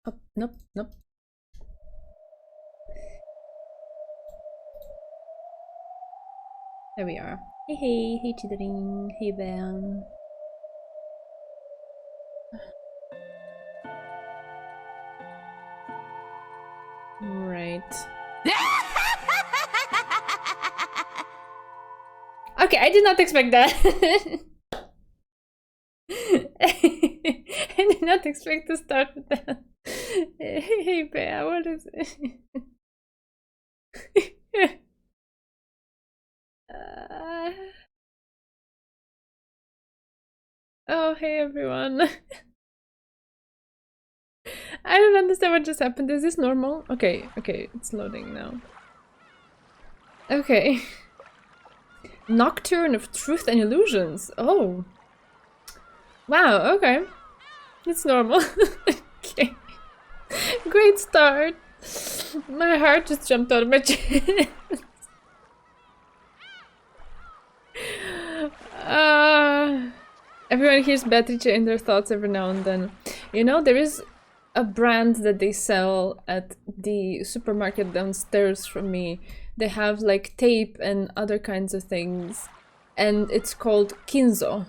Oh, nope, nope. There we are. Hey, Chidering. Hey, Bam. Right. Okay, I did not expect that. I did not expect to start with that. Hey, Bea, what is it? Oh, hey, everyone. I don't understand what just happened. Is this normal? Okay, it's loading now. Okay. Nocturne of Truth and Illusions. Oh. Wow, okay. It's normal. Okay. Great start. My heart just jumped out of my chest. Everyone hears Beatrice in their thoughts every now and then. You know, there is a brand that they sell at the supermarket downstairs from me. They have like tape and other kinds of things, and it's called Kinzo.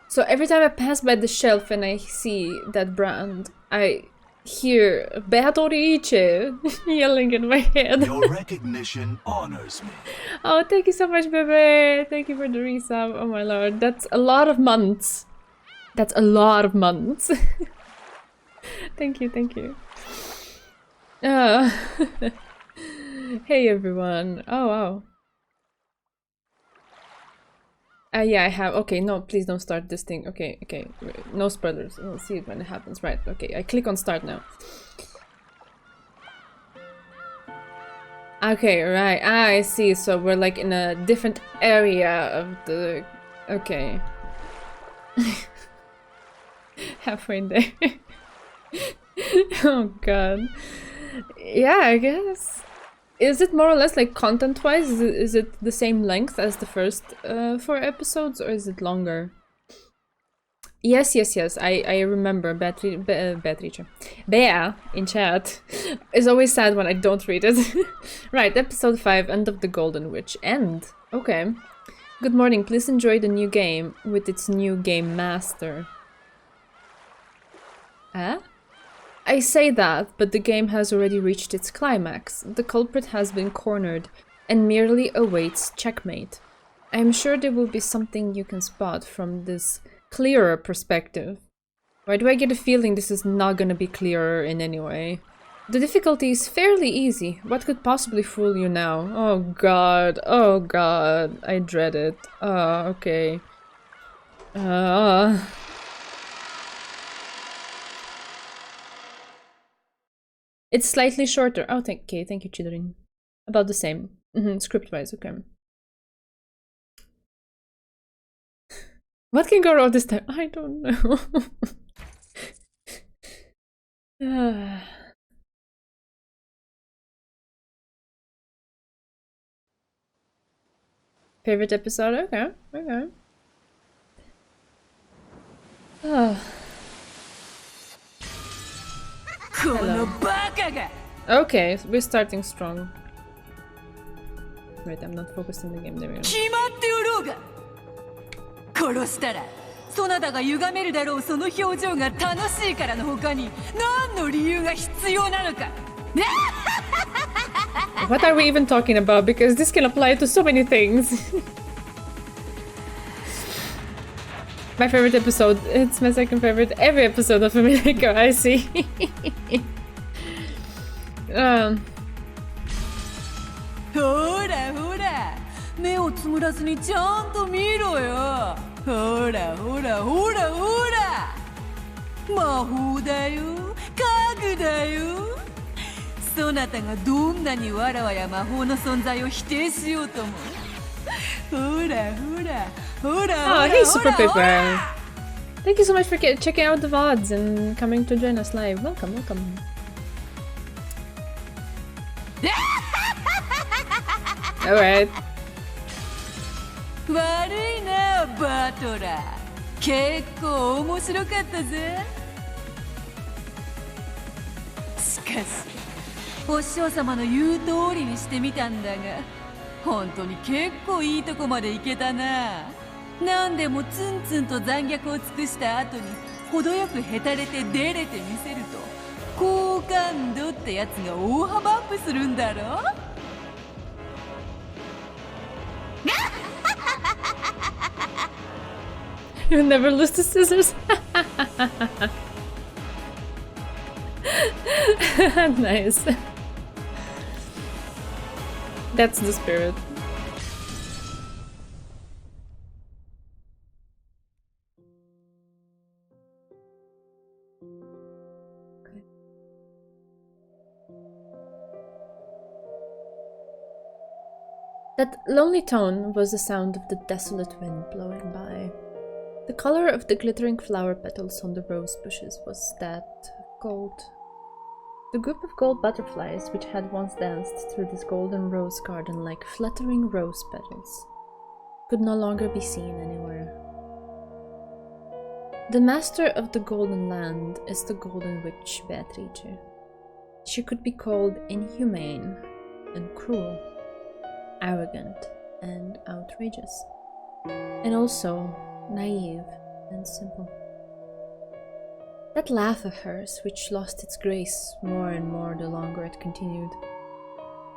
So every time I pass by the shelf and I see that brand, I hear Beatrice yelling in my head. Your recognition honors me. Oh, thank you so much, Bebe. Thank you for the resub. Oh my lord, that's a lot of months. That's a lot of months. Thank you, thank you. Hey everyone. Oh wow. Yeah, I have. Okay, no, please don't start this thing. Okay, no spoilers. We'll see it when it happens. Right, okay, I click on start now. Okay, right. Ah, I see. So we're like in a different area of the... Okay. Halfway there. Oh god. Yeah, I guess. Is it more or less like content-wise? Is it the same length as the first 4 episodes, or is it longer? Yes. I remember Beatrice. Bea in chat is always sad when I don't read it. Right, episode 5, End of the Golden Witch. End. Okay. Good morning. Please enjoy the new game with its new game master. Huh? I say that, but the game has already reached its climax. The culprit has been cornered and merely awaits checkmate. I am sure there will be something you can spot from this clearer perspective. Why do I get a feeling this is not gonna be clearer in any way? The difficulty is fairly easy. What could possibly fool you now? Oh god, I dread it. Okay. It's slightly shorter. Oh, thank you, Chidrin. About the same. Script-wise, okay. What can go wrong this time? I don't know. Favorite episode? Okay. Hello. Okay, we're starting strong. Wait, I'm not focused on the game. There we go. 殺したらそなたが歪めるだろうその表情が楽しいからの他に何の理由が必要なのか What are we even talking about? Because this can apply to so many things. My favorite episode. It's my second favorite. Every episode of Umineko, I see. ほらほら目をつむらずにちゃんと見ろよほらほらほらほら魔法だよ家具だよそなたがどんなにわらわや魔法の存在を否定しようともほらほらほら Oh, hey, Super Paper. Thank you so much for checking out the VODs and coming to join us live. Welcome. Alright. 悪いなバトラー結構面白かったぜしかしお師匠様の言う通りにしてみたんだが、本当に結構いいとこまで行けたな。なんでもツンツンと残虐を尽くした後に程よくへたれて出れてみせると好感度ってやつが大幅アップするんだろ。You never lose the scissors. Nice. That's the spirit. Okay. That lonely tone was the sound of the desolate wind blowing by. The color of the glittering flower petals on the rose bushes was that gold. The group of gold butterflies which had once danced through this golden rose garden like fluttering rose petals could no longer be seen anywhere. The master of the Golden Land is the Golden Witch Beatrice. She could be called inhumane and cruel, arrogant and outrageous, and also naive and simple. That laugh of hers, which lost its grace more and more the longer it continued,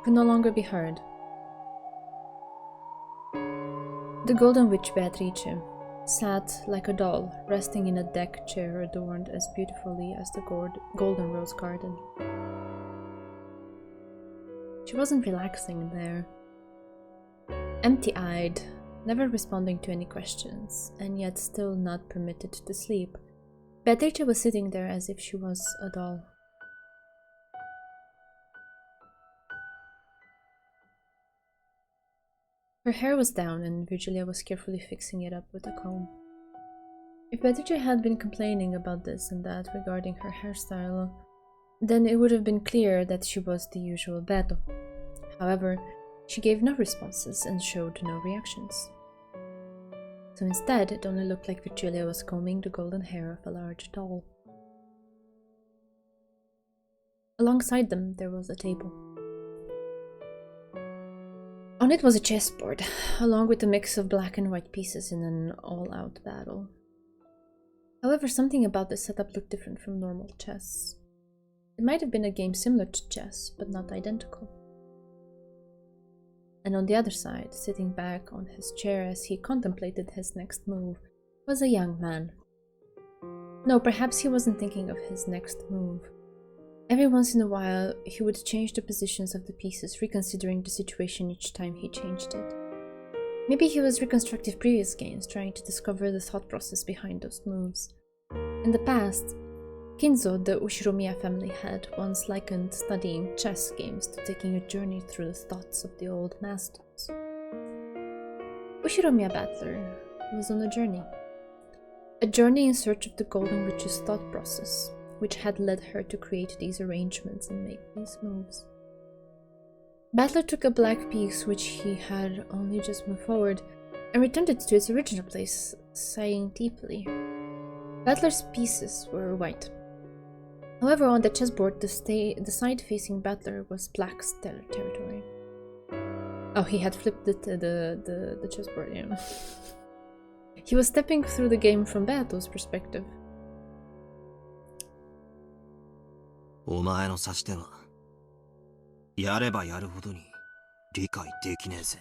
could no longer be heard. The Golden Witch Beatrice sat like a doll, resting in a deck chair adorned as beautifully as the golden rose garden. She wasn't relaxing there. Empty-eyed, never responding to any questions, and yet still not permitted to sleep, Beatrice was sitting there as if she was a doll. Her hair was down, and Virgilia was carefully fixing it up with a comb. If Beatrice had been complaining about this and that regarding her hairstyle, then it would have been clear that she was the usual Beto. However, she gave no responses and showed no reactions. So instead, it only looked like Virgilia was combing the golden hair of a large doll. Alongside them, there was a table. On it was a chessboard, along with a mix of black and white pieces in an all-out battle. However, something about the setup looked different from normal chess. It might have been a game similar to chess, but not identical. And on the other side, sitting back on his chair as he contemplated his next move, was a young man. No, perhaps he wasn't thinking of his next move. Every once in a while, he would change the positions of the pieces, reconsidering the situation each time he changed it. Maybe he was reconstructing previous games, trying to discover the thought process behind those moves. In the past, Kinzo, the Ushiromiya family, had once likened studying chess games to taking a journey through the thoughts of the old masters. Ushiromiya Battler was on a journey in search of the Golden Witch's thought process, which had led her to create these arrangements and make these moves. Battler took a black piece which he had only just moved forward and returned it to its original place, sighing deeply. Battler's pieces were white. However, on the chessboard, the side facing Battler was black's territory. Oh, he had flipped the chessboard, yeah. He was stepping through the game from Bato's perspective. お前の指し手はやればやるほどに理解できねえぜ。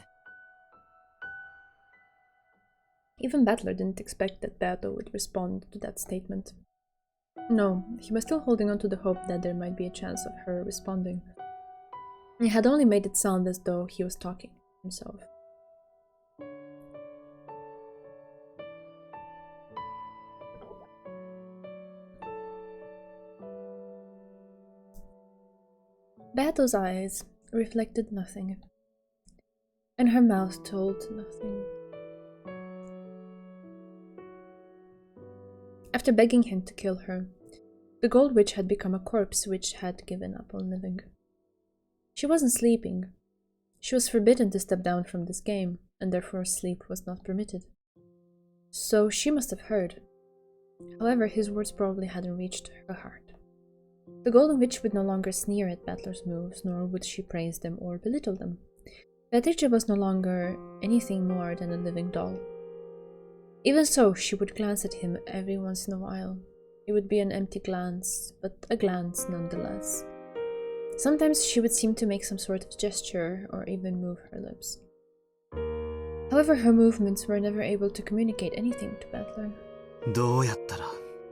Even Battler didn't expect that Bato would respond to that statement. No, he was still holding on to the hope that there might be a chance of her responding. He had only made it sound as though he was talking to himself. Bato's eyes reflected nothing, and her mouth told nothing. After begging him to kill her, the Gold Witch had become a corpse which had given up on living. She wasn't sleeping. She was forbidden to step down from this game, and therefore sleep was not permitted. So she must have heard. However, his words probably hadn't reached her heart. The Golden Witch would no longer sneer at Battler's moves, nor would she praise them or belittle them. Beatrice was no longer anything more than a living doll. Even so, she would glance at him every once in a while. It would be an empty glance, but a glance nonetheless. Sometimes she would seem to make some sort of gesture or even move her lips. However, her movements were never able to communicate anything to Battler. どうやったら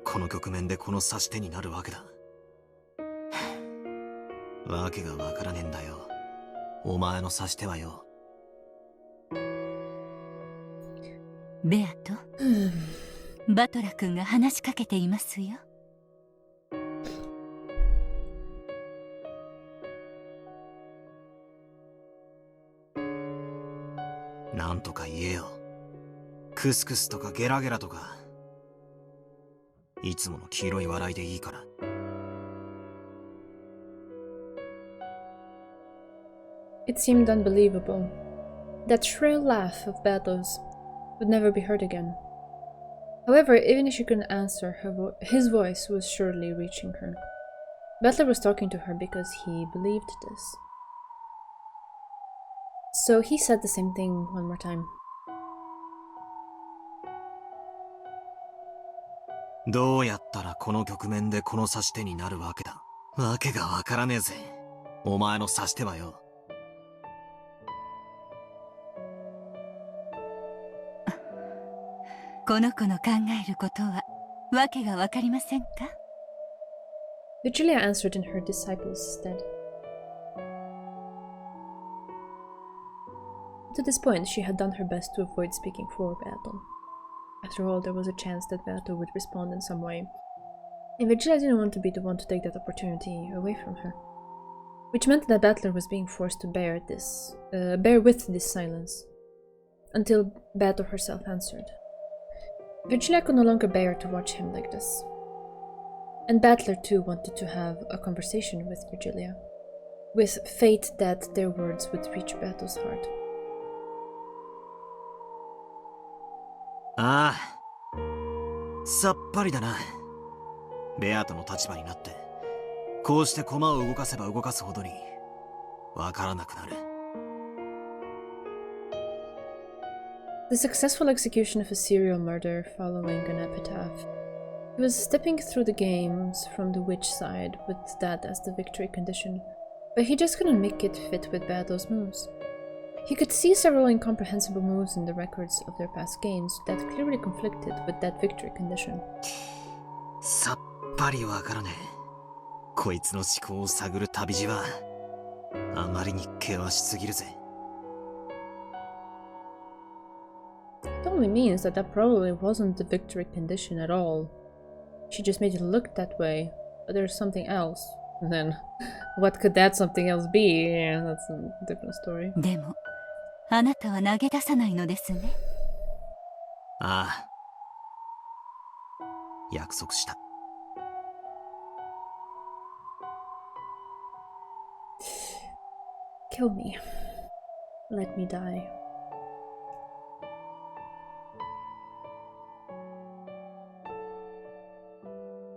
この局面でこの指し手になるわけだ。わけがわからねえんだよ。お前の指し手はよ。ベアト、バトラ君が話しかけていますよ。なんとか言えよ。クスクスとかゲラゲラとか。いつもの黄色い笑いでいいから。It seemed unbelievable. That shrill laugh of Battle's would never be heard again. However, even if she couldn't answer, his voice was surely reaching her. Battler was talking to her because he believed this. So he said the same thing one more time. どうやったらこの局面でこの指し手になるわけだ。わけがわからねえぜ。お前の指し手はよ。この子の考えることはわけがわかりませんか？ Vigilia answered in her disciple's stead. To this point, she had done her best to avoid speaking for Beato. After all, there was a chance that Beato would respond in some way, and Vigilia didn't want to be the one to take that opportunity away from her. Which meant that Battler was being forced to bear with this silence, until Beato herself answered. Vigilia could no longer bear to watch him like this. And Battler too wanted to have a conversation with Vigilia, with faith that their words would reach Bato's heart. ああ、さっぱりだな。ベアトの立場になって、こうして駒を動かせば動かすほどにわからなくなる。The successful execution of a serial murder following an epitaph. He was stepping through the games from the witch side with that as the victory condition, but he just couldn't make it fit with Bato's moves. He could see several incomprehensible moves in the records of their past games that clearly conflicted with that victory condition. さっぱりわからねえ。こいつの思考を探る旅路はあまりに険しすぎるぜ。It only means that probably wasn't the victory condition at all. She just made it look that way, but there's something else. And then, what could that something else be? Yeah, that's a different story. でも、あなたは投げ出さないのですね。ああ。約束した。Kill me. Let me die.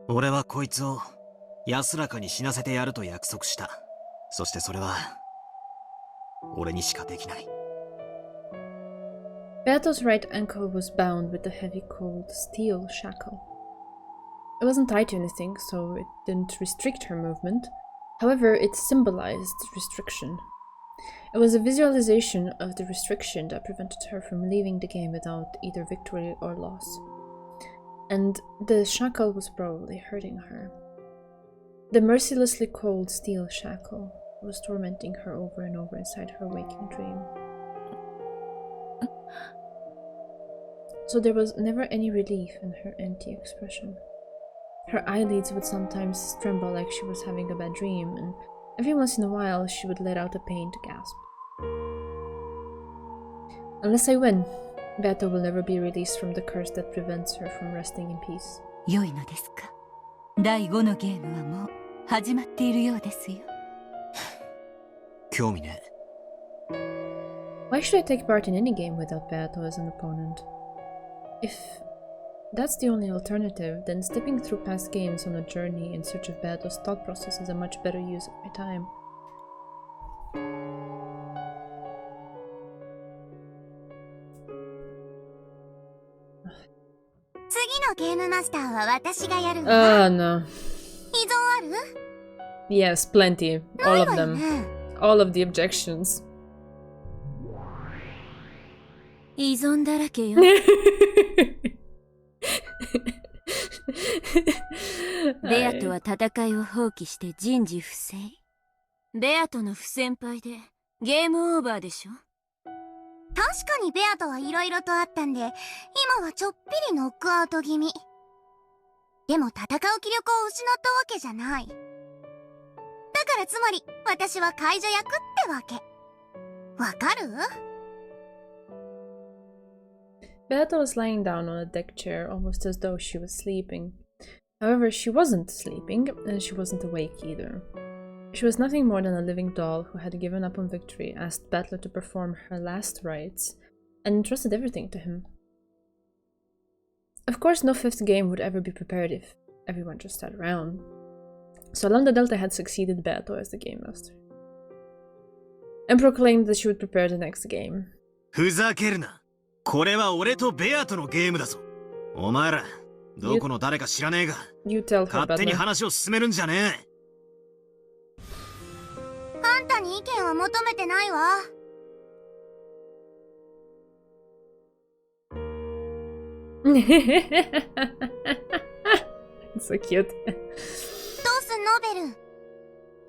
俺はこいつを安らかに死なせてやると約束した。そしてそれは俺にしかできない。Bato's right ankle was bound with a heavy cold steel shackle. It wasn't tied to anything, so it didn't restrict her movement. However, it symbolized restriction. It was a visualization of the restriction that prevented her from leaving the game without either victory or loss. And the shackle was probably hurting her. The mercilessly cold steel shackle was tormenting her over and over inside her waking dream. So there was never any relief in her empty expression. Her eyelids would sometimes tremble like she was having a bad dream, and every once in a while she would let out a pained gasp. Unless I win, Bato will never be released from the curse that prevents her from resting in peace. 良いのですか？第5のゲームはもう始まっているようですよ。興味ね。Why should I take part in any game without Bato as an opponent? If That's the only alternative. Then stepping through past games on a journey in search of Beato's thought process is a much better use of my time. 次のゲームマスターは私がやるわ。 No. 依存ある？ Yes, plenty. All of ないわよ them. ね。 All of the objections. 依存だらけよ。ベアとは戦いを放棄して人事不正。ベアとの不先輩でゲームオーバーでしょ。確かにベアとはいろいろとあったんで、今はちょっぴりノックアウト気味。でも戦う気力を失ったわけじゃない。だからつまり、私は介助役ってわけ。わかる？ Beato was lying down on a deck chair, almost as though she was sleeping. However, she wasn't sleeping, and she wasn't awake either. She was nothing more than a living doll who had given up on victory, asked Battler to perform her last rites, and entrusted everything to him. Of course, no fifth game would ever be prepared if everyone just sat around. So Lambda Delta had succeeded Beato as the game master, and proclaimed that she would prepare the next game. ふざけるな。これは俺とベアとのゲームだぞ。お前ら、どこの誰か知らねえが、 You tell her, 勝手に Battler. 話を進めるんじゃねえ。あんたに意見は求めてないわ。 It's so cute. どうすんのベル？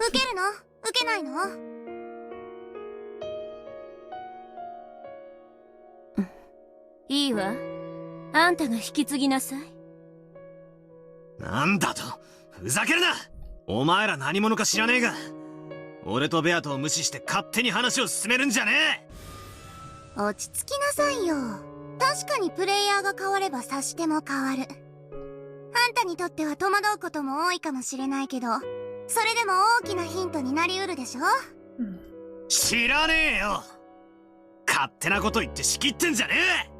受けるの？受けないの？いいわ。あんたが引き継ぎなさい。なんだと？ふざけるな！お前ら何者か知らねえが、俺とベアとを無視して勝手に話を進めるんじゃねえ！落ち着きなさいよ。確かにプレイヤーが変われば察しても変わる。あんたにとっては戸惑うことも多いかもしれないけど、それでも大きなヒントになりうるでしょ？知らねえよ！勝手なこと言って仕切ってんじゃねえ！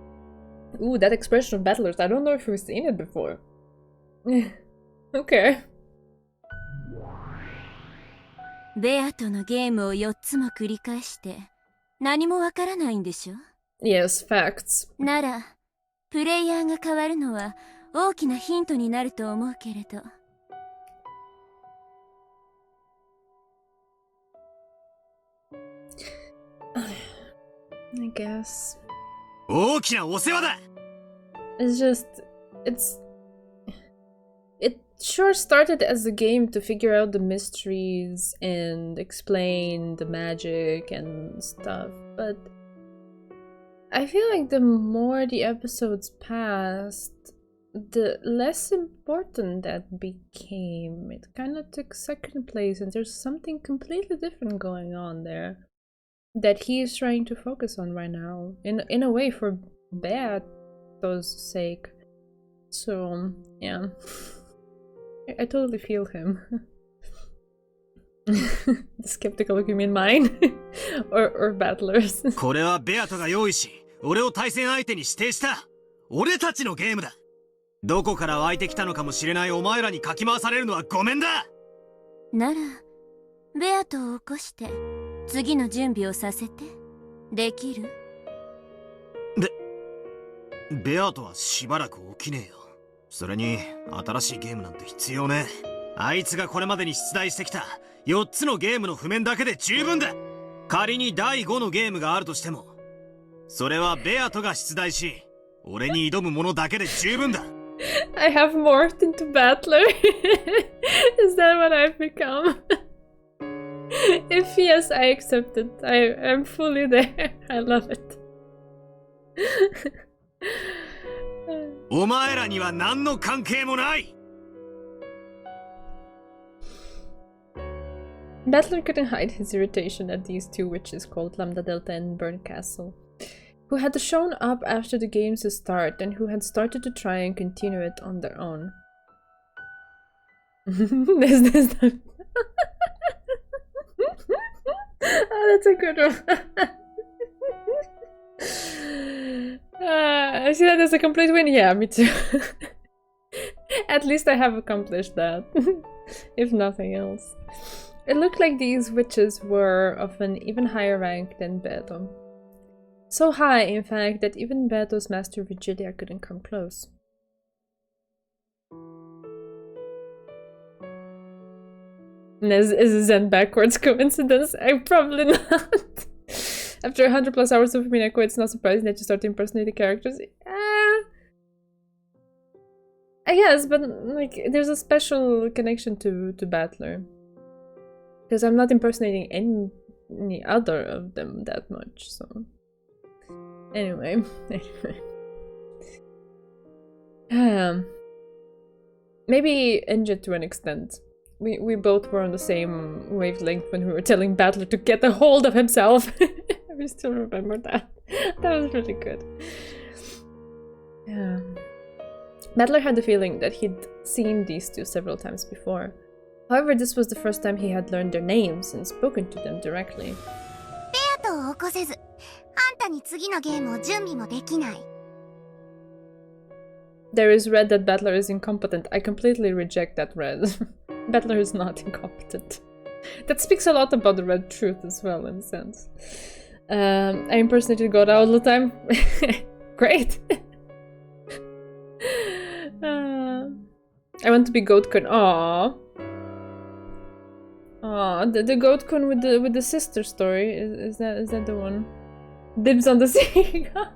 Ooh, that expression of battlers. I don't know if we've seen it before. Okay. ベアとのゲームを4つも繰り返して何もわからないんでしょ。 Yes, facts. ならプレイヤーが変わるのは大きなヒントになると思うけれど。 I guess. 大きなお世話だ！ It's just... It sure started as a game to figure out the mysteries and explain the magic and stuff, but I feel like the more the episodes passed, the less important that became. It kind of took second place, and there's something completely different going on there that he is trying to focus on right now, in a way, for Beato's sake. So yeah, I totally feel him. The skeptical look, you mean mine? or battlers? これはベアトが用意し、俺を対戦相手に指定した俺たちのゲームだ。どこから湧いてきたのかもしれないお前らにかき回されるのはごめんだ。ならベアトを起こして次の準備をさせて。できる？ベアトはしばらく起きねえよ。それに新しいゲームなんて必要ねえ。あいつがこれまでに出題してきた4つのゲームの譜面だけで十分だ。仮に第5のゲームがあるとしても、それはベアトが出題し、俺に挑むものだけで十分だ。I have morphed into battler. Is that what I've become? If yes, I accept it. I'm fully there. I love it. お前らには何の関係もない。 Battler couldn't hide his irritation at these two witches called Lambda Delta and Burn Castle, who had shown up after the game's start and who had started to try and continue it on their own. This Oh, that's a good one. I see that as a complete win. Yeah, me too. At least I have accomplished that, if nothing else. It looked like these witches were of an even higher rank than Beto. So high, in fact, that even Beto's master Vigilia couldn't come close. Is a Zen backwards coincidence? Probably not. After 100 plus hours of Umineko, it's not surprising that you start to impersonate the characters. I guess, but like, there's a special connection to Battler. Because I'm not impersonating any other of them that much, so... Anyway. Maybe Enja to an extent. We both were on the same wavelength when we were telling Battler to get a hold of himself. I still remember that. That was really good. Yeah. Battler had the feeling that he'd seen these two several times before. However, this was the first time he had learned their names and spoken to them directly. There is read that Battler is incompetent. I completely reject that read. Battler is not incompetent. That speaks a lot about the red truth as well, in a sense. I impersonated God all the time. Great! I want to be Goat-kun. Aww. Aww, the Goat-kun with the sister story. Is that the one? Dibs on the seagull.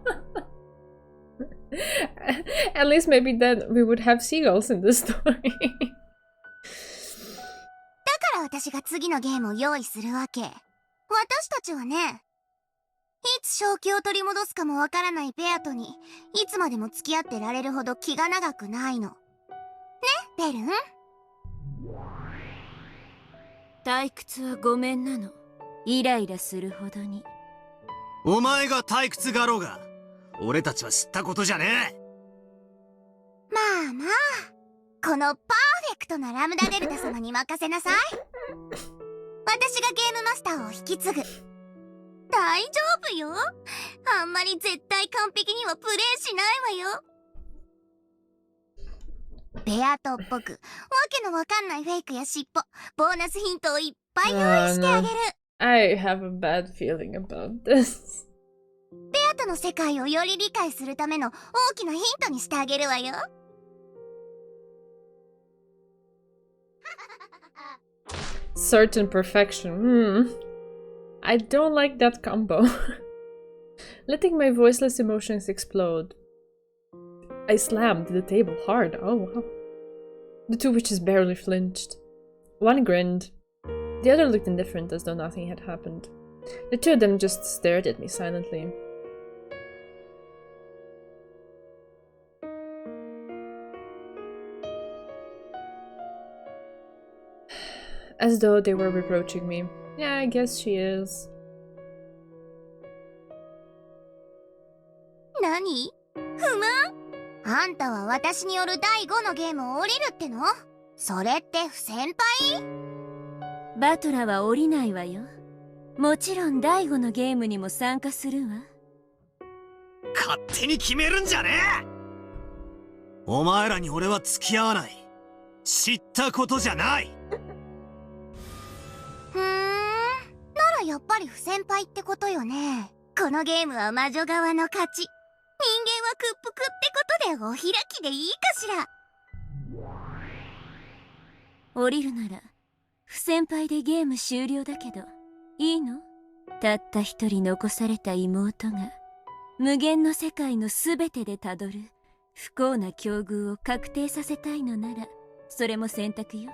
At least maybe then we would have seagulls in this story. だから私が次のゲームを用意するわけ。私たちはね、いつ正気を取り戻すかもわからないベアとにいつまでも付き合ってられるほど気が長くないの。ね、ベルン？退屈はごめんなの。イライラするほどに。お前が退屈がろうが、俺たちは知ったことじゃねえ。まあまあ、このパーフェクトなラムダデルタ様に任せなさい。私がゲームマスターを引き継ぐ。大丈夫よ。あんまり絶対完璧にはプレイしないわよ。ベアトっぽく、わけのわかんないフェイクや尻尾、ボーナスヒントをいっぱい用意してあげる。I have a bad feeling about this. ベアトの世界をより理解するための大きなヒントにしてあげるわよ。Certain perfection. I don't like that combo. Letting my voiceless emotions explode. I slammed the table hard. Oh wow. The two witches barely flinched. One grinned. The other looked indifferent, as though nothing had happened. The two of them just stared at me silently. As though they were reproaching me. Yeah, I guess she is. 何？不満？あんたは私による第5のゲームを降りるっての？それって不先輩？バトラは降りないわよ。もちろん第5のゲームにも参加するわ。勝手に決めるんじゃねえ！お前らに俺は付き合わない。知ったことじゃない。ならやっぱり不先輩ってことよね。このゲームは魔女側の勝ち。人間は屈服ってことでお開きでいいかしら。降りるなら不先輩でゲーム終了だけどいいの？たった一人残された妹が無限の世界のすべてでたどる不幸な境遇を確定させたいのならそれも選択よ。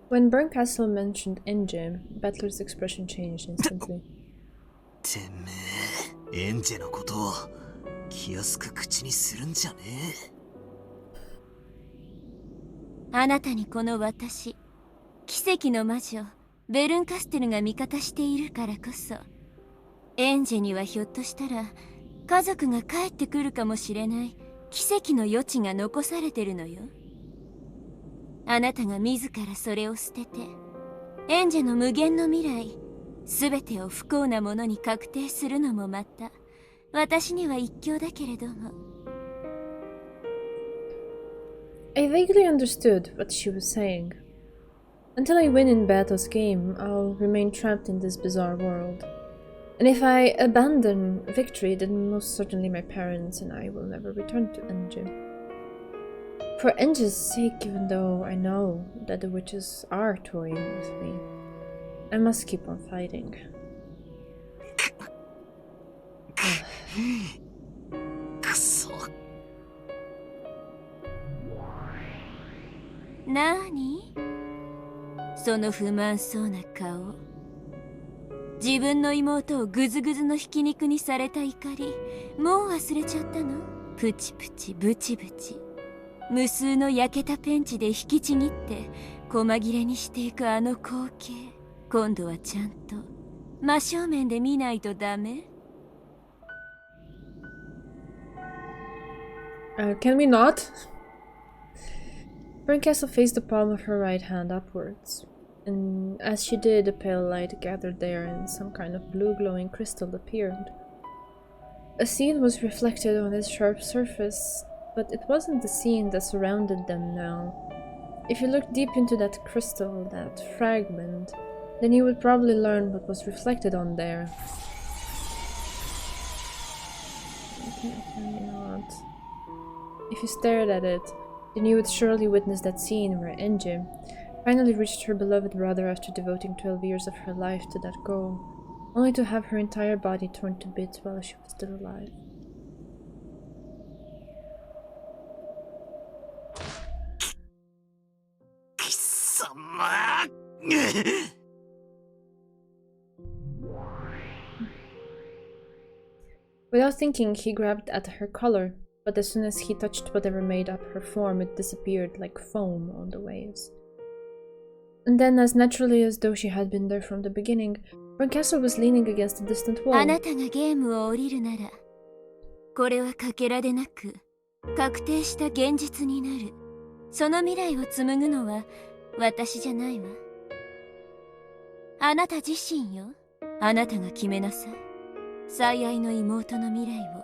When Burncastle mentioned Enje, Battler's expression changed instantly. てめえ、エンジェのことを気安く口にするんじゃねえ。あなたにこの私、奇跡の魔女ベルンカステルが味方しているからこそ、エンジェにはひょっとしたら家族が帰ってくるかもしれない奇跡の余地が残されてるのよ。あなたが自らそれを捨ててエンジェの無限の未来全てを不幸なものに確定するのもまた私には一興だけれども。 I vaguely understood what she was saying. Until I win in Bato's game, I'll remain trapped in this bizarre world. And if I abandon victory, then most certainly my parents and I will never return to Enji. For Enji's sake, even though I know that the witches are toying with me, I must keep on fighting. くそ。なに？その不満そうな顔。自分の妹をグズグズのひき肉にされた怒り、もう忘れちゃったの？プチプチブチブチ。無数の焼けたペンチで引きちぎって細切れにしていくあの光景、今度はちゃんと真正面で見ないとダメ？Can we not? Brincastle faced the palm of her right hand upwards, and as she did, a pale light gathered there and some kind of blue glowing crystal appeared. A scene was reflected on its sharp surface, but it wasn't the scene that surrounded them now. If you looked deep into that crystal, that fragment, then you would probably learn what was reflected on there. Maybe not. If you stared at it, then you would surely witness that scene where Enji finally reached her beloved brother after devoting 12 years of her life to that goal, only to have her entire body torn to bits while she was still alive. Without thinking, he grabbed at her collar, but as soon as he touched whatever made up her form, it disappeared like foam on the waves. And then, as naturally as though she had been there from the beginning, Brincastle was leaning against a distant wall. あなたがゲームを降りるなら、これはかけらでなく、確定した現実になる。その未来を紡ぐのは私じゃないわ。あなた自身よ。あなたが決めなさい。最愛の妹の未来を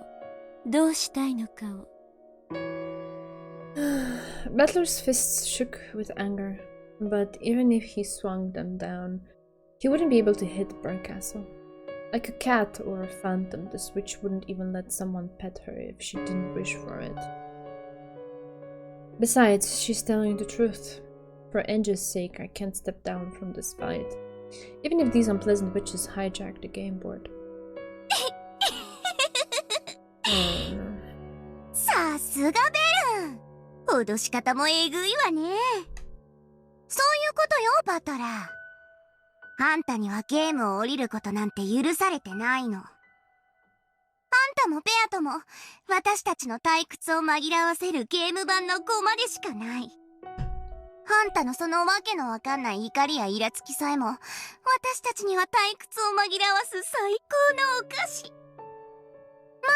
どうしたいのかを。Battler's fists shook with anger, but even if he swung them down, he wouldn't be able to hit Brincastle. Like a cat or a phantom, this witch wouldn't even let someone pet her if she didn't wish for it. Besides, she's telling the truth. For Enji's sake, I can't step down from this fight, even if these unpleasant witches hijack the game board. Oh, no. さすがベルン。脅し方もえぐいわね。そういうことよ、バトラー。あんたにはゲームを降りることなんて許されてないの。あんたもベアとも私たちの退屈を紛らわせるゲーム版のゴマでしかない。あんたのそのわけのわかんない怒りやイラつきさえも私たちには退屈を紛らわす最高のお菓子。まあ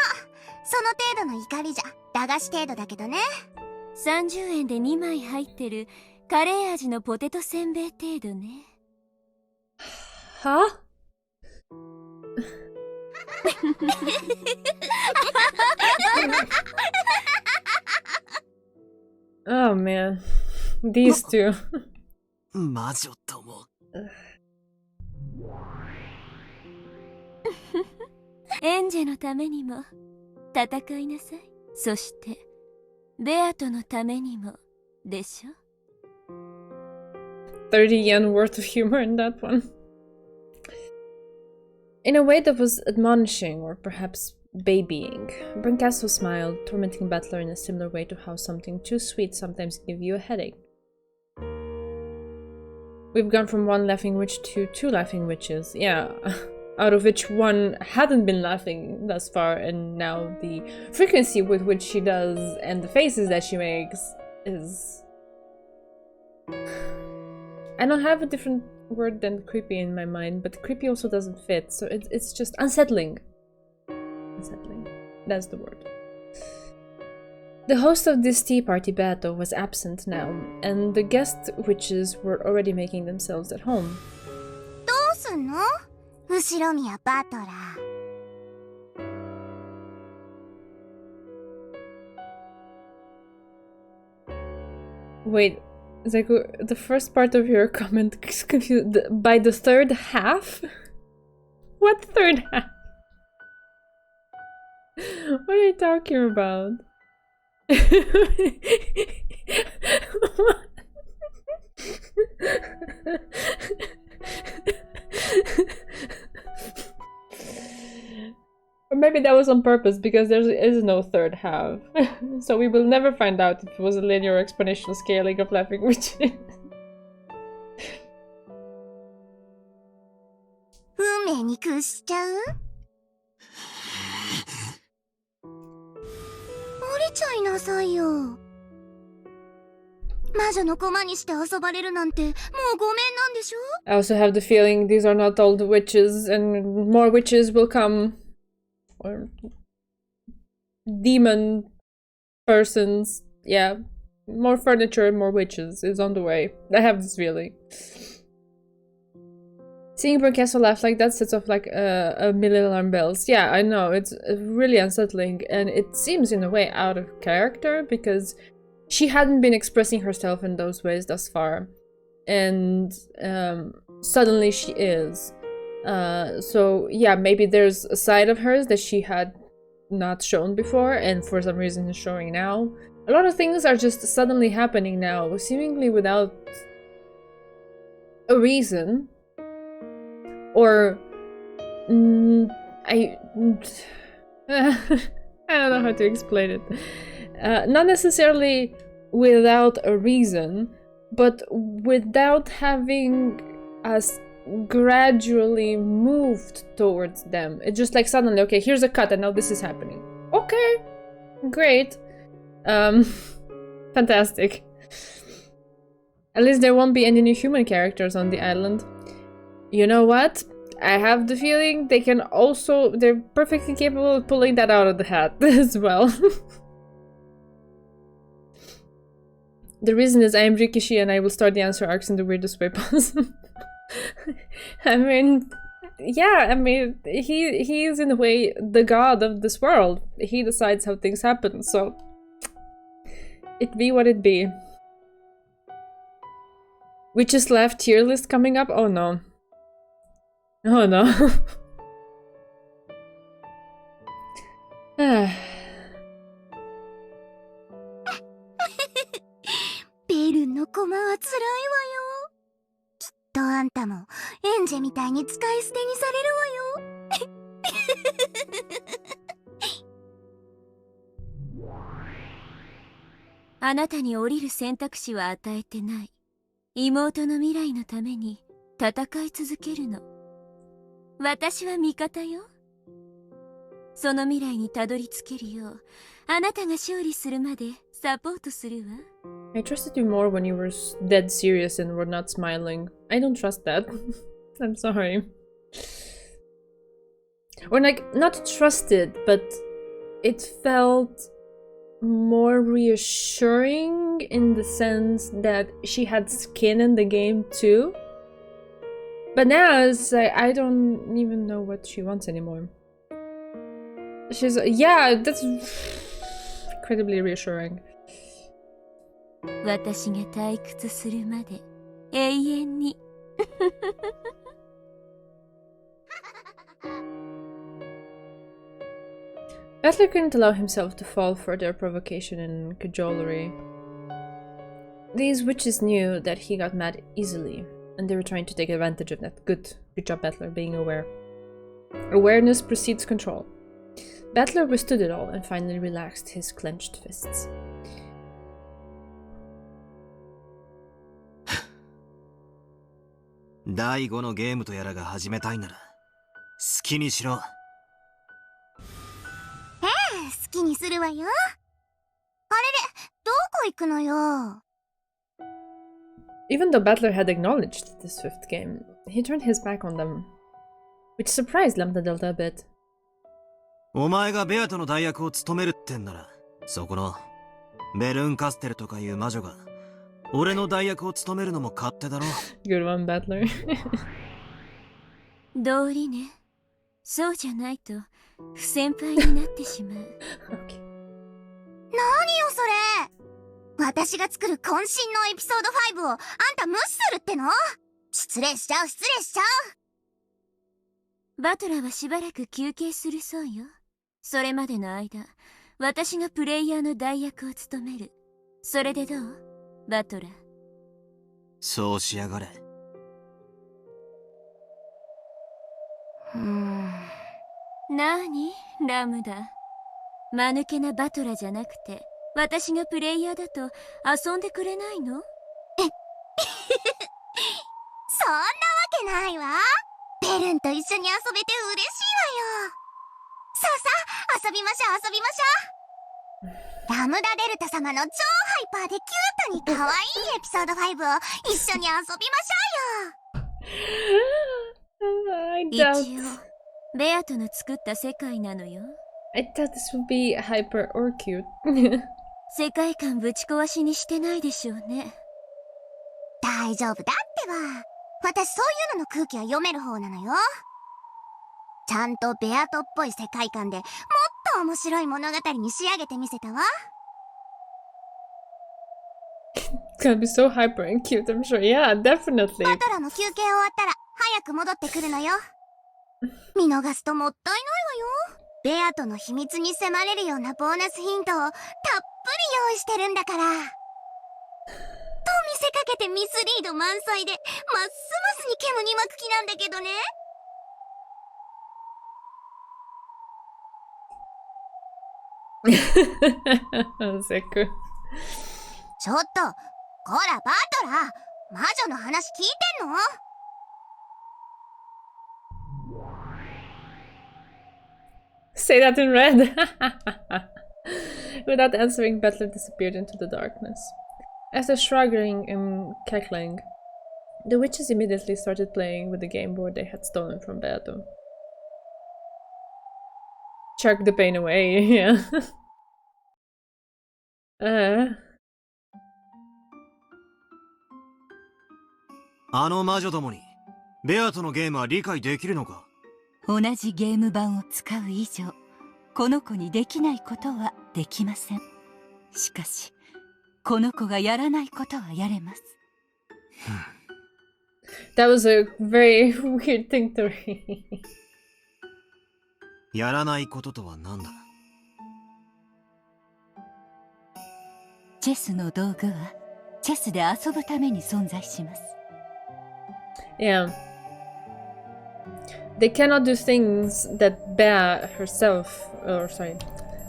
その程度の怒りじゃ駄菓子程度だけどね。30円で2枚入ってるカレー味のポテトせんべい程度ね。Huh? Oh man, these two. 魔女とも。エンジェのためにも戦いなさい。そしてベアトのためにもでしょ。30 yen worth of humor in that one. In a way that was admonishing, or perhaps babying, Brincastle smiled, tormenting Battler in a similar way to how something too sweet sometimes gives you a headache. We've gone from one laughing witch to two laughing witches, yeah, out of which one hadn't been laughing thus far, and now the frequency with which she does and the faces that she makes is... I don't have a different word than creepy in my mind, but creepy also doesn't fit, so it's just unsettling. Unsettling. That's the word. The host of this tea party battle was absent now, and the guest witches were already making themselves at home. どうすんの？後ろ宮バトラー。Wait, Zeku, the first part of your comment is confused. By the third half? What third half? What are you talking about? Or maybe that was on purpose because there is no third half. So we will never find out if it was a linear or exponential scaling of laughing witches. 運命に屈しちゃう？降りちゃいなさいよ。魔女の駒にして遊ばれるなんてもうごめんなんでしょ？ I also have the feeling these are not all the witches and more witches will come. Or demon persons. Yeah. More furniture, more witches is on the way. I have this feeling. Seeing Castle laugh like that sets off like a million alarm bells. Yeah, I know. It's really unsettling and it seems in a way out of character because she hadn't been expressing herself in those ways thus far. And suddenly she is. So yeah, maybe there's a side of hers that she had not shown before and for some reason is showing now. A lot of things are just suddenly happening now, seemingly without a reason. Or I don't know how to explain it. Not necessarily without a reason, but without having us gradually moved towards them. It's just like suddenly, okay, here's a cut and now this is happening. Okay, great. Fantastic. At least there won't be any new human characters on the island. You know what? I have the feeling they're perfectly capable of pulling that out of the hat as well. The reason is I am Rikishi and I will start the answer arcs in the weirdest way possible. I mean, yeah, I mean, he is in a way the god of this world. He decides how things happen, so it be what it be. Witches left tier list coming up? Oh no. Oh no. Ah. ベルの駒は辛いわよ。きっとあんたもエンジェみたいに使い捨てにされるわよ。あなたに降りる選択肢は与えてない。妹の未来のために戦い続けるの。私は味方よ。その未来にたどり着けるよう、あなたが勝利するまでサポートするわ。I trusted you more when you were dead serious and were not smiling. I don't trust that. I'm sorry. Or like, not trusted, but it felt more reassuring in the sense that she had skin in the game too. But now it's like, I don't even know what she wants anymore. She's, yeah, that's incredibly reassuring. 私が退屈するまで永遠に。Butler couldn't allow himself to fall for their provocation and cajolery. These witches knew that he got mad easily, and they were trying to take advantage of that. Good job, Butler, being aware. Awareness precedes control. Butler withstood it all and finally relaxed his clenched fists. 第5のゲームとやらが始めたいなら好きにしろ。好きにするわよ。あれれ、どこ行くのよ。Even though Butler had acknowledged this fifth game, he turned his back on them, which surprised Lambda Delta a bit. お前がベアとの代役を務めるってんなら、そこのベルンカステルとかいう魔女が俺の代役を務めるのも勝手だろ。Good one, Butler. 道理ね。そうじゃないと不先輩になってしまう。Okay. 何よそれ。私が作る渾身のエピソード5をあんた無視するっての？失礼しちゃう失礼しちゃう。バトラはしばらく休憩するそうよ。それまでの間、私がプレイヤーの代役を務める。それでどう？バトラ。そうしやがれ。なーにラムダ。間抜けなバトラじゃなくて、私がプレイヤーだと遊んでくれないの？そんなわけないわ。ベルンと一緒に遊べて嬉しいわよ。さあさあ、遊びましょう遊びましょう。ラムダデルタ様の超ハイパーでキュートに可愛いエピソード5を一緒に遊びましょうよ。I 一 doubt. 応、ベアトの作った世界なのよ。I thought this would be hyper or cute. 世界観ぶち壊しにしてないでしょうね。大丈夫だってば。私そういうのの空気は読める方なのよ。ちゃんとベアトっぽい世界観でもっと面白い物語に仕上げてみせたわ。It's gonna be so hyper and cute, I'm sure. Yeah, definitely. バトラも休憩終わったら早く戻ってくるのよ。見逃すともったいないわよ。ベアトの秘密に迫れるようなボーナスヒントをたっぷり用意してるんだから。と見せかけてミスリード満載でますますに煙に巻く気なんだけどね。Sick. ちょっと、こらバトラ、魔女の話聞いてんのSay that in red. Without answering, Butler disappeared into the darkness. After shrugging and cackling, the witches immediately started playing with the game board they had stolen from Beato. Chuck the pain away, yeah. あの魔女どもにベアとのゲームは理解できるのか？同じゲーム版を使う以上、この子にできないことはできません。しかしこの子がやらないことはやれます。That was a very weird thing to read. やらないこととは何だ？チェスの道具はチェスで遊ぶために存在します。Yeah. They cannot do things that Bea herself, or sorry,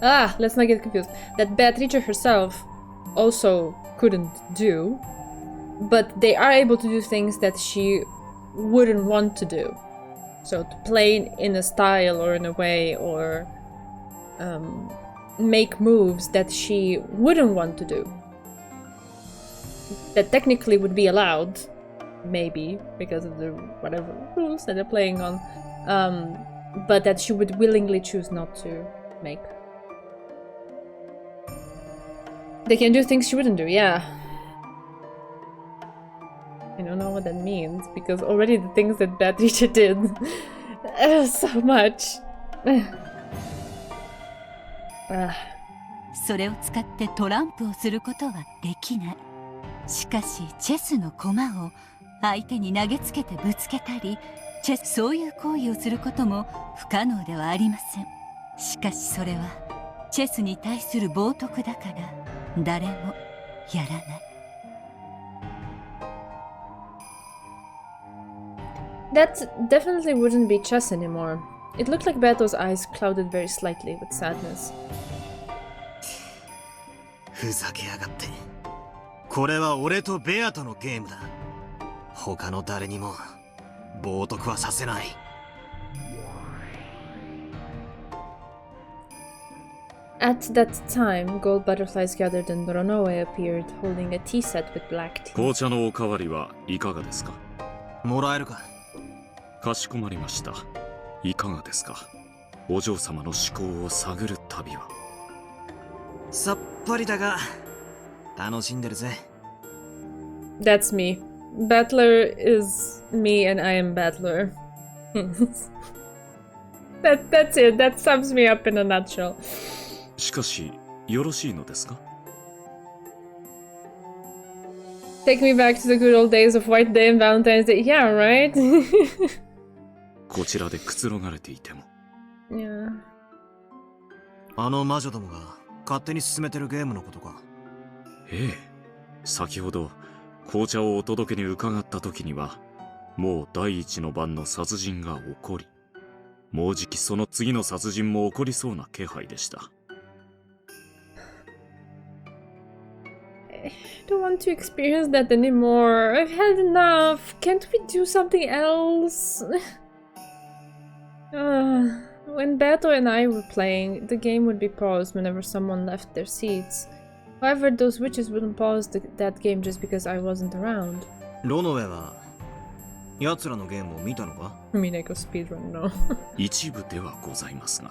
let's not get confused. That Beatrice herself also couldn't do, but they are able to do things that she wouldn't want to do. So to play in a style or in a way, or make moves that she wouldn't want to do. That technically would be allowed. Maybe because of the whatever rules that they're playing on, but that she would willingly choose not to make. They can do things she wouldn't do, yeah. I don't know what that means because already the things that Beatrice did so much. それを使ってトランプをすることはできない。しかしチェスの駒を相手に投げつけてぶつけたり、そういう行為をすることも不可能ではありません。しかしそれはチェスに対する冒涜だから誰もやらない。That definitely wouldn't be chess anymore. It looked like Beto's eyes clouded very slightly with sadness. ふざけやがって。これは俺とベアとのゲームだ。他の誰にも冒涜はさせない。At that time, gold butterflies gathered and Ronoe appeared, holding a tea set with black tea. 紅茶のおかわりはいかがですか？もらえるか？かしこまりました。いかがですか？お嬢様の思考を探る旅は。さっぱりだが楽しんでるぜ。That's me. Battler is me and I am Battler. That's it. That sums me up in a nutshell. しかしよろしいのですか？ Take me back to the good old days of White Day and Valentine's Day. Yeah, right? こちらでくつろがれていても。 Yeah. あの魔女どもが勝手に進めてるゲームのことか。ええ、先ほど紅茶をお届けに伺った時にはもう第一の番の殺人が起こり、もうじきその次の殺人も起こりそうな気配でした。 I don't want to experience that anymore. I've had enough. Can't we do something else? When Beto and I were playing, the game would be paused whenever someone left their seats. However, those witches wouldn't pause that game just because I wasn't around. ロノウェは奴らのゲームを見たのか？ Umineko speedrun, no. 一部ではございますが。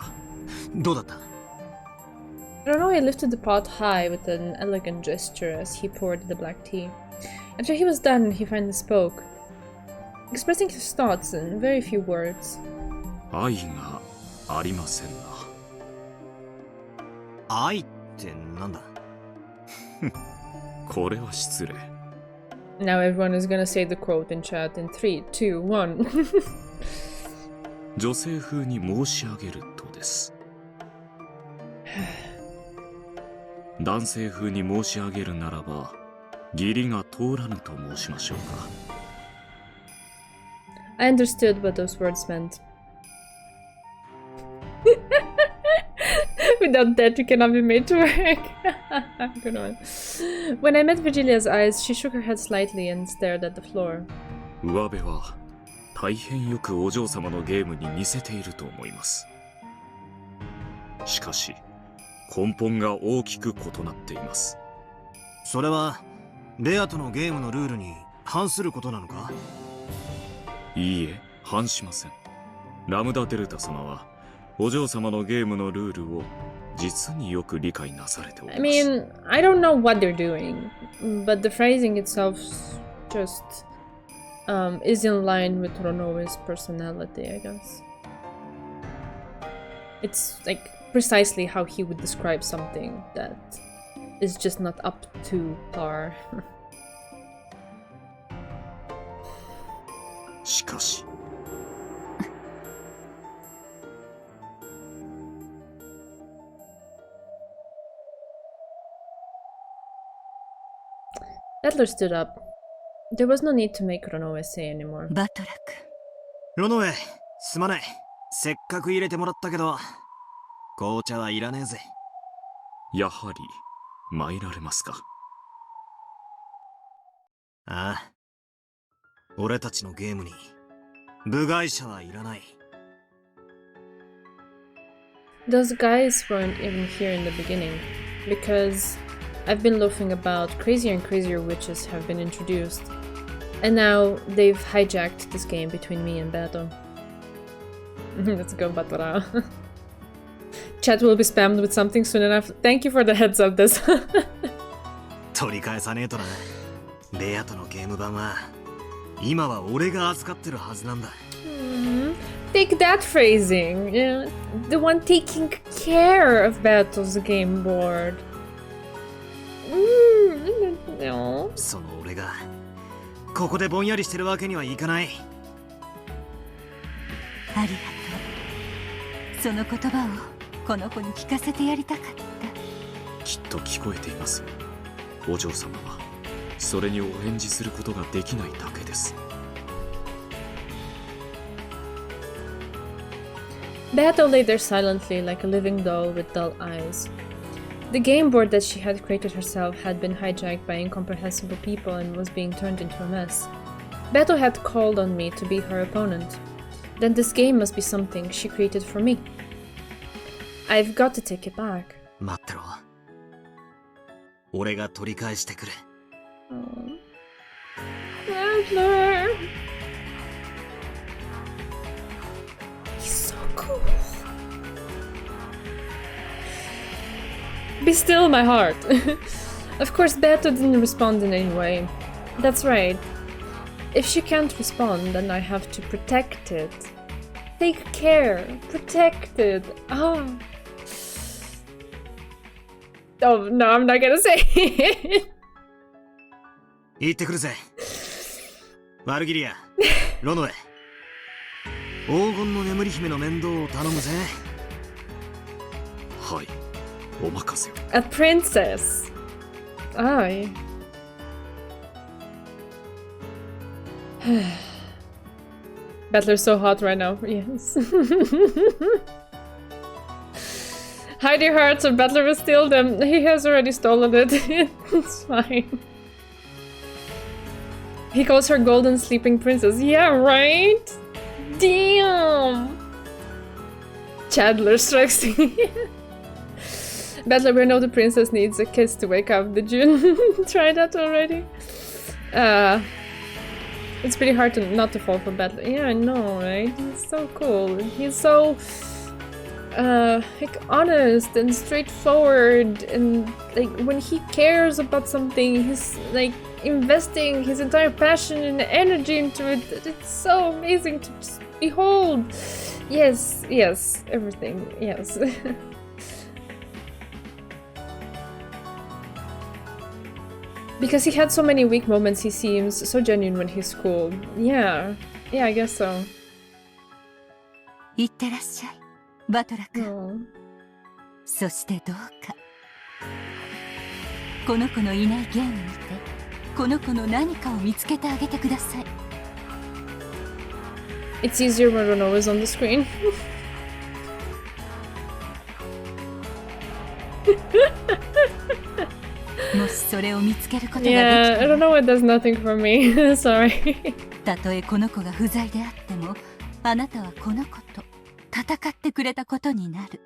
どうだった？ I don't know, he lifted the pot high with an elegant gesture as he poured the black tea. After he was done, he finally spoke, expressing his thoughts in very few words. 愛がありませんな。愛ってなんだ？これは失礼。 Now everyone is gonna say the quote in chat in 3, 2, 1. 女性風に申し上げるとです。男性風に申し上げるならば、義理が通らぬと申しましょうか。I understood what those words meant. Without that, you cannot be made to work. Good one. When I met Virgilia's eyes, she shook her head slightly and stared at the floor. 上辺は大変よくお嬢様のゲームに似せていると思います。しかし根本が大きく異なっています。それはレアとのゲームのルールに反することなのか？いいえ、反しません。ラムダデルタ様はお嬢様のゲームのルールを実によく理解なされております。I mean, I don't know what they're doing, but the phrasing itself just is in line with Ronoe's personality, I guess. It's like precisely how he would describe something that is just not up to par. しかし Adler stood up. There was no need to make Ronoe say anymore. バトラク。ロノウェ、すまない。せっかく入れてもらったけど、紅茶はいらねえぜ。やはり参られますか。ああ。俺たちのゲームに部外者はいらない。Those guys weren't even here in the beginning, because I've been loafing about, crazier and crazier witches have been introduced, and now they've hijacked this game between me and Beto. Let's go, Batora. Chat will be spammed with something soon enough. Thank you for the heads up, this. 取り返さねえとな。レアとのゲーム版は今は俺が扱ってるはずなんだ。Take that phrasing. Yeah, the one taking care of Beto's game board. No. その俺がここでぼんやりしてるわけにはいかない。ありがとう。その言葉をこの子に聞かせてやりたかった。きっと聞こえています。お嬢様はそれにお返事することができないだけです。Beto lay there silently like a living doll with dull eyes. The game board that she had created herself had been hijacked by incomprehensible people and was being turned into a mess. Beto had called on me to be her opponent. Then this game must be something she created for me. I've got to take it back. 待ってろ。俺が取り返してくる。Adler! He's so cool. Be still, my heart. Of course, Beto didn't respond in any way. That's right. If she can't respond, then I have to protect it. take care, protect it. Oh. Oh, no, I'm not gonna say it. 行ってくるぜ。ワルギリア、ロノエ。黄金の眠り姫の面倒を頼むぜ。はい、お任せを。A princess. Aye. Battler's so hot right now. Yes. Hide your hearts or Battler will steal them. He has already stolen it. It's fine. He calls her golden sleeping princess. Yeah, right? Damn! Chandler strikes. Battler, we know the princess needs a kiss to wake up. Did you try that already? It's pretty hard to not to fall for Battler. Yeah, I know, right? He's so cool. He's so like honest and straightforward, and like when he cares about something, he's like investing his entire passion and energy into it. It's so amazing to just behold. Yes, yes, everything. Yes. Because he had so many weak moments, he seems so genuine when he's cool. Yeah, yeah, I guess so. いってらっしゃい、バトラ君。Oh. そしてどうかこの子のいないゲームにてこの子の何かを見つけてあげてください。 It's easier when Renault is on the screen. Yeah, I don't know, it does nothing for me. Sorry. たとえこの子が不在であっても、あなたはこの子と戦ってくれたことになる。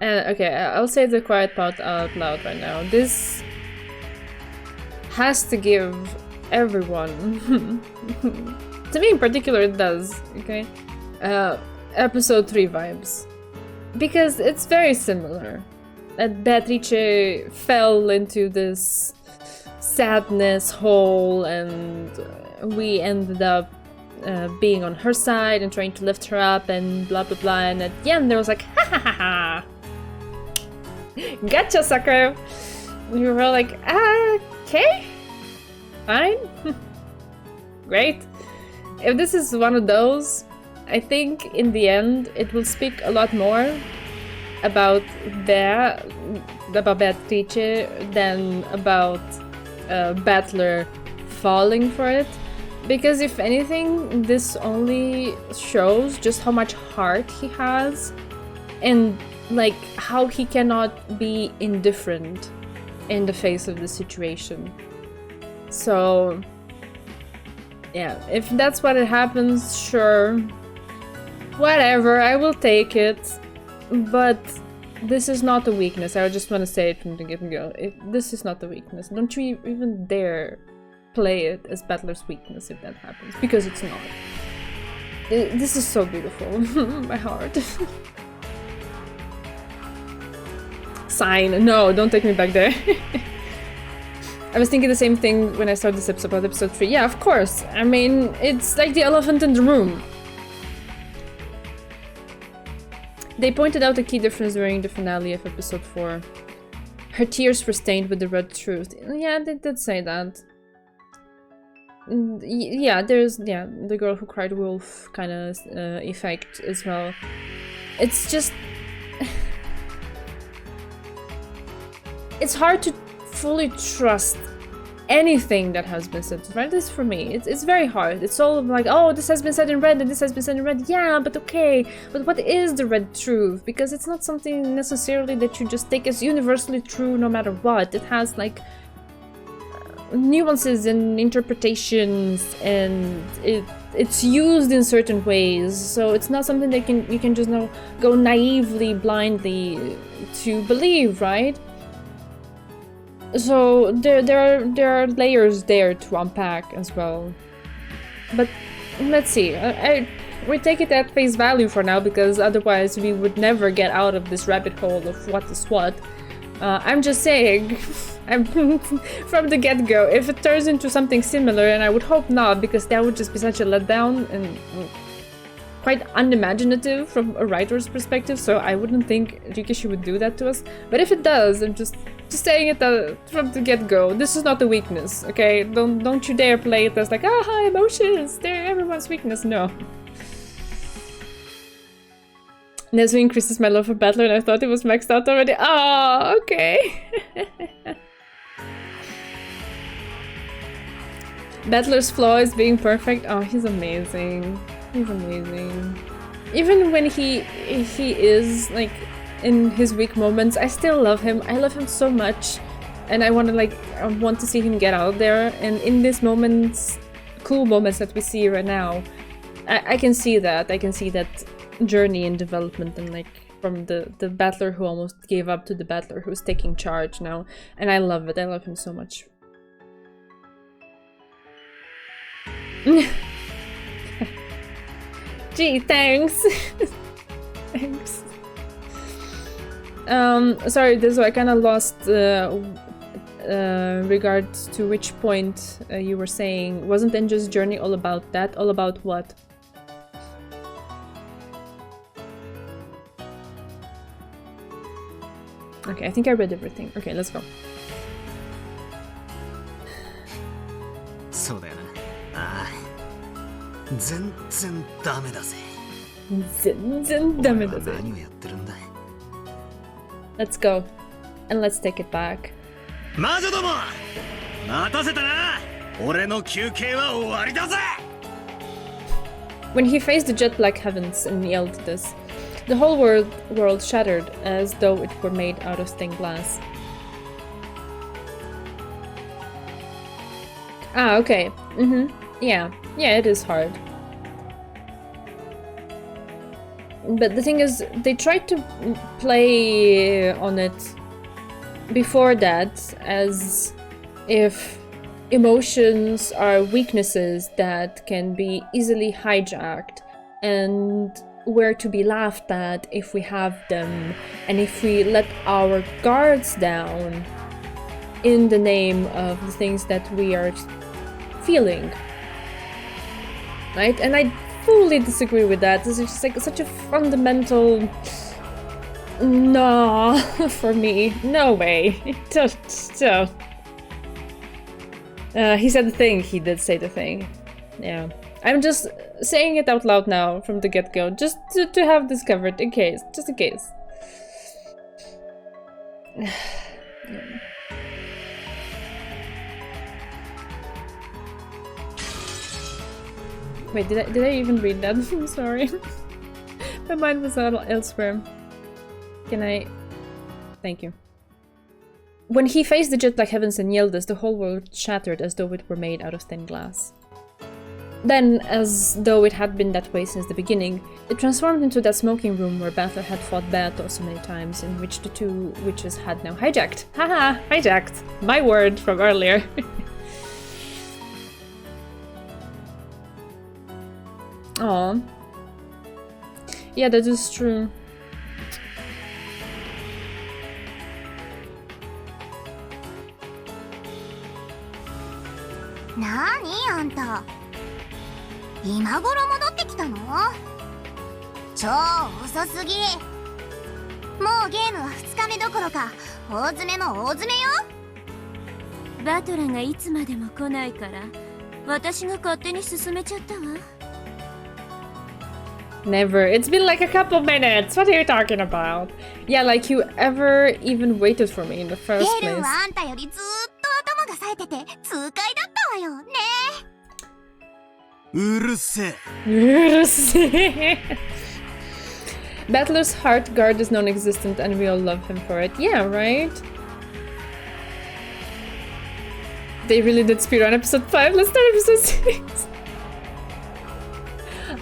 Okay, I'll say the quiet part out loud right now. This has to give everyone, to me in particular it does, okay, episode 3 vibes. Because it's very similar. That Beatrice fell into this sadness hole, and we ended up being on her side and trying to lift her up and blah blah blah, and at the end there was like, ha ha ha ha! Gotcha, sucker! We were all like, okay, fine, great. If this is one of those, I think in the end it will speak a lot more about Beatrice than about Battler falling for it. Because if anything, this only shows just how much heart he has and like how he cannot be indifferent in the face of the situation. So yeah, if that's what it happens, sure, whatever, I will take it. But this is not a weakness. I just want to say it from the get-go. This is not a weakness. Don't you even dare play it as Battler's weakness if that happens, because it's not. This is so beautiful. My heart. Sign. No, don't take me back there. I was thinking the same thing when I started this episode about episode 3. Yeah, of course. I mean, it's like the elephant in the room. They pointed out a key difference during the finale of episode 4. Her tears were stained with the red truth. Yeah, they did say that. Yeah, there's the girl who cried wolf kind of effect as well. It's just it's hard to fully trust anything that has been said, right? This for me, it's very hard. It's all like, oh, this has been said in red and this has been said in red. Yeah, but okay, but what is the red truth? Because it's not something necessarily that you just take as universally true no matter what. It has like nuances and interpretations, and it's used in certain ways, so it's not something that you can just go naively, blindly to believe, right? So there are layers there to unpack as well. But let's see. We take it at face value for now, because otherwise we would never get out of this rabbit hole of what is what. I'm just saying. I'm from the get-go. If it turns into something similar, and I would hope not, because that would just be such a letdown and quite unimaginative from a writer's perspective, so I wouldn't think Rikishi would do that to us. But if it does, I'm just saying it from the get-go. This is not a weakness, okay? Don't you dare play it as like, aha, emotions, they're everyone's weakness. No. Nezu increases my love for Battler, and I thought it was maxed out already. Oh, okay. Battler's flaw is being perfect. Oh, he's amazing. He's amazing. Even when he is like in his weak moments, I still love him. I love him so much, and I want to see him get out there. And in these moments, cool moments that we see right now, I can see that. I can see that journey and development, and like from the battler who almost gave up to the battler who's taking charge now, and I love it. I love him so much. Gee, thanks. Thanks. Sorry, this I kind of lost regards to which point you were saying. Wasn't Enjo's journey all about that? All about what? Okay, I think I read everything. Okay, let's go. そうだよな。ああ。全然ダメだぜ。全然ダメだぜ。何をやってるんだ。Let's go, and let's take it back. 魔女ども、待たせたな。俺の休憩は終わりだぜ。When he faced the jet black heavens and yelled this, the whole world shattered as though it were made out of stained glass. Ah, okay. Yeah, it is hard. But the thing is, they tried to play on it before that as if emotions are weaknesses that can be easily hijacked and were to be laughed at if we have them, and if we let our guards down in the name of the things that we are feeling. Right? And I fully disagree with that. This is just like such a fundamental no for me. No way. Don't. He said the thing. He did say the thing. Yeah. I'm just saying it out loud now from the get-go, just to have this covered, in case. Just in case. Wait, did I even read that? I'm sorry. My mind was elsewhere. Can I... Thank you. When he faced the jet black heavens and yelled this, the whole world shattered as though it were made out of thin glass. Then, as though it had been that way since the beginning, it transformed into that smoking room where Battler had fought Beato so many times, in which the two witches had now hijacked. Haha, hijacked! My word from earlier. Aww. Yeah, that is true. Nani, anta? 今頃戻ってきたの？超遅すぎ。もうゲームは2日目どころか大詰めも大詰めよ。バトラがいつまでも来ないから私が勝手に進めちゃったわ。Never. It's been like a couple minutes. What are you talking about? Yeah, like you ever even waited for me in the first place. ゲルはあんたよりずーっと頭が冴えてて痛快だったわよね。うるせえ。うるせえ。Battler's heart guard is non-existent and we all love him for it. Yeah, right? They really did speedrun episode 5. Let's start episode 6.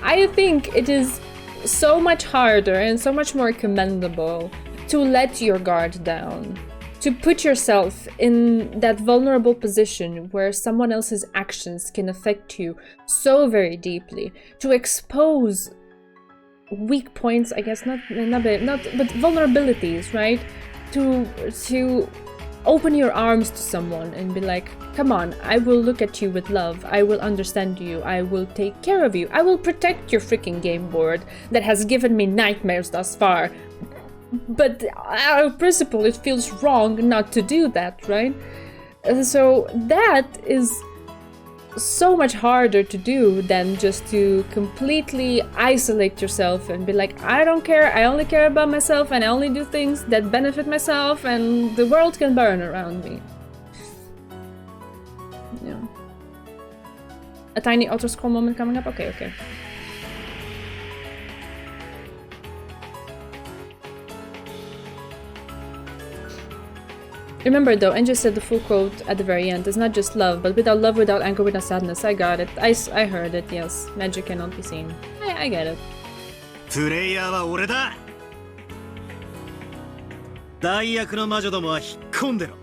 I think it is so much harder and so much more commendable to let your guard down. To put yourself in that vulnerable position where someone else's actions can affect you so very deeply. To expose weak points, I guess, not but vulnerabilities, right? To open your arms to someone and be like, come on, I will look at you with love, I will understand you, I will take care of you, I will protect your freaking game board that has given me nightmares thus far. But out of principle, it feels wrong not to do that, right? So that is so much harder to do than just to completely isolate yourself and be like, I don't care, I only care about myself and I only do things that benefit myself and the world can burn around me. Yeah. A tiny auto scroll moment coming up? Okay, okay. Remember though, Angel said the full quote at the very end. It's not just love, but without love, without anger, without sadness. I got it. I heard it, yes. Magic cannot be seen. I get it. プレイヤーは俺だ。代役の魔女どもは引っ込んでろ。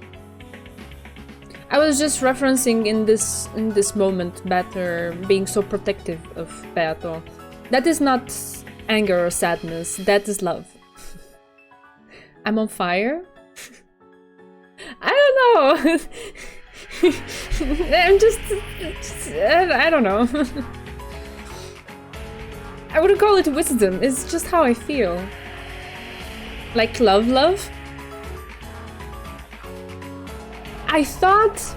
I was just referencing in this moment Batter being so protective of Beato. That is not anger or sadness, that is love. I'm on fire? I don't know. I'm just I don't know. I wouldn't call it wisdom, it's just how I feel. Like love? I thought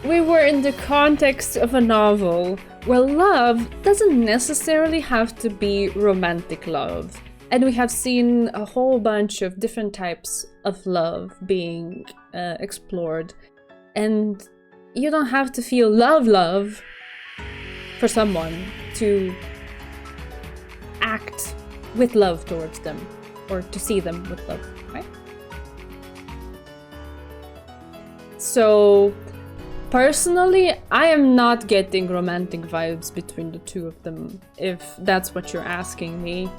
we were in the context of a novel where love doesn't necessarily have to be romantic love. And we have seen a whole bunch of different types of love being explored. And you don't have to feel love for someone to act with love towards them or to see them with love, right? So, personally, I am not getting romantic vibes between the two of them, if that's what you're asking me.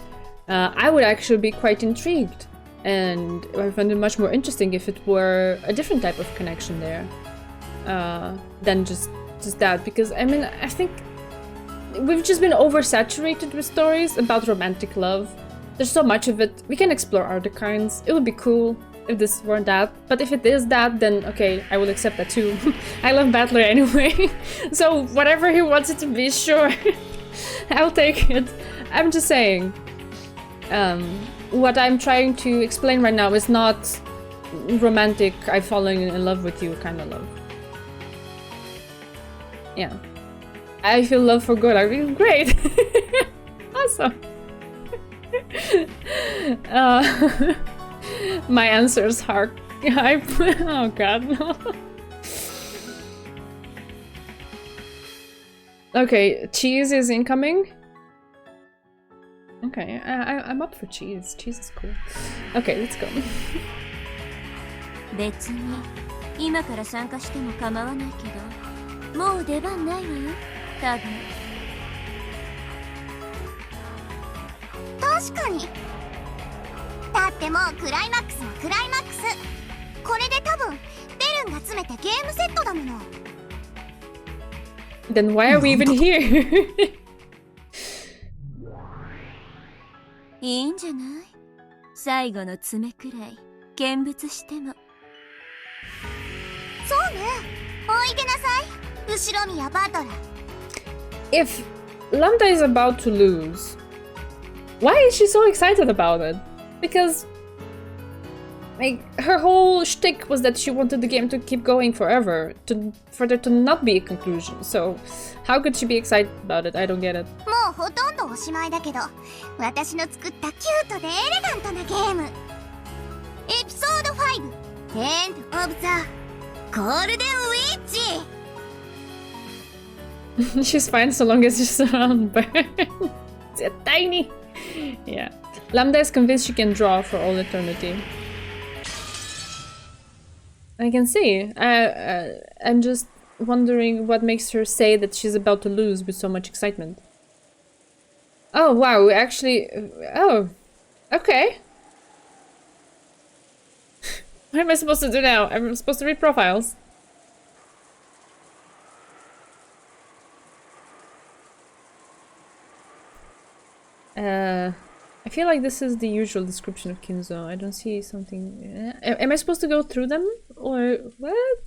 I would actually be quite intrigued, and I find it much more interesting if it were a different type of connection there than just that. Because I mean, I think we've just been oversaturated with stories about romantic love. There's so much of it. We can explore other kinds. It would be cool if this weren't that. But if it is that, then okay, I will accept that too. I love Battler anyway, so whatever he wants it to be, sure, I'll take it. I'm just saying. What I'm trying to explain right now is not romantic, I've fallen in love with you kind of love. Yeah. I feel love for good. I mean, great. Awesome. My answers are hype. Oh god, no. Okay, cheese is incoming. Okay, I'm up for cheese. Cheese is cool. Okay, let's go. 別に今から参加しても構わないけど、もう出番ないわよ、多分。確かに。だってもうクライマックスもクライマックス。これで多分ベルンが詰めてゲームセットだもの。Then why are we even here? いいんじゃない？最後の詰めくらい見物しても。そうね。おいでなさい。後ろ宮バトラ。If Lambda is about to lose, why is she so excited about it? Because like her whole shtick was that she wanted the game to keep going forever, for there to not be a conclusion. So how could she be excited about it? I don't get it. もうほとんどおしまいだけど、私の作ったキュートでエレガントなゲーム。エピソード5、エンド・オブ・ザ・ゴールデン・ウィッチ。 She's fine so long as she's around Burn. It's a tiny. Yeah. Lambda is convinced she can draw for all eternity. I can see. I'm just wondering what makes her say that she's about to lose with so much excitement. Oh, wow, we actually... Oh, okay. What am I supposed to do now? I'm supposed to read profiles. I feel like this is the usual description of Kinzo. I don't see something... Am I supposed to go through them? Or what?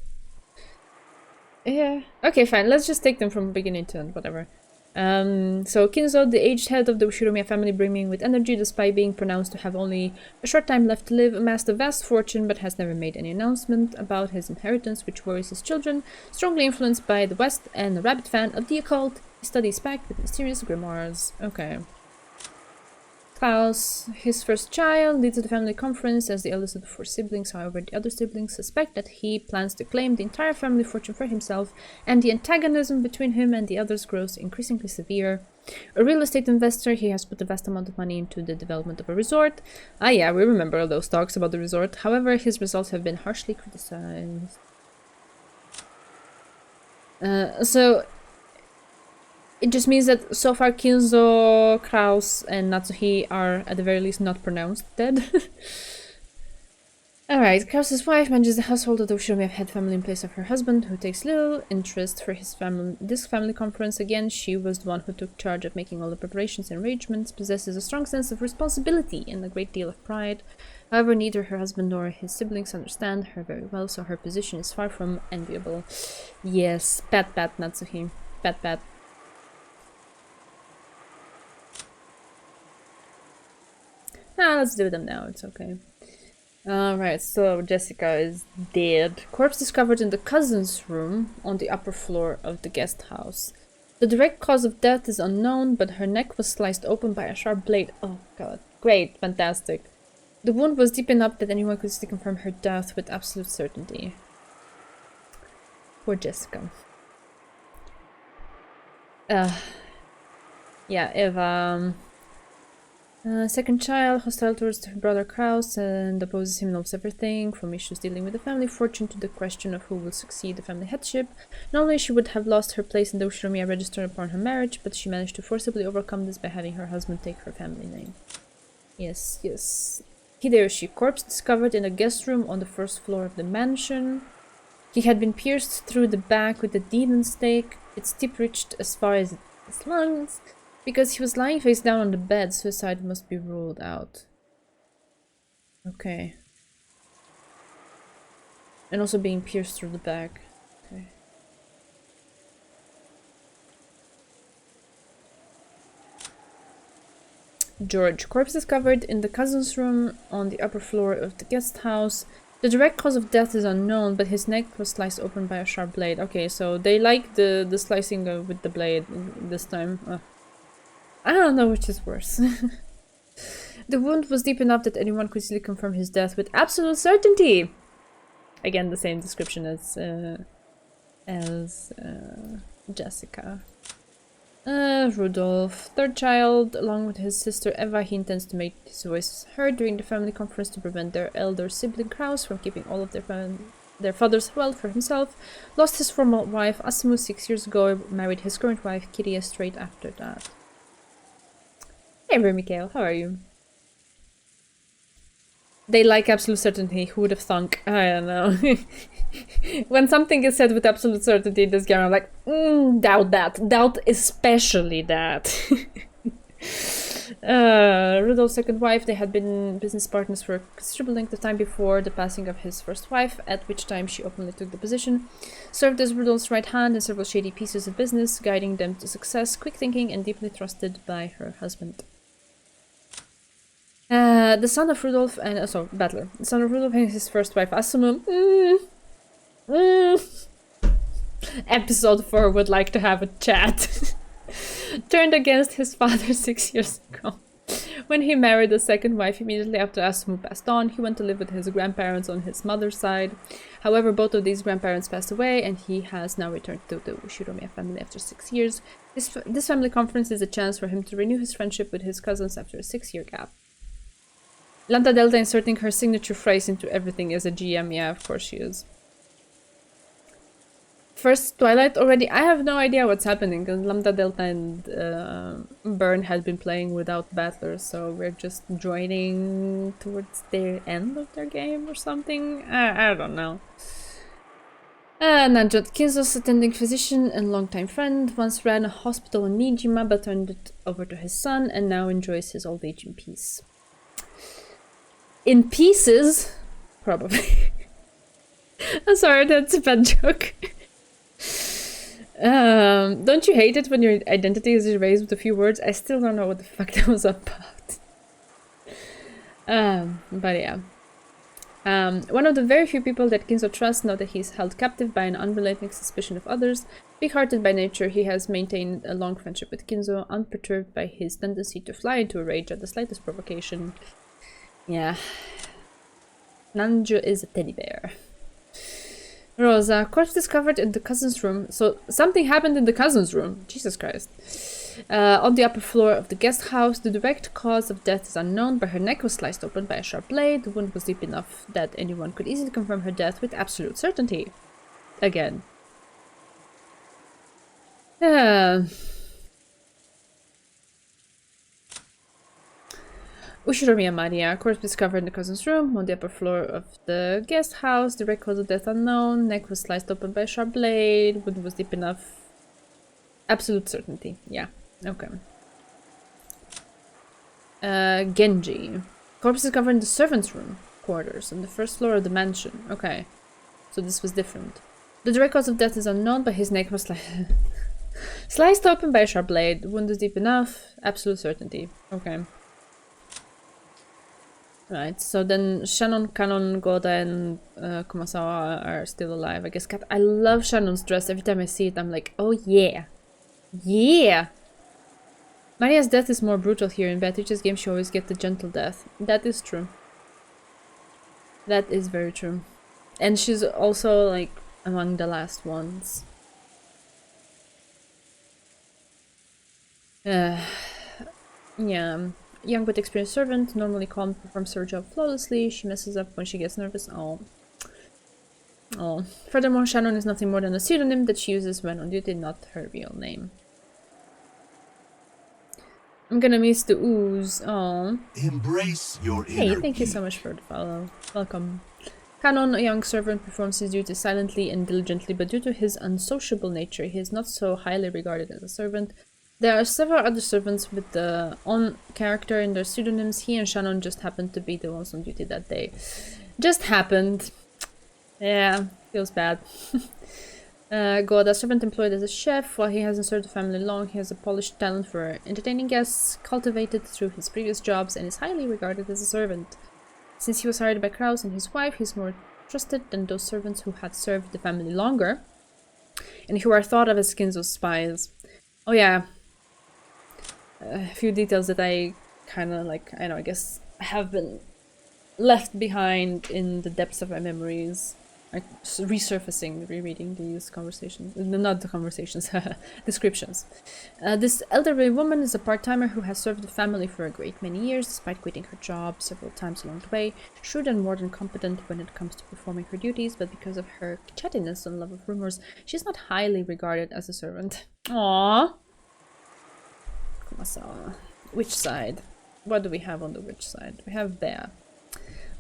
Yeah. Okay, fine. Let's just take them from beginning to end, whatever. So Kinzo, the aged head of the Ushiromiya family, brimming with energy despite being pronounced to have only a short time left to live, amassed a vast fortune but has never made any announcement about his inheritance, which worries his children. Strongly influenced by the West and a rabid fan of the occult, he studies packed with mysterious grimoires. Okay. Klaus, his first child, leads the family conference as the eldest of the 4 siblings. However, the other siblings suspect that he plans to claim the entire family fortune for himself, and the antagonism between him and the others grows increasingly severe. A real estate investor, he has put a vast amount of money into the development of a resort. Ah yeah, we remember all those talks about the resort. However, his results have been harshly criticized. So it just means that so far Kinzo, Kraus, and Natsuhi are at the very least not pronounced dead. Alright, Kraus's wife manages the household of the Ushiromiya head family in place of her husband, who takes little interest for his family. This family conference, again, she was the one who took charge of making all the preparations and arrangements, possesses a strong sense of responsibility and a great deal of pride. However, neither her husband nor his siblings understand her very well, so her position is far from enviable. Yes, pat Natsuhi. Pat. Let's do them now, it's okay. Alright, so Jessica is dead. Corpse discovered in the cousin's room on the upper floor of the guest house. The direct cause of death is unknown, but her neck was sliced open by a sharp blade. Oh god, great, fantastic. The wound was deep enough that anyone could still confirm her death with absolute certainty. Poor Jessica. Yeah, Eva... second child, hostile towards her brother Kraus and opposes him, knows everything, from issues dealing with the family fortune to the question of who will succeed the family headship. Not only she would have lost her place in the Ushiromiya register upon her marriage, but she managed to forcibly overcome this by having her husband take her family name. Yes. Hideyoshi, corpse discovered in a guest room on the first floor of the mansion. He had been pierced through the back with a demon stake. Its tip reached as far as his lungs. Because he was lying face down on the bed, suicide must be ruled out. Okay. And also being pierced through the back. Okay. George. Corpse discovered in the cousin's room on the upper floor of the guest house. The direct cause of death is unknown, but his neck was sliced open by a sharp blade. Okay, so they like the slicing with the blade this time. I don't know which is worse. The wound was deep enough that anyone could easily confirm his death with absolute certainty. Again, the same description as Jessica. Rudolph, third child, along with his sister Eva, he intends to make his voice heard during the family conference to prevent their elder sibling Kraus from keeping all of their father's wealth for himself. Lost his former wife Asumu 6 years ago, married his current wife Kiria straight after that. Hey, Mikhail, how are you? They like absolute certainty. Who would have thunk? I don't know. When something is said with absolute certainty in this game, I'm like, doubt that. Doubt especially that. Rudolph's second wife, they had been business partners for a considerable length of time before the passing of his first wife, at which time she openly took the position. Served as Rudolph's right hand in several shady pieces of business, guiding them to success, quick thinking, and deeply trusted by her husband. The son of Rudolph and Battler. The son of Rudolph and his first wife Asumu. Episode 4 would like to have a chat. Turned against his father 6 years ago. When he married a second wife immediately after Asumu passed on, he went to live with his grandparents on his mother's side. However, both of these grandparents passed away, and he has now returned to the Ushiromiya family after 6 years. This family conference is a chance for him to renew his friendship with his cousins after a 6-year gap. Lambda Delta inserting her signature phrase into everything as a GM. Yeah, of course she is. First Twilight already. I have no idea what's happening because Lambda Delta and Burn had been playing without battlers, so we're just joining towards the end of their game or something. I don't know. Nanjo, Kinzo's attending physician and longtime friend, once ran a hospital in Nijima but turned it over to his son and now enjoys his old age in peace. In pieces? Probably. I'm sorry, that's a bad joke. Don't you hate it when your identity is erased with a few words? I still don't know what the fuck that was about. But yeah. One of the very few people that Kinzo trusts know that he is held captive by an unrelenting suspicion of others. Big-hearted by nature, he has maintained a long friendship with Kinzo, unperturbed by his tendency to fly into a rage at the slightest provocation. Yeah. Nanjo is a teddy bear. Rosa, corpse discovered in the cousin's room. So something happened in the cousin's room. Jesus Christ. On the upper floor of the guest house, the direct cause of death is unknown, but her neck was sliced open by a sharp blade. The wound was deep enough that anyone could easily confirm her death with absolute certainty. Again. Ushiromiya Maria, corpse discovered in the cousin's room, on the upper floor of the guest house. Direct cause of death unknown. Neck was sliced open by a sharp blade. Wound was deep enough. Absolute certainty. Yeah. Okay. Genji. Corpse discovered in the servants' room quarters on the first floor of the mansion. Okay. So this was different. The direct cause of death is unknown, but his neck was sliced open by a sharp blade. Wound was deep enough. Absolute certainty. Okay. Right, so then Shannon, Kanon, Goda, and Kumasawa are still alive. I guess I love Shannon's dress. Every time I see it, I'm like, oh yeah. Yeah! Maria's death is more brutal here. In Beatrice's game, she always gets the gentle death. That is true. That is very true. And she's also, like, among the last ones. Yeah. Young but experienced servant, normally calm, performs her job flawlessly. She messes up when she gets nervous. Oh. Oh. Furthermore, Shannon is nothing more than a pseudonym that she uses when on duty, not her real name. I'm gonna miss the ooze. Oh. Embrace your inner Hey, thank you so much for the follow. Welcome. Kanon, a young servant, performs his duties silently and diligently, but due to his unsociable nature, he is not so highly regarded as a servant. There are several other servants with the on character in their pseudonyms. He and Shannon just happened to be the ones on duty that day. Just happened. Yeah, feels bad. Goda, servant employed as a chef. While he hasn't served the family long, he has a polished talent for entertaining guests, cultivated through his previous jobs, and is highly regarded as a servant. Since he was hired by Kraus and his wife, he's more trusted than those servants who had served the family longer, and who are thought of as Kinzo's spies. Oh yeah. A few details that I kind of like, I guess have been left behind in the depths of my memories. Like resurfacing, rereading these conversations. Not the conversations, descriptions. This elderly woman is a part-timer who has served the family for a great many years, despite quitting her job several times along the way. Shrewd and more than competent when it comes to performing her duties, but because of her chattiness and love of rumors, she's not highly regarded as a servant. Aww. Kumasawa. Which side? What do we have on the witch side? We have Bea,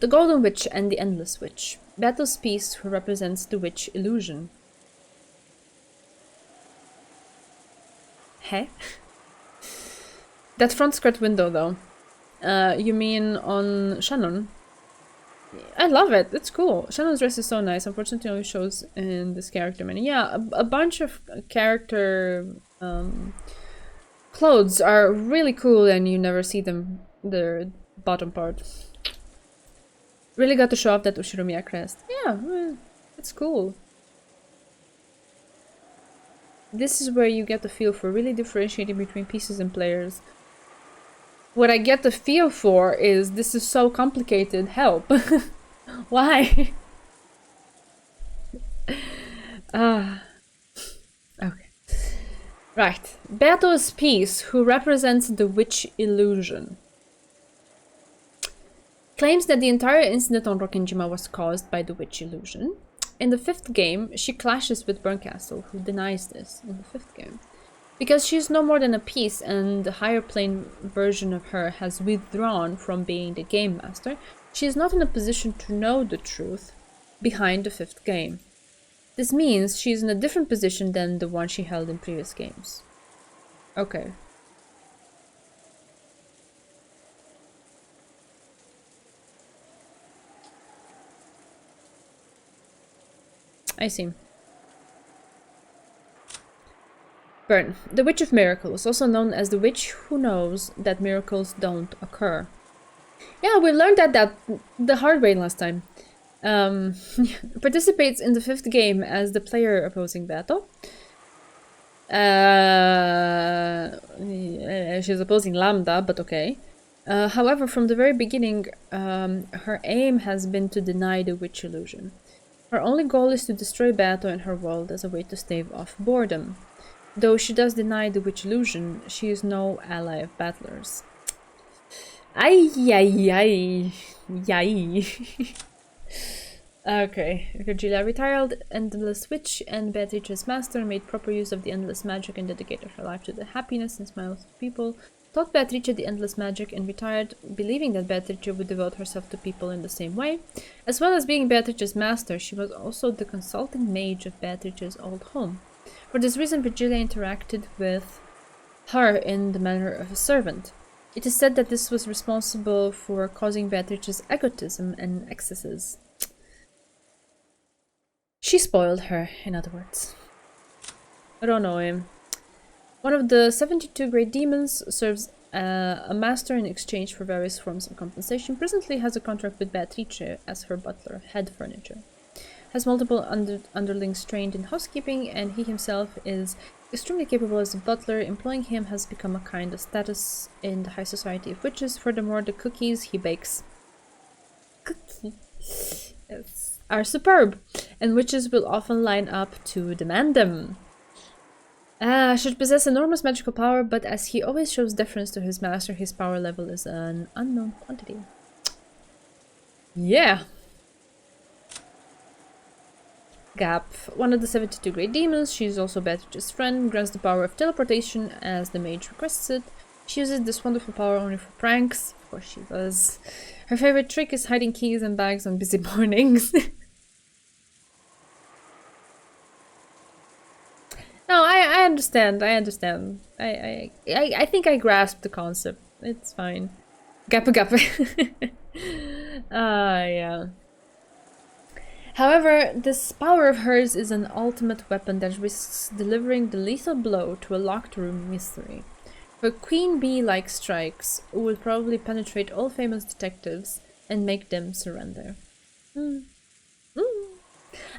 the Golden Witch and the Endless Witch. Battle's piece who represents the witch illusion. Hey? That front skirt window though. You mean on Shannon? I love it. It's cool. Shannon's dress is so nice. Unfortunately, it only shows in this character menu. Yeah, a bunch of character clothes are really cool and you never see them, the bottom part. Really got to show off that Ushiromiya crest. Yeah, it's cool. This is where you get the feel for really differentiating between pieces and players. What I get the feel for is this is so complicated. Help. Why? Okay. Right. Beto's piece, who represents the witch illusion, claims that the entire incident on Rokkenjima was caused by the witch illusion. In the 5th game, she clashes with Burncastle, who denies this in the 5th game. Because she's no more than a piece and the higher plane version of her has withdrawn from being the game master, she is not in a position to know the truth behind the 5th game. This means she's in a different position than the one she held in previous games. Okay. I see. Burn. The Witch of Miracles, also known as the witch who knows that miracles don't occur. Yeah, we learned that the hard way last time. Participates in the 5th game as the player opposing battle. She's opposing Lambda, but okay. However, from the very beginning, her aim has been to deny the witch illusion. Her only goal is to destroy Bato and her world as a way to stave off boredom. Though she does deny the witch illusion, she is no ally of battlers. Ay, ay, ay, yay. Okay, Virgilia retired, Endless Witch and Beatrice's master made proper use of the endless magic and dedicated her life to the happiness and smiles of people, taught Beatrice the endless magic and retired, believing that Beatrice would devote herself to people in the same way. As well as being Beatrice's master, she was also the consulting mage of Beatrice's old home. For this reason, Virgilia interacted with her in the manner of a servant. It is said that this was responsible for causing Beatrice's egotism and excesses. She spoiled her, in other words. I don't know him. One of the 72 great demons serves a master in exchange for various forms of compensation. Presently has a contract with Beatrice as her butler, head furniture. Has multiple underlings trained in housekeeping, and he himself is extremely capable as a butler. Employing him has become a kind of status in the high society of witches. Furthermore, the cookies he bakes yes, are superb, and witches will often line up to demand them. Should possess enormous magical power, but as he always shows deference to his master, his power level is an unknown quantity. Yeah. Gap. One of the 72 great demons, she is also Beatrice's friend, grants the power of teleportation as the mage requests it. She uses this wonderful power only for pranks. Of course she does. Her favorite trick is hiding keys and bags on busy mornings. No, I understand. I understand. I think I grasped the concept. It's fine. Gappa gappa. Yeah. However, this power of hers is an ultimate weapon that risks delivering the lethal blow to a locked room mystery. Her queen bee-like strikes will probably penetrate all famous detectives and make them surrender.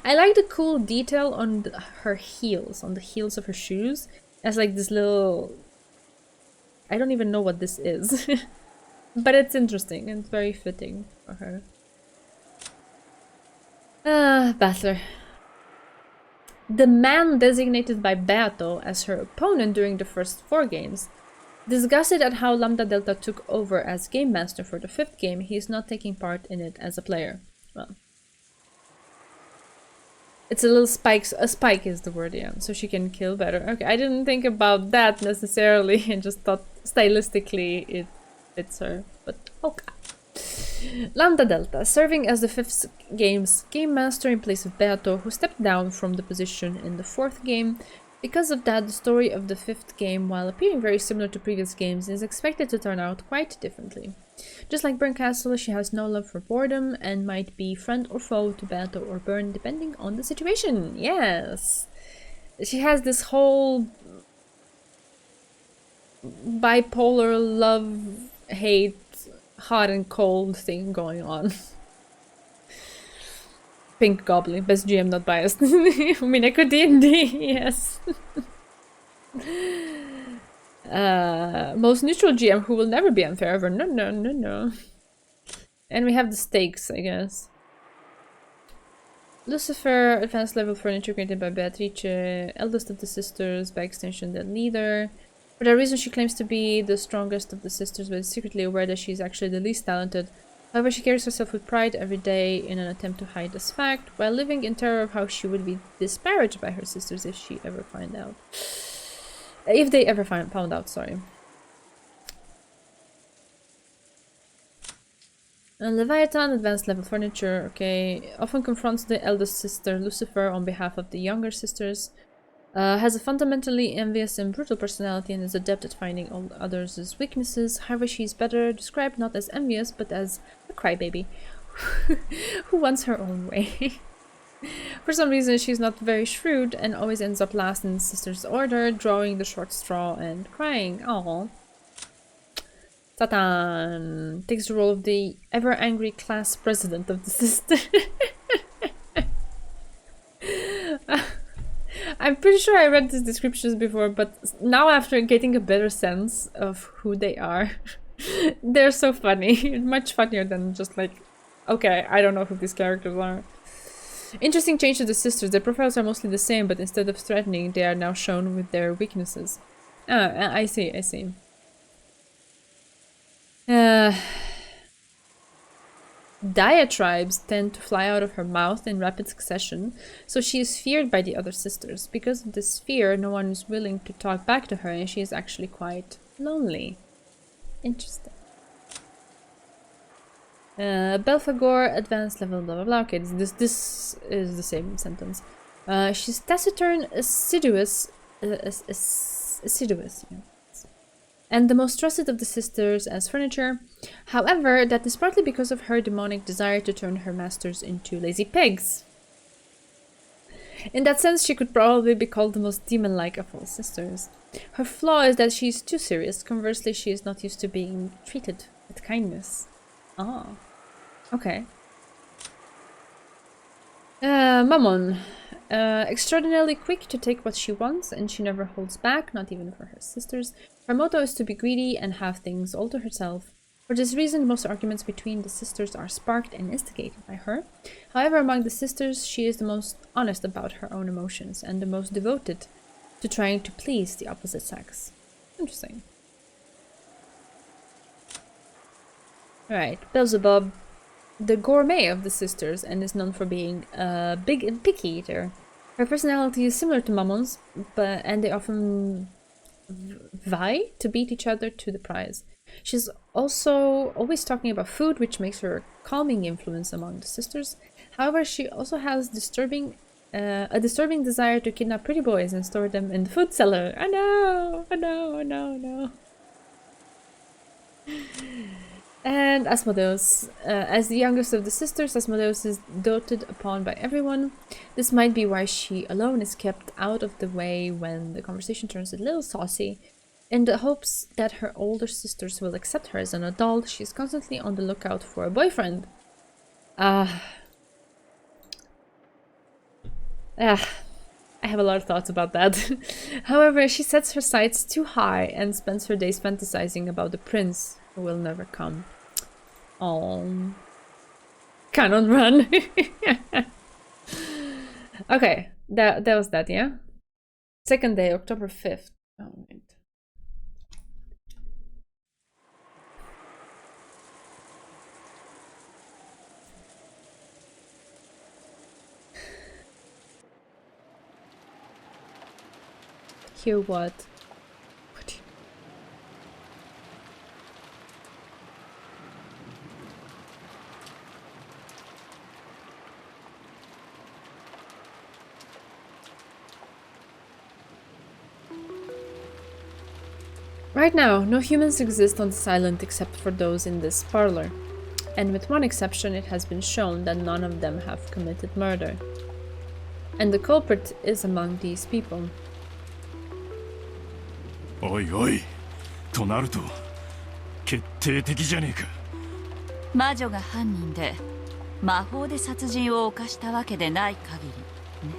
I like the cool detail on her heels, on the heels of her shoes, as like this little... I don't even know what this is, but it's interesting and very fitting for her. Battler. The man designated by Beato as her opponent during the first 4 games. Disgusted at how Lambda Delta took over as game master for the 5th game, he is not taking part in it as a player. Well, it's a little spike. A spike is the word, yeah. So she can kill better. Okay, I didn't think about that necessarily and just thought stylistically it fits her. But okay. Lambda Delta, serving as the 5th game's game master in place of Beato, who stepped down from the position in the 4th game. Because of that, the story of the 5th game, while appearing very similar to previous games, is expected to turn out quite differently. Just like Burn Castle, she has no love for boredom and might be friend or foe to Beato or Burn depending on the situation. Yes! She has this whole bipolar love-hate, hot and cold thing going on. Pink Goblin, best GM not biased. Umineko D&D, yes. Most neutral GM who will never be unfair ever. No, no, no, no. And we have the stakes, I guess. Lucifer, advanced level furniture created by Beatrice, eldest of the sisters, by extension the leader. For that reason she claims to be the strongest of the sisters, but is secretly aware that she is actually the least talented. However, she carries herself with pride every day in an attempt to hide this fact, while living in terror of how she would be disparaged by her sisters if she ever find out. If they ever found out, sorry. Leviathan, advanced level furniture, okay. Often confronts the eldest sister, Lucifer, on behalf of the younger sisters. Has a fundamentally envious and brutal personality and is adept at finding all others' weaknesses. However, she's better described not as envious, but as a crybaby who wants her own way. For some reason, she's not very shrewd and always ends up last in the sister's order, drawing the short straw and crying. Aww. Satan takes the role of the ever-angry class president of the sister. I'm pretty sure I read these descriptions before, but now after getting a better sense of who they are, they're so funny. Much funnier than just like, okay, I don't know who these characters are. Interesting change to the sisters. Their profiles are mostly the same, but instead of threatening, they are now shown with their weaknesses. Ah, I see. Diatribes tend to fly out of her mouth in rapid succession, so she is feared by the other sisters. Because of this fear, no one is willing to talk back to her, and she is actually quite lonely. Interesting. Belphegor, advanced level, blah blah blah. Okay, this is the same sentence. She's taciturn, assiduous, yeah, and the most trusted of the sisters as furniture. However, that is partly because of her demonic desire to turn her masters into lazy pigs. In that sense, she could probably be called the most demon-like of all sisters. Her flaw is that she is too serious. Conversely, she is not used to being treated with kindness. Ah, okay. Mammon. Extraordinarily quick to take what she wants, and she never holds back, not even for her sisters. Her motto is to be greedy and have things all to herself. For this reason, most arguments between the sisters are sparked and instigated by her. However, among the sisters, she is the most honest about her own emotions, and the most devoted to trying to please the opposite sex. Interesting. Alright, Beelzebub, the gourmet of the sisters, and is known for being a big and picky eater. Her personality is similar to Mammon's, and they often vie to beat each other to the prize. She's also always talking about food, which makes her a calming influence among the sisters. However, she also has a disturbing desire to kidnap pretty boys and store them in the food cellar. I know. And Asmodeus. As the youngest of the sisters, Asmodeus is doted upon by everyone. This might be why she alone is kept out of the way when the conversation turns a little saucy. In the hopes that her older sisters will accept her as an adult, she is constantly on the lookout for a boyfriend. I have a lot of thoughts about that. However, she sets her sights too high and spends her days fantasizing about the prince who will never come. Oh, canon run. Okay, that was that, yeah? Second day, October 5th. Oh, wait. Hear what? Right now, no humans exist on this island except for those in this parlor. And with one exception, it has been shown that none of them have committed murder. And the culprit is among these people. おいおいとなると決定的じゃねえか魔女が犯人で魔法で殺人を犯したわけでない限りね。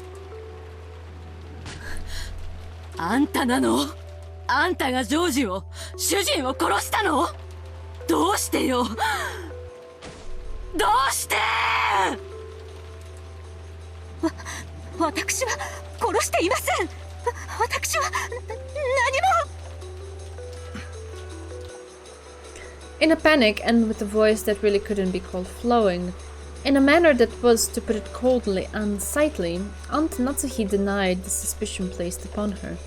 あんたなの？あんたがジョージを主人を殺したの？どうしてよ？どうして？私は殺していません。私は何も。In a panic, and with a voice that really couldn't be called flowing, in a manner that was, to put it coldly, unsightly, Aunt Natsuhi denied the suspicion placed upon her.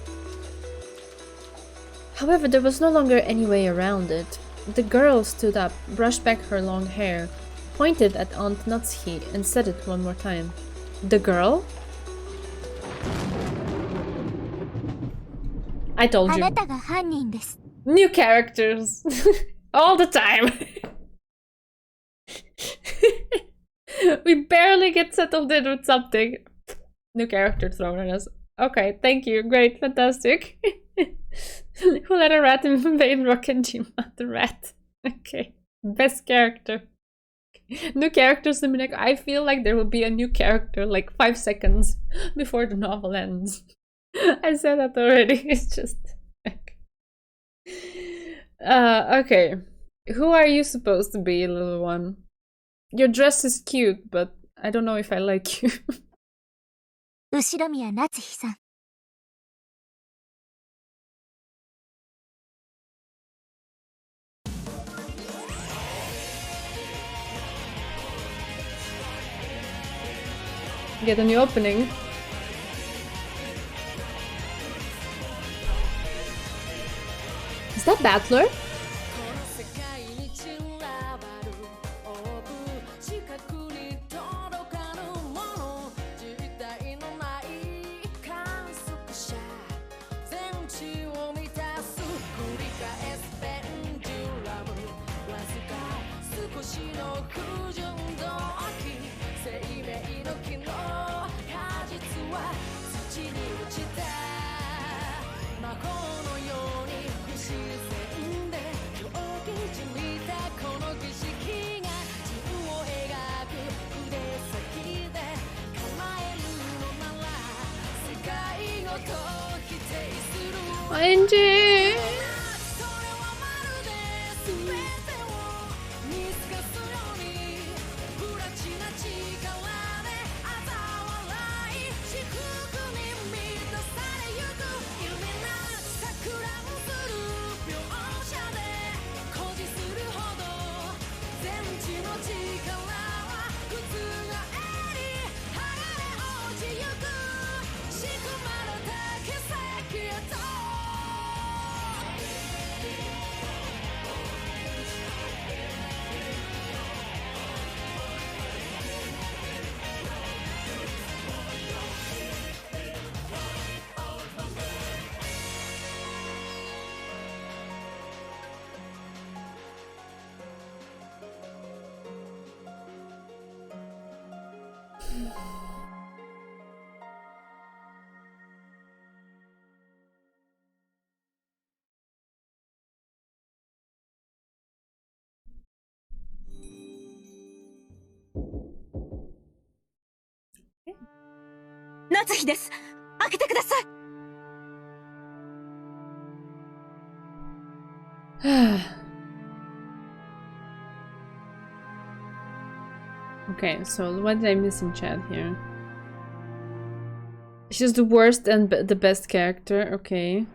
However, there was no longer any way around it. The girl stood up, brushed back her long hair, pointed at Aunt Natsuki and said it one more time. The girl? I told あ you. なたが犯人です。 New characters. All the time. We barely get settled in with something. New character thrown at us. Okay, thank you. Great, fantastic. Who let a rat invade Rockenjima? The rat. Okay. Best character. New characters in Umineko. I feel like there will be a new character like 5 seconds before the novel ends. I said that already. It's just okay. Who are you supposed to be, little one? Your dress is cute, but I don't know if I like you. 後宮夏日さん。 Get a new opening. Is that Battler? Angie! Okay, so what did I miss in chat here? She's the worst and the best character, okay.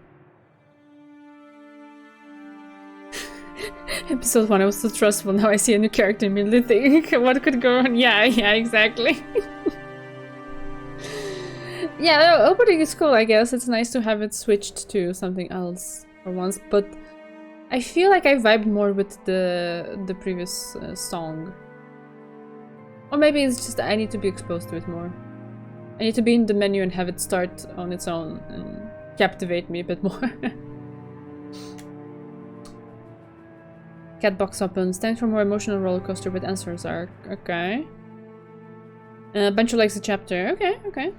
Episode 1, I was so trustful, now I see a new character and immediately think, what could go wrong? Yeah, exactly. Yeah, the opening is cool, I guess. It's nice to have it switched to something else for once, but I feel like I vibed more with the previous song. Or maybe it's just I need to be exposed to it more. I need to be in the menu and have it start on its own and captivate me a bit more. Cat box opens. Thanks for more emotional roller coaster with answers arc. Okay. Bancho likes the chapter. Okay.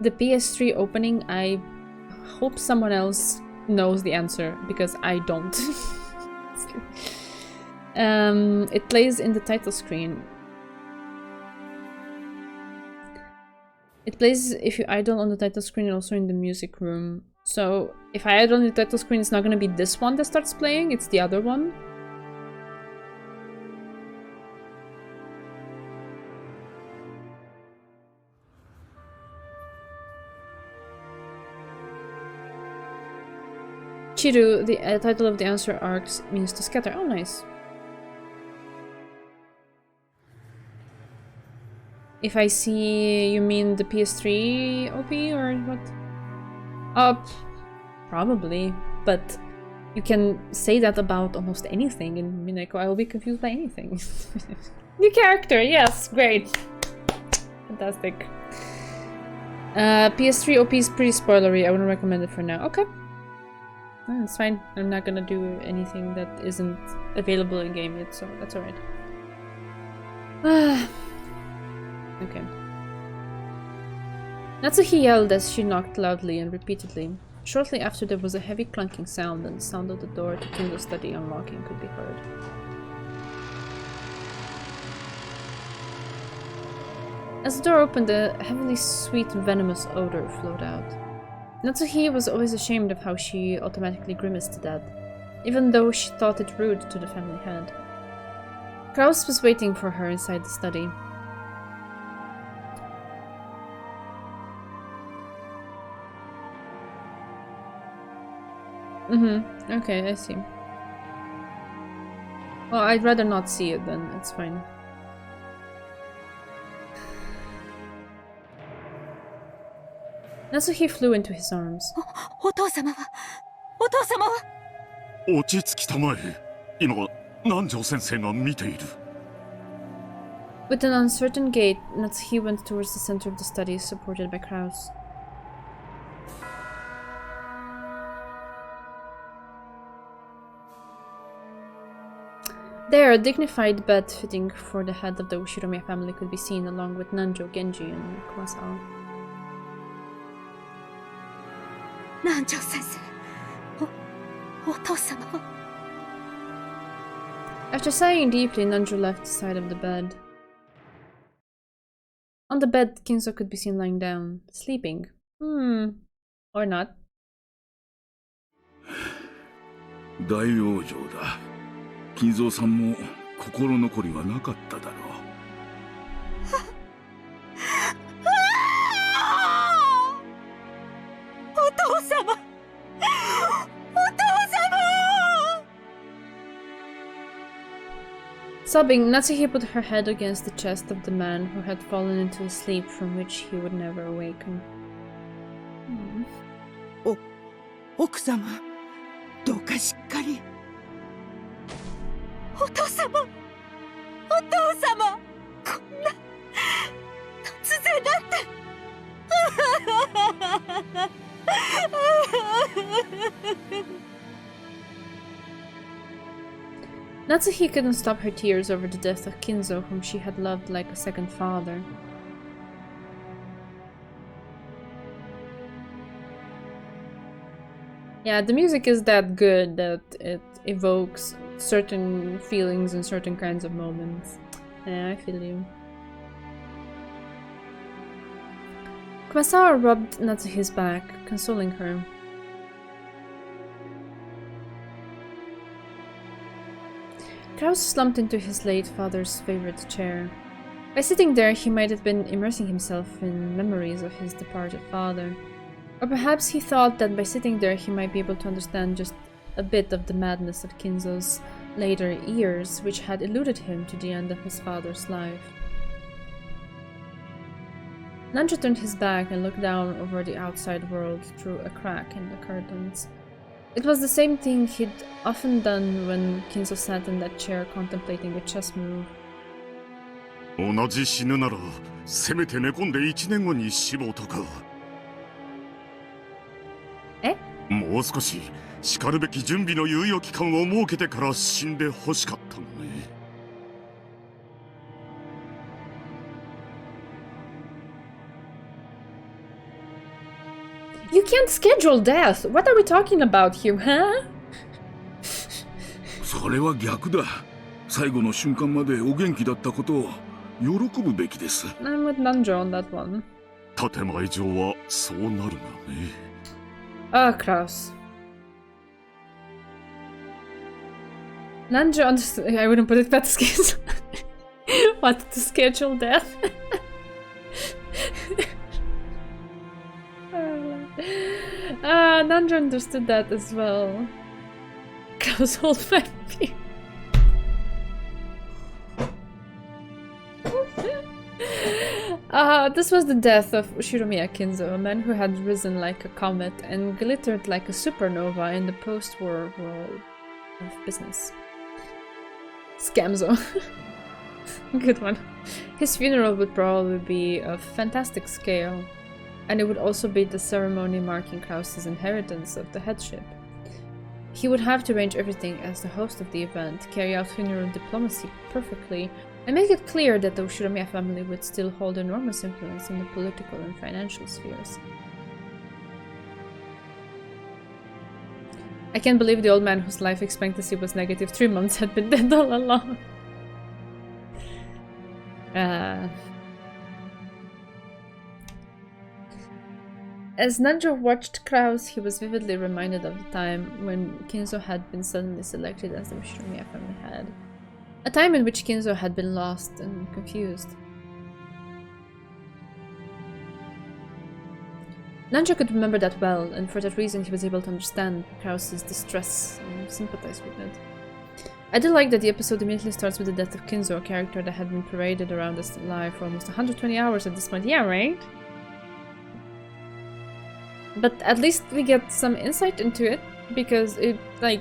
The PS3 opening, I hope someone else knows the answer because I don't. It plays in the title screen. It plays if you idle on the title screen and also in the music room. So if I idle on the title screen, it's not gonna be this one that starts playing, it's the other one. Chiru, the title of the answer arcs, means to scatter. Oh, nice. If I see, you mean the PS3 OP or what? Oh, probably. But You can say that about almost anything in Umineko. I will be confused by anything. New character, yes, great. Fantastic. PS3 OP is pretty spoilery. I wouldn't recommend it for now. Okay. It's fine. I'm not gonna do anything that isn't available in game yet, so that's alright. Okay. Natsuhi yelled as she knocked loudly and repeatedly. Shortly after, there was a heavy clunking sound, and the sound of the door to Kinzo's study unlocking could be heard. As the door opened, a heavily sweet, venomous odor flowed out. Natsuhi was always ashamed of how she automatically grimaced at that, even though she thought it rude to the family head. Kraus was waiting for her inside the study. Okay, I see. Well, I'd rather not see it then, it's fine. Natsuhi flew into his arms. お父様はお父様は落ち着きたまえ。今は南條先生が見ている。 With an uncertain gait, Natsuhi went towards the center of the study, supported by Kraus. There, a dignified bed fitting for the head of the Ushiromiya family could be seen, along with Nanjo, Genji, and Kumasao. 南條先生お父様は After sighing deeply, Nanjo left the side of the bed. On the bed, Kinzo could be seen lying down, sleeping. Or not. 大往生だ。金蔵さんも心残りはなかっただろう。お父様お父様 Sobbing, Natsuhi put her head against the chest of the man who had fallen into a sleep from which he would never awaken. 奥様どうかしっかりお父様お父様こんな突然だって Natsuhi couldn't stop her tears over the death of Kinzo, whom she had loved like a second father. Yeah, the music is that good that it evokes certain feelings in certain kinds of moments. Yeah, I feel you. Kumasawa rubbed Natsuhi's back, consoling her. Kraus slumped into his late father's favorite chair. By sitting there, he might have been immersing himself in memories of his departed father. Or perhaps he thought that by sitting there he might be able to understand just a bit of the madness of Kinzo's later years, which had eluded him to the end of his father's life. Nanjo turned his back and looked down over the outside world through a crack in the curtains. It was the same thing he'd often done when Kinzo sat in that chair contemplating a chess move. 同じ死ぬならせめて寝込んで1年後に死亡とか。え？もう少ししかるべき準備の猶予期間を設けてから死んで欲しかったのね。You can't schedule death! What are we talking about here, huh? それは逆だ。最後の瞬間までお元気だったことを喜ぶべきです。I'm with Nanjo on that one. 建前上はそうなるがね。Ah, Kraus. Nanjo understood. I wouldn't put it past case. Wanted to schedule death. Nanjo understood that as well. Kraus, hold my beer. This was the death of Shiromiya Kinzo, a man who had risen like a comet and glittered like a supernova in the post-war world of business. Scamzo. Good one. His funeral would probably be of fantastic scale, and it would also be the ceremony marking Kraus's inheritance of the headship. He would have to arrange everything as the host of the event, carry out funeral diplomacy perfectly, and make it clear that the Shiromiya family would still hold enormous influence in the political and financial spheres. I can't believe the old man whose life expectancy was negative 3 months had been dead all along. As Nanjo watched Kraus, he was vividly reminded of the time when Kinzo had been suddenly selected as the Shiromiya family head. A time in which Kinzo had been lost and confused. Nanjo could remember that well, and for that reason he was able to understand Kraus's distress and sympathize with it. I do like that the episode immediately starts with the death of Kinzo, a character that had been paraded around us alive for almost 120 hours at this point. Yeah, right? But at least we get some insight into it, because it, like...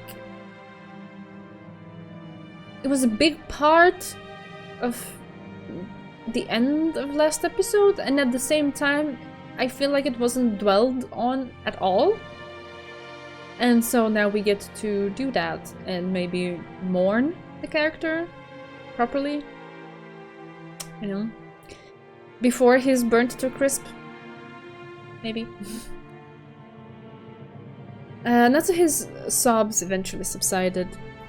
it was a big part of the end of last episode, and at the same time, I feel like it wasn't dwelled on at all. And so now we get to do that and maybe mourn the character properly, you know, before he's burnt to a crisp, maybe. Natsuhi's sobs eventually subsided.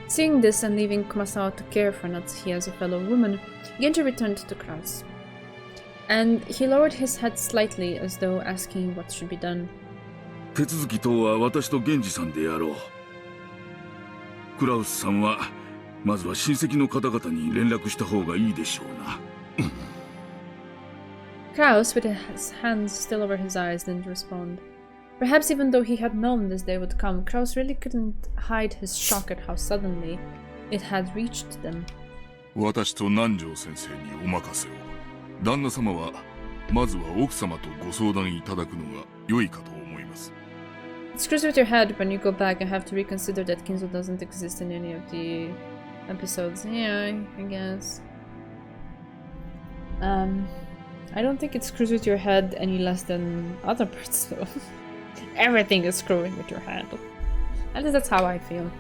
Seeing this and leaving Kumasawa to care for Natsuhi as a fellow woman, Genji returned to Kraus. And he lowered his head slightly as though asking what should be done. 手続き等は私と源氏さんでやろう。クラウスさんはまずは親戚の方々に連絡した方がいいでしょうな。Kraus, with his hands still over his eyes, didn't respond. Perhaps even though he had known this day would come, Kraus really couldn't hide his shock at how suddenly it had reached them. 私と南條先生にお任せを。旦那様はまずは奥様とご相談いただくのが良いかと思います。It screws with your head when you go back and have to reconsider that Kinzo doesn't exist in any of the episodes. Yeah, I guess. I don't think it screws with your head any less than other parts though. Everything is screwing with your head. At least that's how I feel.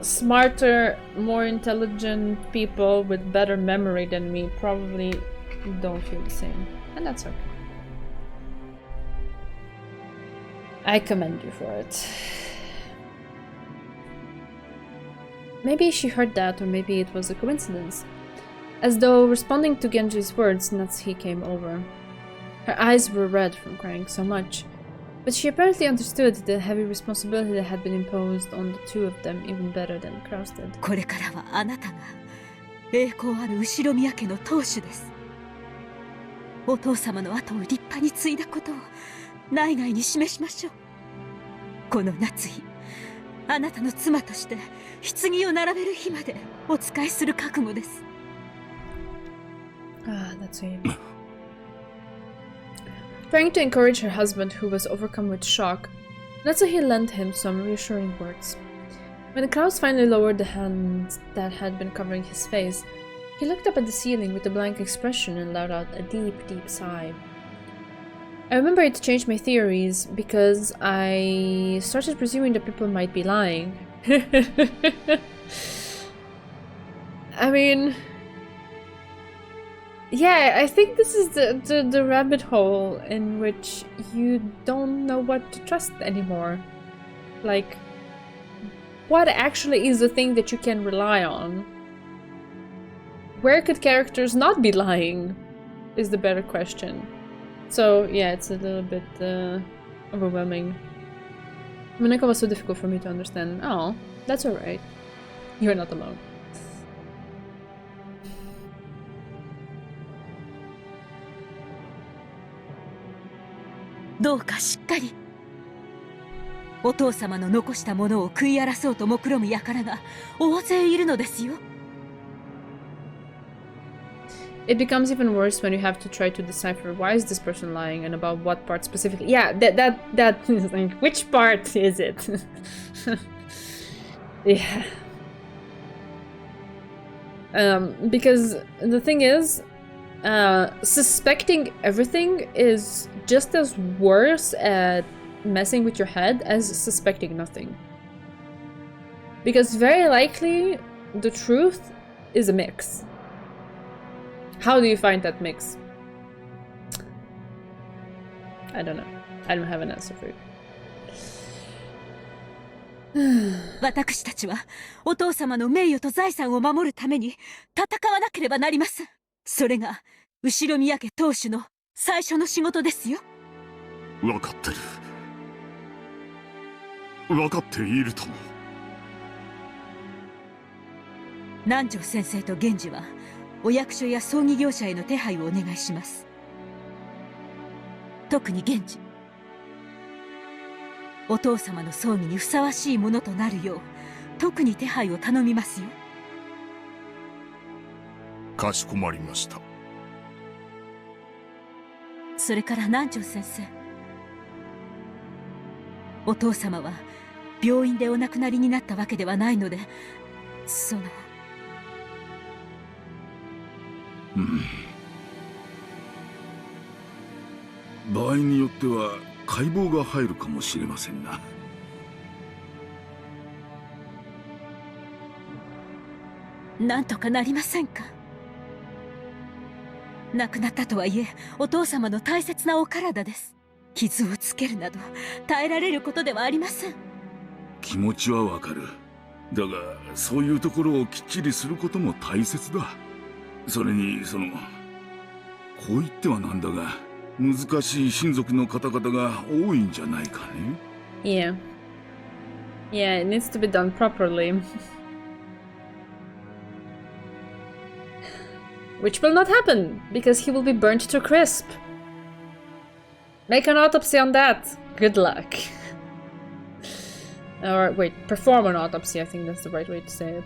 Smarter, more intelligent people with better memory than me probably don't feel the same. And that's okay. I commend you for it. Maybe she heard that, or maybe it was a coincidence. As though responding to Genji's words, Natsuhi came over. Her eyes were red from crying so much, but she apparently understood the heavy responsibility that had been imposed on the two of them even better than Kraus did. これからはあなたが栄光ある後宮家の当主です。お父様の後を立派に継いだことを内外に示しましょう。この夏日、あなたの妻として棺を並べる日までお仕えする覚悟です。Ah, that's it. Trying to encourage her husband, who was overcome with shock, Natsuhi lent him some reassuring words. When Kraus finally lowered the hands that had been covering his face, he looked up at the ceiling with a blank expression and let out a deep, deep sigh. I remember it changed my theories because I started presuming that people might be lying. I mean... yeah, I think this is the rabbit hole in which you don't know what to trust anymore. Like, what actually is the thing that you can rely on? Where could characters not be lying? Is the better question. So, yeah, it's a little bit overwhelming. Umineko was so difficult for me to understand. Oh, that's alright. You're not alone. どうかしっかり。お父様の残したものを食い荒らそうと目論む輩が大勢いるのですよ。It becomes even worse when you have to try to decipher why is this person lying and about what part specifically. Yeah, that is like, which part is it? Yeah. Because the thing is, suspecting everything is just as worse at messing with your head as suspecting nothing. Because very likely the truth is a mix. How do you find that mix? I don't know. I don't have an answer for you. 私たちはお父様の名誉と財産を守るために戦わなければなりません。それが後宮家当主の最初の仕事ですよ。分かってる。分かっているとも。南條先生と源氏はお役所や葬儀業者への手配をお願いします。特に源氏、お父様の葬儀にふさわしいものとなるよう特に手配を頼みますよ。かしこまりました。それから南條先生、お父様は病院でお亡くなりになったわけではないので、その場合によっては解剖が入るかもしれませんな。なんとかなりませんか。亡くなったとはいえお父様の大切なお体です。傷をつけるなど耐えられることではありません。気持ちはわかる。だがそういうところをきっちりすることも大切だ。それにこう言ってはなんだが難しい親族の方々が多いんじゃないかね。Yeah. Yeah, it needs to be done properly. Which will not happen, because he will be burnt to a crisp. Make an autopsy on that. Good luck. Or wait, perform an autopsy, I think that's the right way to say it.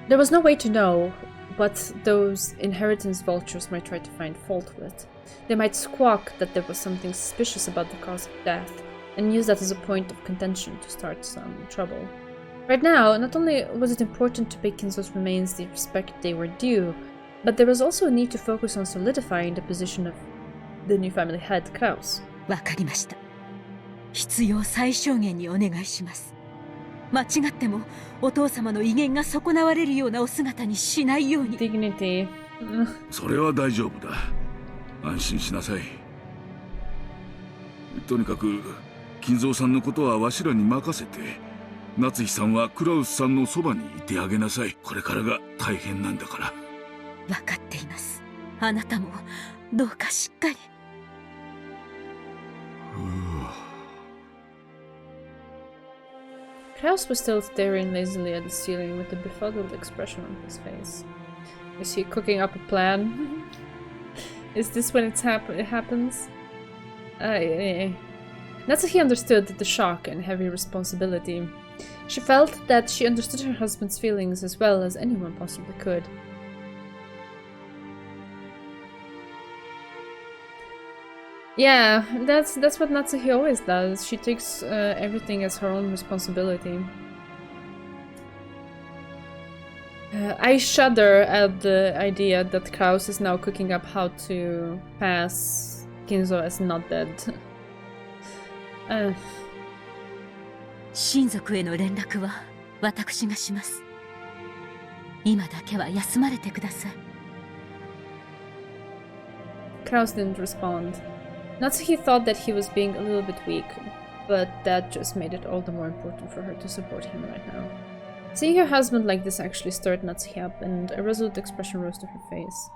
There was no way to know what those inheritance vultures might try to find fault with. They might squawk that there was something suspicious about the cause of death, and use that as a point of contention to start some trouble. Right now, not only was it important to pay Kinzo's remains the respect they were due, but there was also a need to focus on solidifying the position of the new family head, Kraus. わかりました。必要最小限にお願いします。間違ってもお父様の威厳が損なわれるようなお姿にしないように。Dignity. それは大丈夫だ。安心しなさい。とにかく金蔵さんのことはわしらに任せて、夏日さんはクラウスさんのそばにいてあげなさい。これからが大変なんだから。分かっています。あなたもどうかしっかり。Kraus was still staring lazily at the ceiling with a befuddled expression on his face. Is he cooking up a plan? Is this when it happens? Natsuki understood the shock and heavy responsibility. She felt that she understood her husband's feelings as well as anyone possibly could. Yeah, that's what Natsuki always does. She takes everything as her own responsibility. I shudder at the idea that Kraus is now cooking up how to pass Kinzo as not dead. 親族への連絡は私がします。今だけは休まれてください。Kraus didn't respond. Natsuki thought that he was being a little bit weak, but that just made it all the more important for her to support him right now. Seeing her husband like this actually stirred Natsuki up, and a resolute expression rose to her face.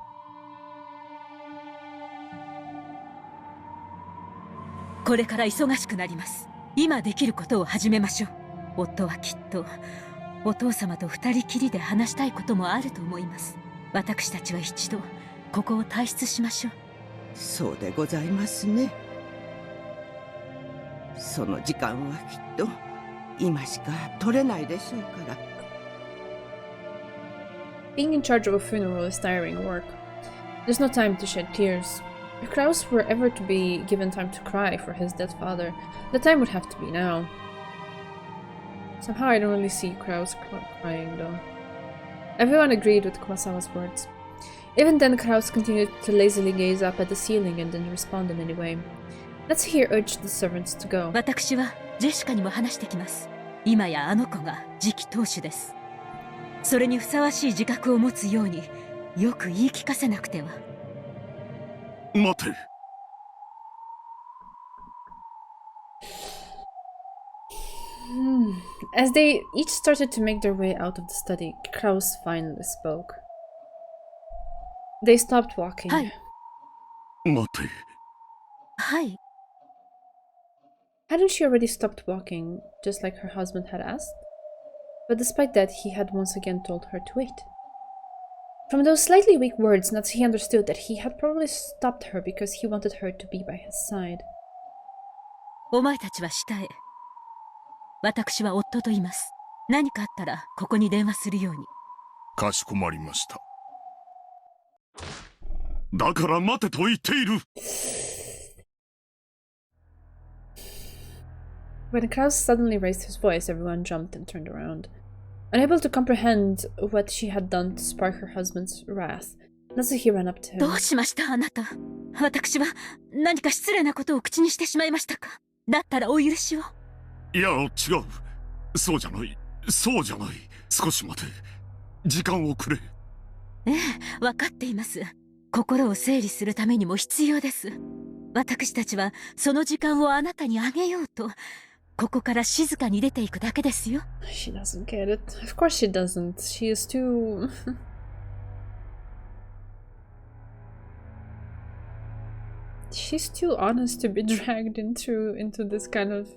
これから忙しくなります。今できることを始めましょう。夫はきっとお父様と二人きりで話したいこともあると思います。私たちは一度ここを退出しましょう。そうでございますね。その時間はきっと今しか取れないでしょうから。Being in charge of a funeral is tiring work. There's no time to shed tears. If Kraus were ever to be given time to cry for his dead father, the time would have to be now. Somehow I don't really see Kraus crying though. Everyone agreed with Kumasawa's words. Even then, Kraus continued to lazily gaze up at the ceiling and didn't respond in any way. Natsuhi urged the servants to go. 私はジェシカにも話してきます。今やあの子が次期当主です。それにふさわしい自覚を持つようによく言い聞かせなくては。待て。As they each started to make their way out of the study, Kraus finally spoke. They stopped walking. はい。待て。はい。Hadn't she already stopped walking, just like her husband had asked? But despite that, he had once again told her to wait. From those slightly weak words, Natsuhi understood that he had probably stopped her because he wanted her to be by his side. お前たちは下へ。私は夫と言います。何かあったらここに電話するように。かしこまりました。だから待てと言っている。When Kraus suddenly raised his voice, everyone jumped and turned around. Unable to comprehend what she had done to spark her husband's wrath, Natsuhi ran up to him. どうしましたあなた。私は何か失礼なことを口にしてしまいましたか。だったらお許しを。いや、違う。そうじゃない。そうじゃない。少し待て。時間をくれ。ええ、分かっています。心を整理するためにも必要です。私たちはその時間をあなたにあげようと。ここから静かに出ていくだけですよ。She doesn't get it. Of course she doesn't. She is too... She's too honest to be dragged into this kind of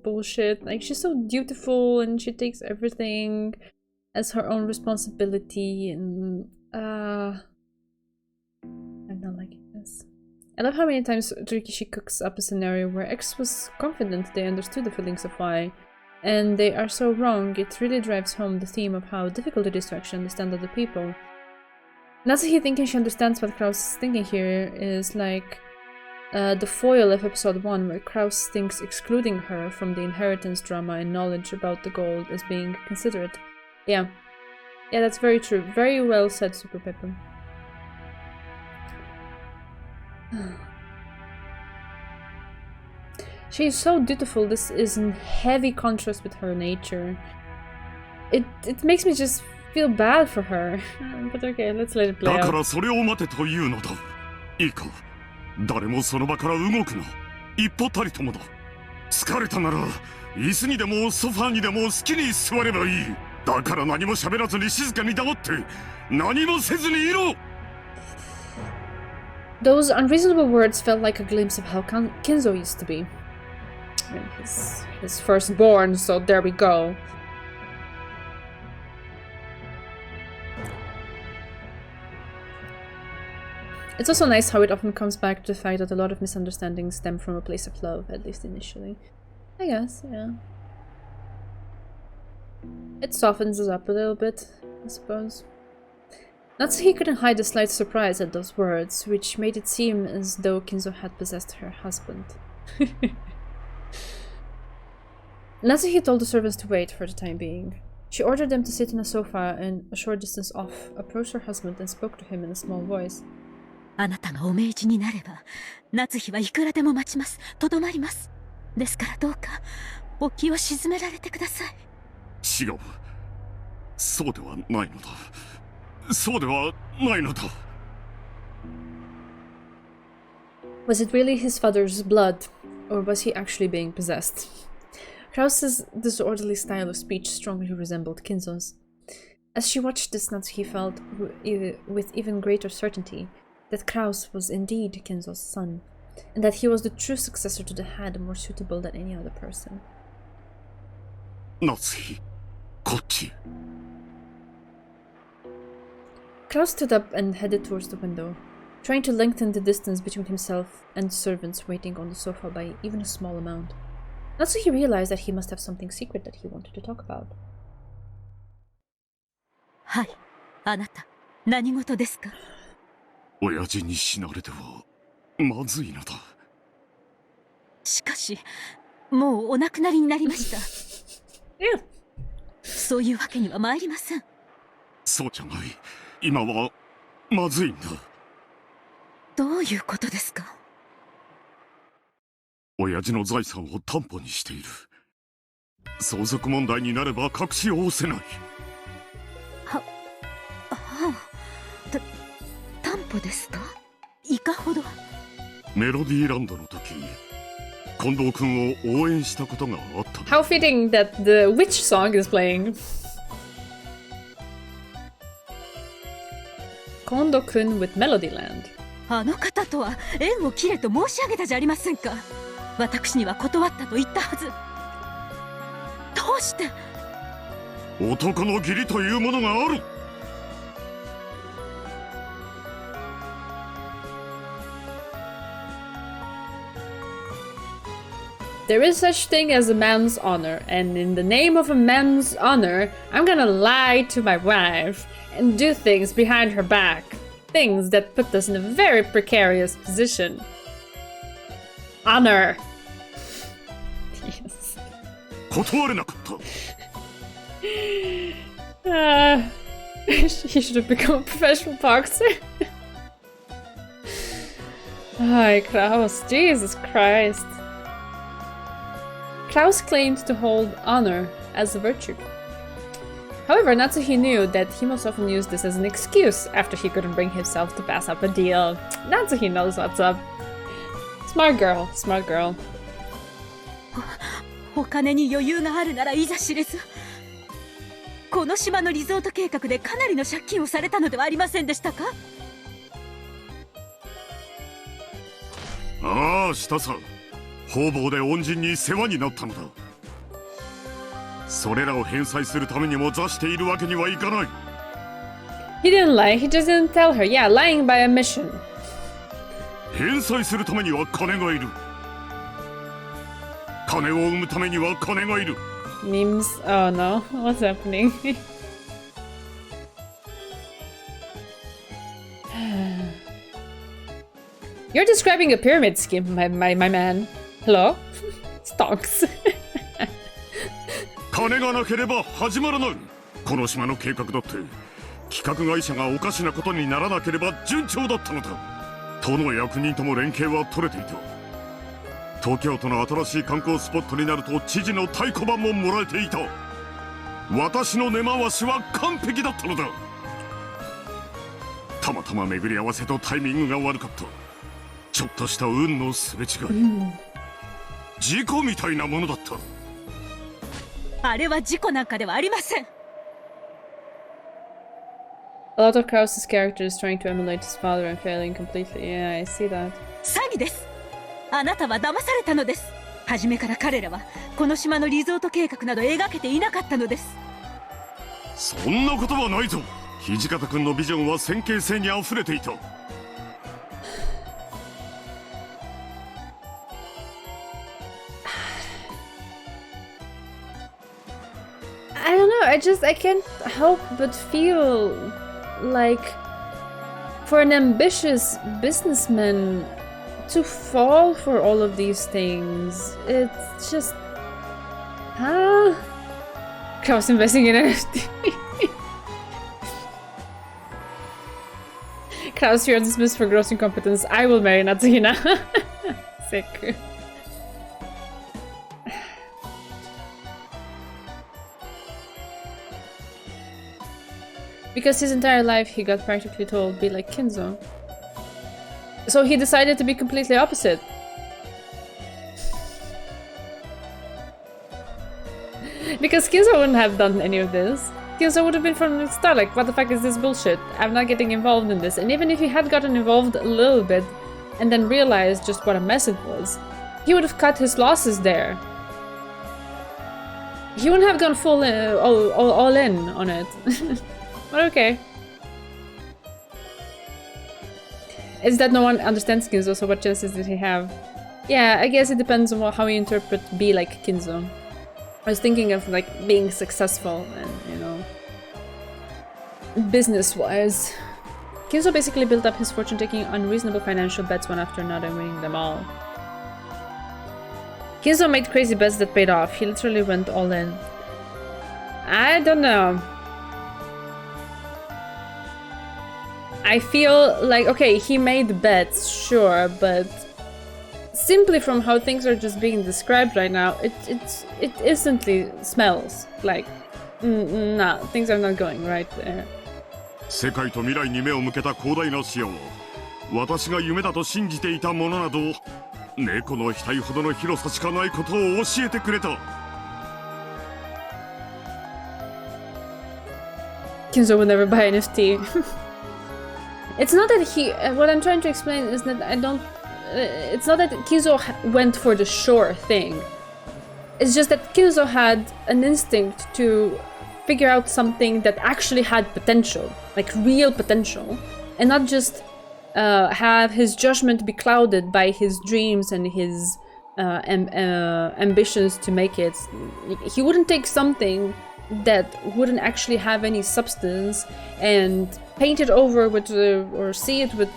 bullshit. Like, she's so dutiful and she takes everything as her own responsibility and... I'm not liking this. I love how many times Rikishi cooks up a scenario where X was confident they understood the feelings of Y, and they are so wrong. It really drives home the theme of how difficult it is to actually understand other people. Natsuhi thinking she understands what Kraus is thinking here is like the foil of episode 1, where Kraus thinks excluding her from the inheritance drama and knowledge about the gold as being considerate. Yeah, that's very true. Very well said, Super Pepper. She is so dutiful. This is in heavy contrast with her nature. It makes me just feel bad for her. But okay, let's let it play out. だからそれを待てというのだ。いいか。誰もその場から動くな。一歩たりともだ。疲れたなら椅子にでもソファーにでも好きに座ればいい。だから何も喋らずに静かに黙って何もせずにいろ。Those unreasonable words felt like a glimpse of how Kinzo used to be. I mean, his firstborn, so there we go. It's also nice how it often comes back to the fact that a lot of misunderstandings stem from a place of love, at least initially. I guess, yeah. It softens us up a little bit, I suppose. Natsuhi couldn't hide a slight surprise at those words, which made it seem as though Kinzo had possessed her husband. Natsuhi told the servants to wait for the time being. She ordered them to sit in a sofa and a short distance off, approached her husband and spoke to him in a small voice. あなたがお命じになれば、夏日はいくらでも待ちます。とどまります。ですからどうか、お気を鎮められてください。違う。そうではないのだ。そうではないのだ。Was it really his father's blood, or was he actually being possessed? Kraus's disorderly style of speech strongly resembled Kinzo's. As she watched this, Natsuhi felt with even greater certainty that Kraus was indeed Kinzo's son, and that he was the true successor to the head, more suitable than any other person. Natsuhi, こっち。Kraus stood up and headed towards the window, trying to lengthen the distance between himself and the servants waiting on the sofa by even a small amount. Natsuhi realized that he must have something secret that he wanted to talk about. はい。あなた、何事ですか？親父に死なれてはまずいのだ。しかし、もうお亡くなりになりました。Yeah. そういうわけには参りません。そうじゃない。今はまずいんだ。どういうことですか？親父の財産を担保にしている。相続問題になれば隠しおせない。はあ、担保ですか？いかほど？メロディーランドの時、近藤君を応援したことがあった。 How fitting that the witch song is playing. Kondo-kun with Melodyland. あの方とは縁を切れと申し上げたじゃありませんか。私には断ったと言ったはず。どうして？男の義理というものがある。There is such thing as a man's honor, and in the name of a man's honor, I'm gonna lie to my wife and do things behind her back. Things that put us in a very precarious position. Honor. Yes. 断れなかった。He should have become a professional boxer. Ay, Kraus. Jesus Christ. Kraus claimed to hold honor as a virtue. However, Natsuhi knew that he most often used this as an excuse after he couldn't bring himself to pass up a deal. Natsuhi knows what's up. Smart girl, smart girl. お金に余裕があるならいざ知れず。この島のリゾート計画でかなりの借金をされたのではありませんでしたか？ああ、したさ。方々で恩人に世話になったのだ。それらを返済するためにも座しているわけにはいかない。He didn't lie, he just didn't tell her. Yeah, lying by omission. 返済するためには金がいる。金を生むためには金がいる。Memes. Oh no, what's happening? You're describing a pyramid scheme, my man. Hello? Stonks. 金がなければ始まらない。この島の計画だって企画会社がおかしなことにならなければ順調だったのだ。都の役人とも連携は取れていた。東京都の新しい観光スポットになると知事の太鼓判ももらえていた。私の根回しは完璧だったのだ。たまたま巡り合わせとタイミングが悪かった。ちょっとした運のすれ違い。事故みたいなものだった。あれは事故なんかではありません。A lot of Krause's character is trying to emulate his father and failing completely. Yeah, I see that. 詐欺です。あなたは騙されたのです。初めから彼らはこの島のリゾート計画など描けていなかったのです。そんなことはないぞ。土方君のビジョンは先見性にあふれていた。I don't know, I can't help but feel like for an ambitious businessman to fall for all of these things, it's just... Huh? Kraus investing in NFT. Kraus, you're dismissed for gross incompetence. I will marry Natsuhina. Sick. Because his entire life he got practically told, be like Kinzo. So he decided to be completely opposite. Because Kinzo wouldn't have done any of this. Kinzo would have been from the start like, what the fuck is this bullshit? I'm not getting involved in this. And even if he had gotten involved a little bit, and then realized just what a mess it was, he would have cut his losses there. He wouldn't have gone full all in on it. But okay. It's that no one understands Kinzo, so what chances did he have? Yeah, I guess it depends on how you interpret be like Kinzo. I was thinking of like being successful and, you know. business-wise. Kinzo basically built up his fortune taking unreasonable financial bets one after another and winning them all. Kinzo made crazy bets that paid off. He literally went all in. I don't know. I feel like, okay, he made bets, sure, but simply from how things are just being described right now, it instantly smells like, nah, things are not going right there. 世界と未来に目を向けた広大な視野を私が夢だと信じていたものなど猫の額ほどの広さしかないことを教えてくれた Kinzo would never buy NFT. It's not that he... what I'm trying to explain is that I don't... it's not that Kinzo went for the sure thing. It's just that Kinzo had an instinct to figure out something that actually had potential, like real potential, and not just have his judgment be clouded by his dreams and his ambitions to make it. He wouldn't take something that wouldn't actually have any substance and paint it over with or see it with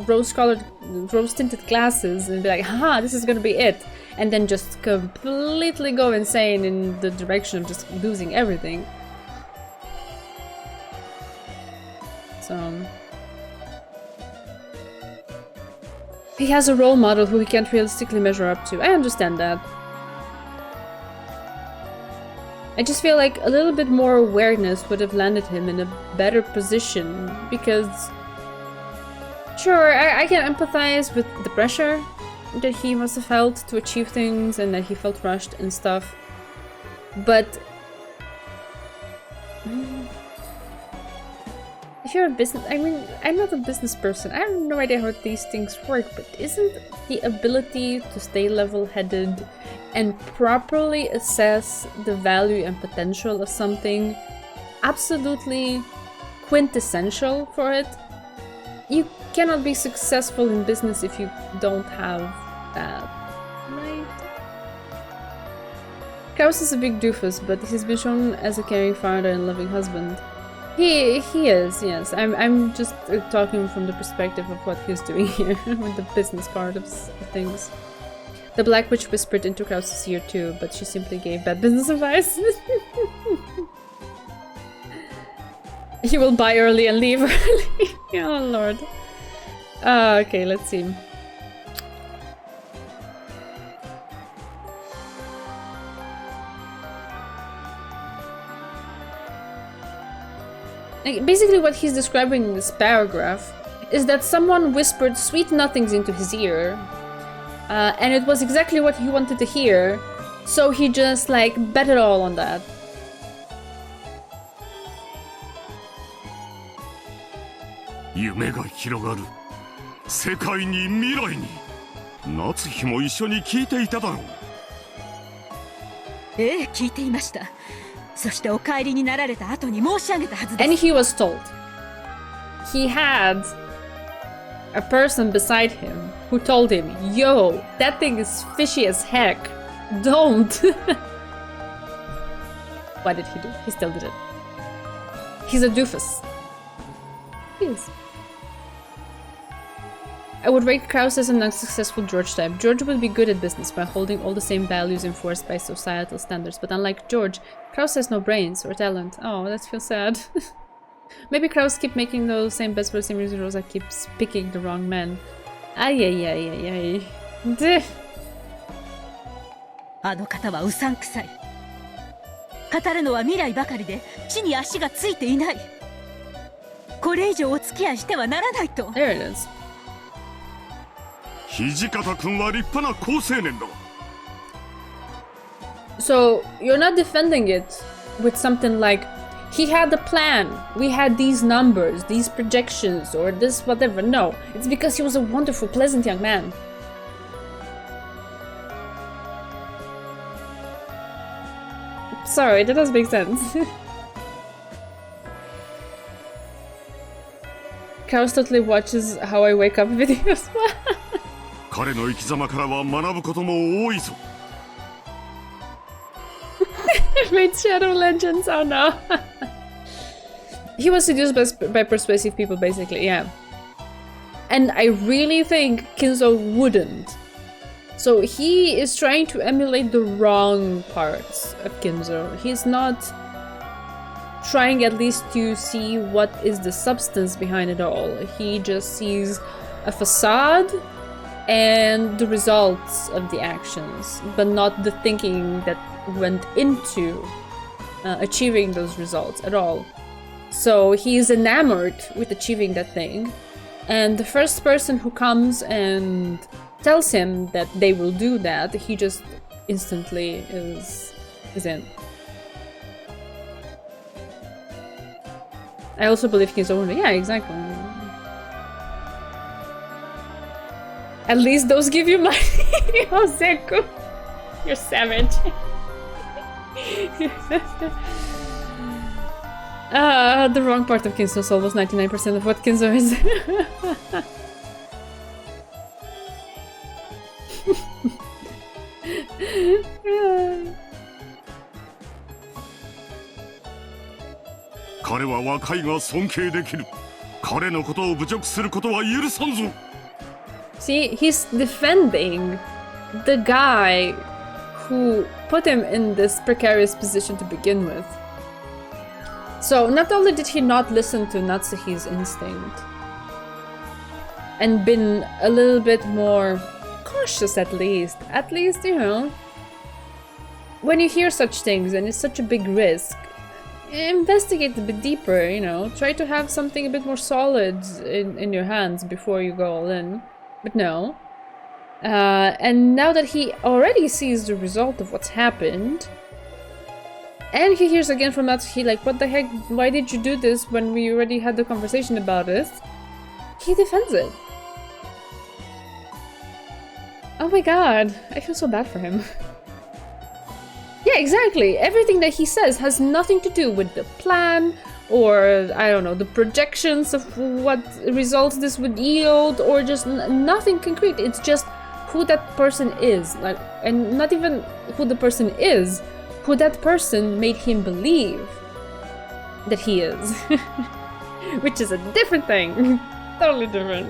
rose-tinted glasses and be like, haha, this is gonna be it, and then just completely go insane in the direction of just losing everything. So he has a role model who he can't realistically measure up to. I understand that. I just feel like a little bit more awareness would have landed him in a better position, because sure, I can empathize with the pressure that he must have felt to achieve things and that he felt rushed and stuff, but if you're a business, I mean, I'm not a business person, I have no idea how these things work, but isn't the ability to stay level-headed and properly assess the value and potential of something absolutely quintessential for it? You cannot be successful in business if you don't have that, right? Kraus is a big doofus, but he's been shown as a caring father and loving husband. He is, yes. I'm just talking from the perspective of what he's doing here, with the business part of things. The Black Witch whispered into Kraus's ear too, but she simply gave bad business advice. He will buy early and leave early. Oh lord. Okay, let's see. Like, basically what he's describing in this paragraph is that someone whispered sweet nothings into his ear, and it was exactly what he wanted to hear, so he just like bet it all on that. And he was told. He had a person beside him who told him, yo, that thing is fishy as heck. Don't. What did he do? He still did it. He's a doofus. He is. I would rate Kraus as an unsuccessful George type. George would be good at business by holding all the same values enforced by societal standards, but unlike George, Kraus has no brains or talent. Oh, that feels sad. Maybe Kraus keep making those same bets for the same reason Rosa keeps picking the wrong men. Ay ay ay ay ay. Duh. あの方はうさんくさい。語るのは未来ばかりで地に足がついていない。これ以上お付き合いしてはならないと。There it is. 土方君は立派な好青年だ。So you're not defending it with something like, he had a plan, we had these numbers, these projections, or this whatever. No, it's because he was a wonderful, pleasant young man. Sorry, that doesn't make sense. Kraus totally watches How I Wake Up videos. 彼の生き様からは学ぶことも多いぞ。Made Shadow Legends, oh no. He was seduced by persuasive people, basically, yeah. And I really think Kinzo wouldn't. So he is trying to emulate the wrong parts of Kinzo. He's not trying at least to see what is the substance behind it all. He just sees a facade and the results of the actions, but not the thinking that went into achieving those results at all. So he's enamored with achieving that thing, and the first person who comes and tells him that they will do that, he just instantly is in. I also believe he's over. Yeah, exactly. At least those give you money. Oh, Zeku. You're savage. The wrong part of Kinzo is almost 99% of what Kinzo is. 彼は若いが尊敬できる。彼のことを侮辱することは許さんぞ。 See, he's defending the guy who put him in this precarious position to begin with. So not only did he not listen to Natsuhi's instinct and been a little bit more cautious at least, you know, when you hear such things and it's such a big risk, investigate a bit deeper, you know, try to have something a bit more solid in your hands before you go all in. But no. And now that he already sees the result of what's happened, and he hears again from Natsuhi, like, what the heck, why did you do this when we already had the conversation about it? He defends it. Oh my god, I feel so bad for him. Yeah, exactly. Everything that he says has nothing to do with the plan, or, I don't know, the projections of what results this would yield, or just nothing concrete. It's just who that person is. Like, and not even who the person is, who that person made him believe that he is. Which is a different thing. Totally different.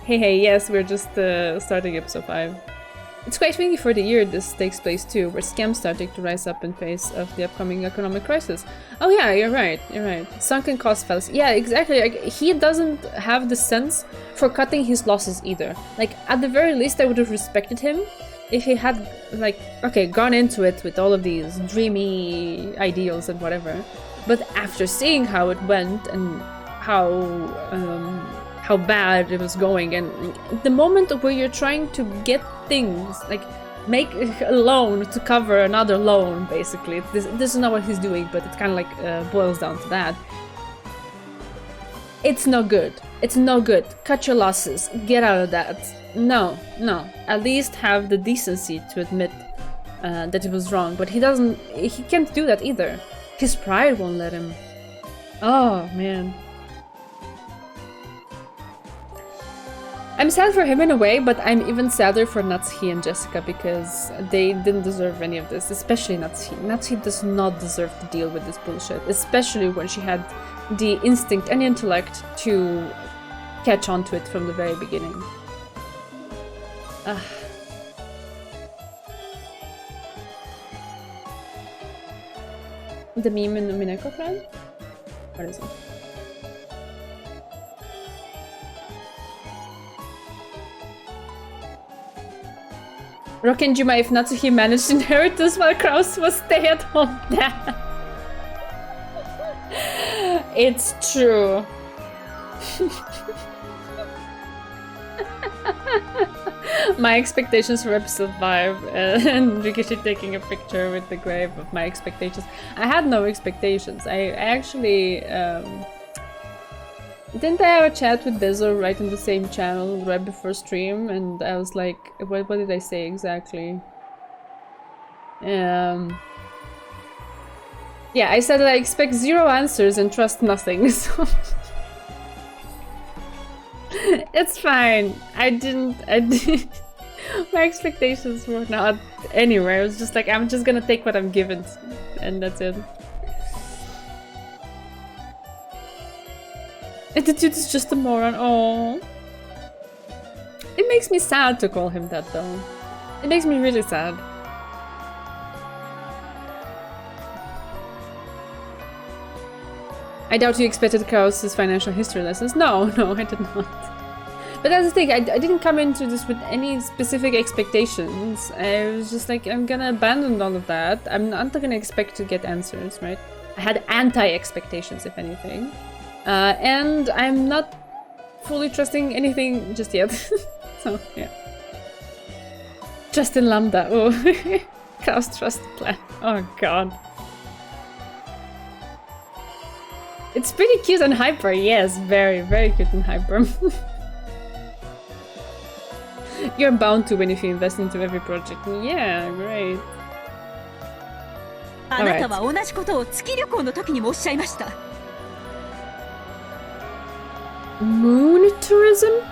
Hey, yes, we're just starting episode 5. It's quite windy for the year this takes place too, where scams starting to rise up in face of the upcoming economic crisis. Oh yeah, you're right. Sunken cost fallacy. Yeah, exactly. Like, he doesn't have the sense for cutting his losses either. Like, at the very least, I would have respected him if he had, like, okay, gone into it with all of these dreamy ideals and whatever. But after seeing how it went and how bad it was going, and the moment where you're trying to get things, like make a loan to cover another loan, basically. This is not what he's doing, but it kind of like boils down to that. It's no good. It's no good. Cut your losses. Get out of that. No. At least have the decency to admit that it was wrong, but he can't do that either. His pride won't let him. Oh, man. I'm sad for him in a way, but I'm even sadder for Natsuhi and Jessica because they didn't deserve any of this, especially Natsuhi. Natsuhi does not deserve to deal with this bullshit, especially when she had the instinct and intellect to catch on to it from the very beginning. The meme in the Umineko clan? What is it? Rockenjima if Natsuhi managed inheritance while Kraus was stay-at-home dad. It's true. My expectations for episode 5 and Rikishi taking a picture with the grave of my expectations. I had no expectations. I actually didn't I have a chat with Dezo right in the same channel right before stream, and I was like, what did I say exactly? Yeah, I said that I expect 0 answers and trust nothing, so it's fine. I didn't My expectations were not anywhere. It was just like, I'm just gonna take what I'm given, and that's it. Attitude is just a moron. Oh, it makes me sad to call him that, though. It makes me really sad. I doubt you expected Chaos's financial history lessons. No, I did not. But that's the thing, I didn't come into this with any specific expectations. I was just like, I'm gonna abandon all of that. I'm not gonna expect to get answers, right? I had anti-expectations, if anything. And I'm not fully trusting anything just yet. So, yeah. Just in Lambda. Oh, Chaos Trust Plan. Oh, God. It's pretty cute and hyper, yes. Very, very cute and hyper. You're bound to when if you invest into every project. Yeah, great. あなたは同じことを月旅行の時にもおっしゃいました。Moon tourism?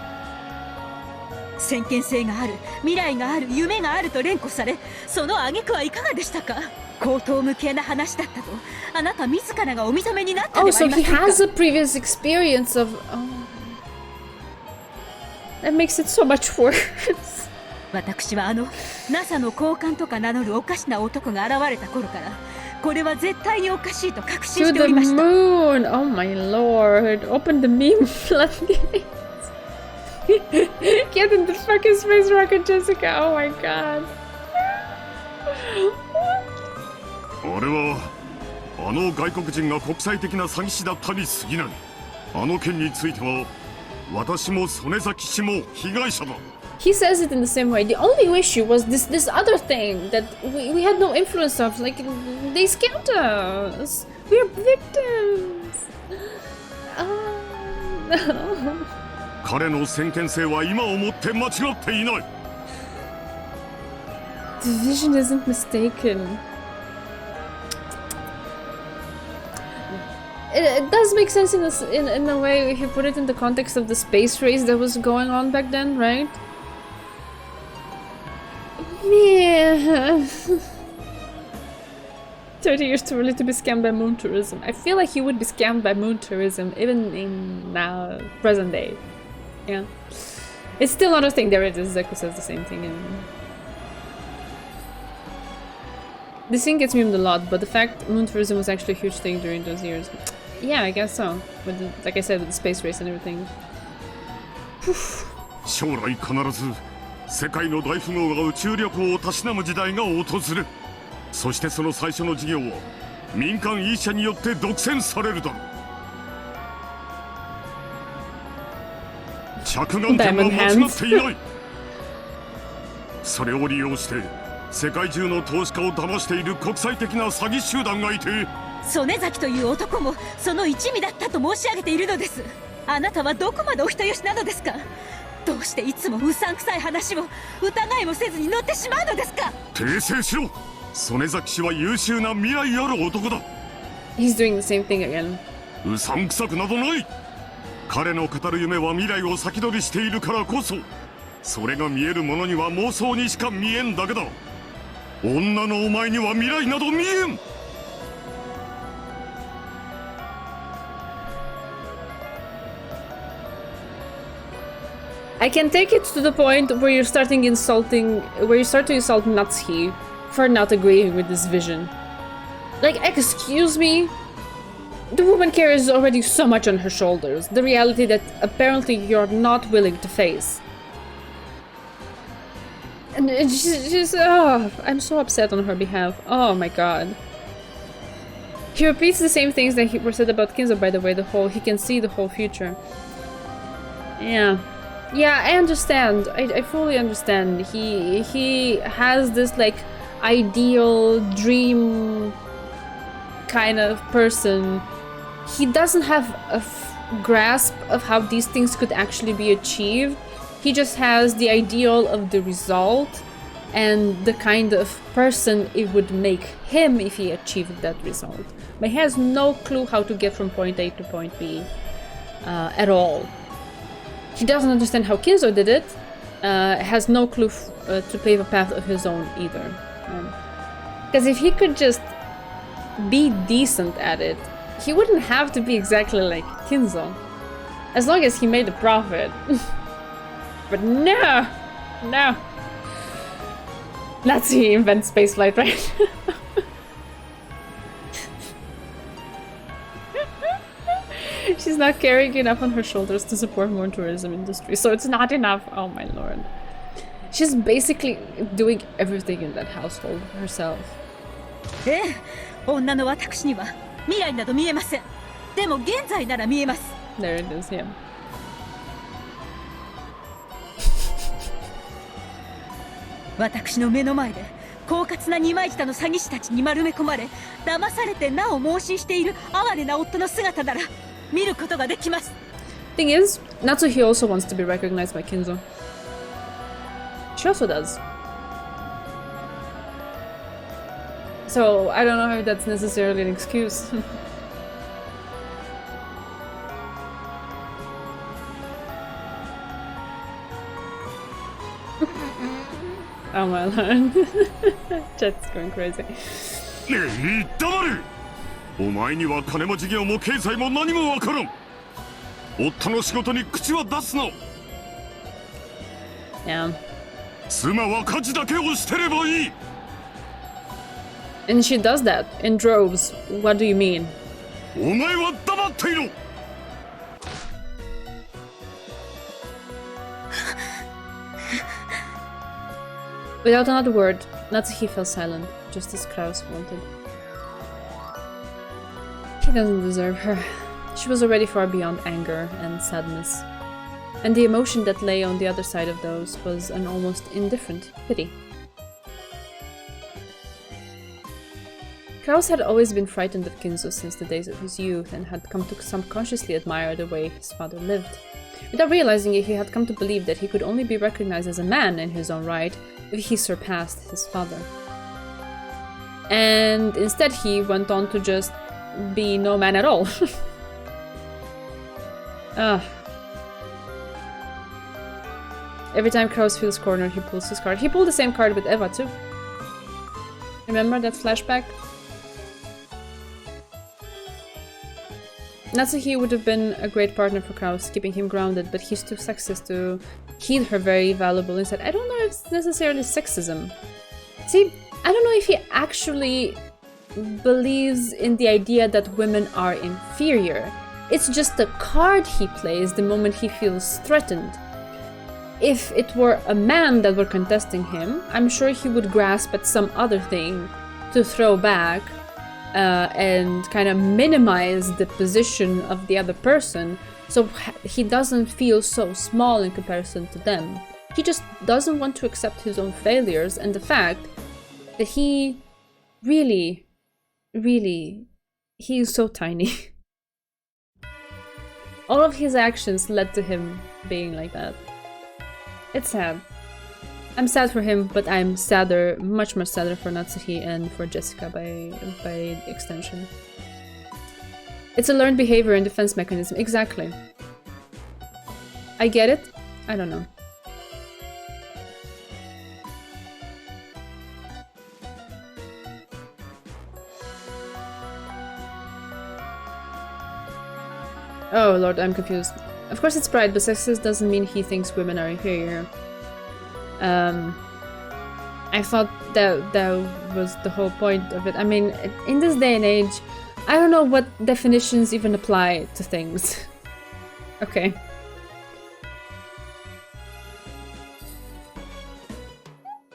先見性がある、未来がある、夢があると連呼され、その挙句はいかがでしたか？高等無形な話だったと、あなた自らがお認めになったではありませんか。 Oh, so he has a previous experience of... Oh. That makes it so much worse. 私はNASA の高官とか名乗るおかしな男が現れた頃から、これは絶対におかしいと確信しておりました。 To the moon! Oh my lord. Open the meme floodgates. Get in the fucking space rocket, Jessica. Oh my god. あれはあの外国人が国際的な詐欺師だったに過ぎない。あの件については私も曽根崎氏も被害者だ。 He says it in the same way. The only issue was this other thing that we had no influence of. Like, they scammed us. We're victims. No. 彼の先見性は今をもって間違っていない。 The vision isn't mistaken. It does make sense in a way if you put it in the context of the space race that was going on back then, right? Yeah. 30 years too early to be scammed by moon tourism. I feel like he would be scammed by moon tourism even in now, present day. Yeah. It's still not a thing. There it is. Zeku says the same thing. This thing gets memed a lot, but the fact moon tourism was actually a huge thing during those years. Yeah, I guess so. With the, like I said, with the space race and everything. 将来必ず世界の大富豪が宇宙旅行をたしなむ時代が訪れる。そしてその最初の事業は民間医者によって独占されるだろう。着眼点は間違っていない。それを利用して世界中の投資家を騙している国際的な詐欺集団がいて、曽根崎という男もその一味だったと申し上げているのです。あなたはどこまでお人よしなのですか？どうしていつもうさんくさい話を疑いもせずに乗ってしまうのですか？訂正しろ。曽根崎氏は優秀な未来ある男だ。 He's doing the same thing again. うさんくさくなどない。彼の語る夢は未来を先取りしているからこそ、それが見えるものには妄想にしか見えんだけだ。女のお前には未来など見えん。I can take it to the point where you start to insult Natsuki for not agreeing with this vision. Like, excuse me? The woman carries already so much on her shoulders. The reality that apparently you're not willing to face. And she's oh, I'm so upset on her behalf. Oh my god. He repeats the same things that were said about Kinzo, by the way, he can see the whole future. Yeah. Yeah, I understand. I fully understand. He has this like ideal dream kind of person. He doesn't have a grasp of how these things could actually be achieved. He just has the ideal of the result and the kind of person it would make him if he achieved that result. But he has no clue how to get from point A to point B at all. He doesn't understand how Kinzo did it, has no clue to pave a path of his own either. Because if he could just be decent at it, he wouldn't have to be exactly like Kinzo. As long as he made a profit. But no! No! Let's see, invent spaceflight, right? She's not carrying enough on her shoulders to support more tourism industry, so it's not enough. Oh my lord. She's basically doing everything in that household herself. 女の私には未来など見えません。でも現在なら見えます。 There it is, yeah. 私の目の前で狡猾な二枚舌の詐欺師たちに丸め込まれ騙されてなお妄信している哀れな夫の姿なら見ることができます。 Thing is, Natsuhi also wants to be recognized by Kinzo. She also does. So, I don't know if that's necessarily an excuse. Oh my lord. Chat's going crazy. 黙れ！お前には金も事業も経済も何もわからん。夫の仕事に口は出すな。Yeah. 妻は家事だけをしてればいい。 And she does that in droves. What do you mean? お前は黙っていろ。 Without another word, Natsuhi fell silent, just as Kraus wanted. He doesn't deserve her. She was already far beyond anger and sadness. And the emotion that lay on the other side of those was an almost indifferent pity. Kraus had always been frightened of Kinzo since the days of his youth and had come to subconsciously admire the way his father lived. Without realizing it, he had come to believe that he could only be recognized as a man in his own right if he surpassed his father. And instead he went on to just be no man at all. Every time Kraus feels cornered, he pulls his card. He pulled the same card with Eva too. Remember that flashback? Natsuhi would have been a great partner for Kraus, keeping him grounded, but he's too sexist to heed her very valuable insight. I don't know if it's necessarily sexism. See, I don't know if he actually believes in the idea that women are inferior. It's just the card he plays the moment he feels threatened. If it were a man that were contesting him, I'm sure he would grasp at some other thing to throw back and kind of minimize the position of the other person so he doesn't feel so small in comparison to them. He just doesn't want to accept his own failures and the fact that he really, he is so tiny. All of his actions led to him being like that. It's sad. I'm sad for him, but I'm sadder, much more sadder for Natsuhi and for Jessica by extension. It's a learned behavior and defense mechanism. Exactly. I get it. I don't know. Oh lord, I'm confused. Of course it's pride, but sexist doesn't mean he thinks women are inferior. I thought that was the whole point of it. I mean, in this day and age, I don't know what definitions even apply to things. Okay.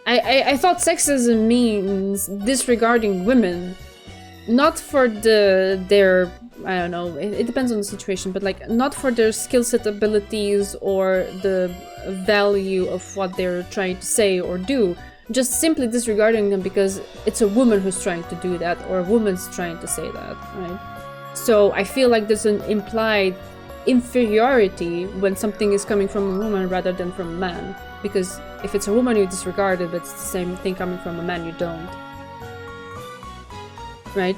I thought sexism means disregarding women, not for their I don't know, it depends on the situation, but like not for their skill set abilities or the value of what they're trying to say or do, just simply disregarding them because it's a woman who's trying to do that or a woman's trying to say that, right? So I feel like there's an implied inferiority when something is coming from a woman rather than from a man, because if it's a woman you disregard it, but it's the same thing coming from a man you don't, right?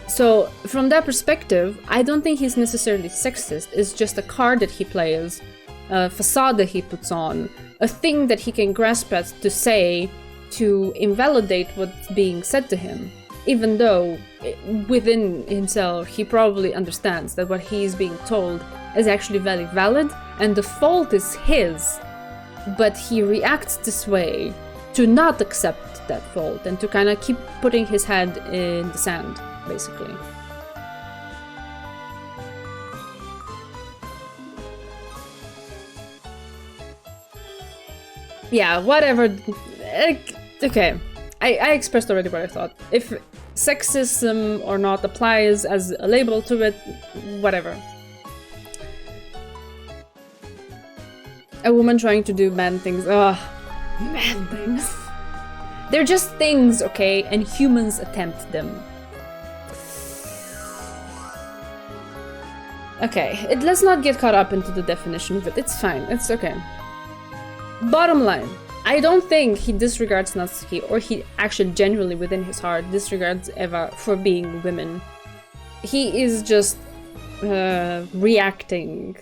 So, from that perspective, I don't think he's necessarily sexist, it's just a card that he plays a facade that he puts on, a thing that he can grasp at to say to invalidate what's being said to him, even though within himself he probably understands that what he is being told is actually very valid and the fault is his, but he reacts this way to not accept that fault and to kind of keep putting his head in the sand, basically. Yeah, whatever. Okay, I expressed already what I thought. If sexism or not applies as a label to it, whatever. A woman trying to do man things. Ugh, man things. They're just things, okay? And humans attempt them. Okay, let's not get caught up into the definition of it. It's fine, it's okay. Bottom line, I don't think he disregards Natsuki, or he actually genuinely within his heart disregards Eva for being women. He is just reacting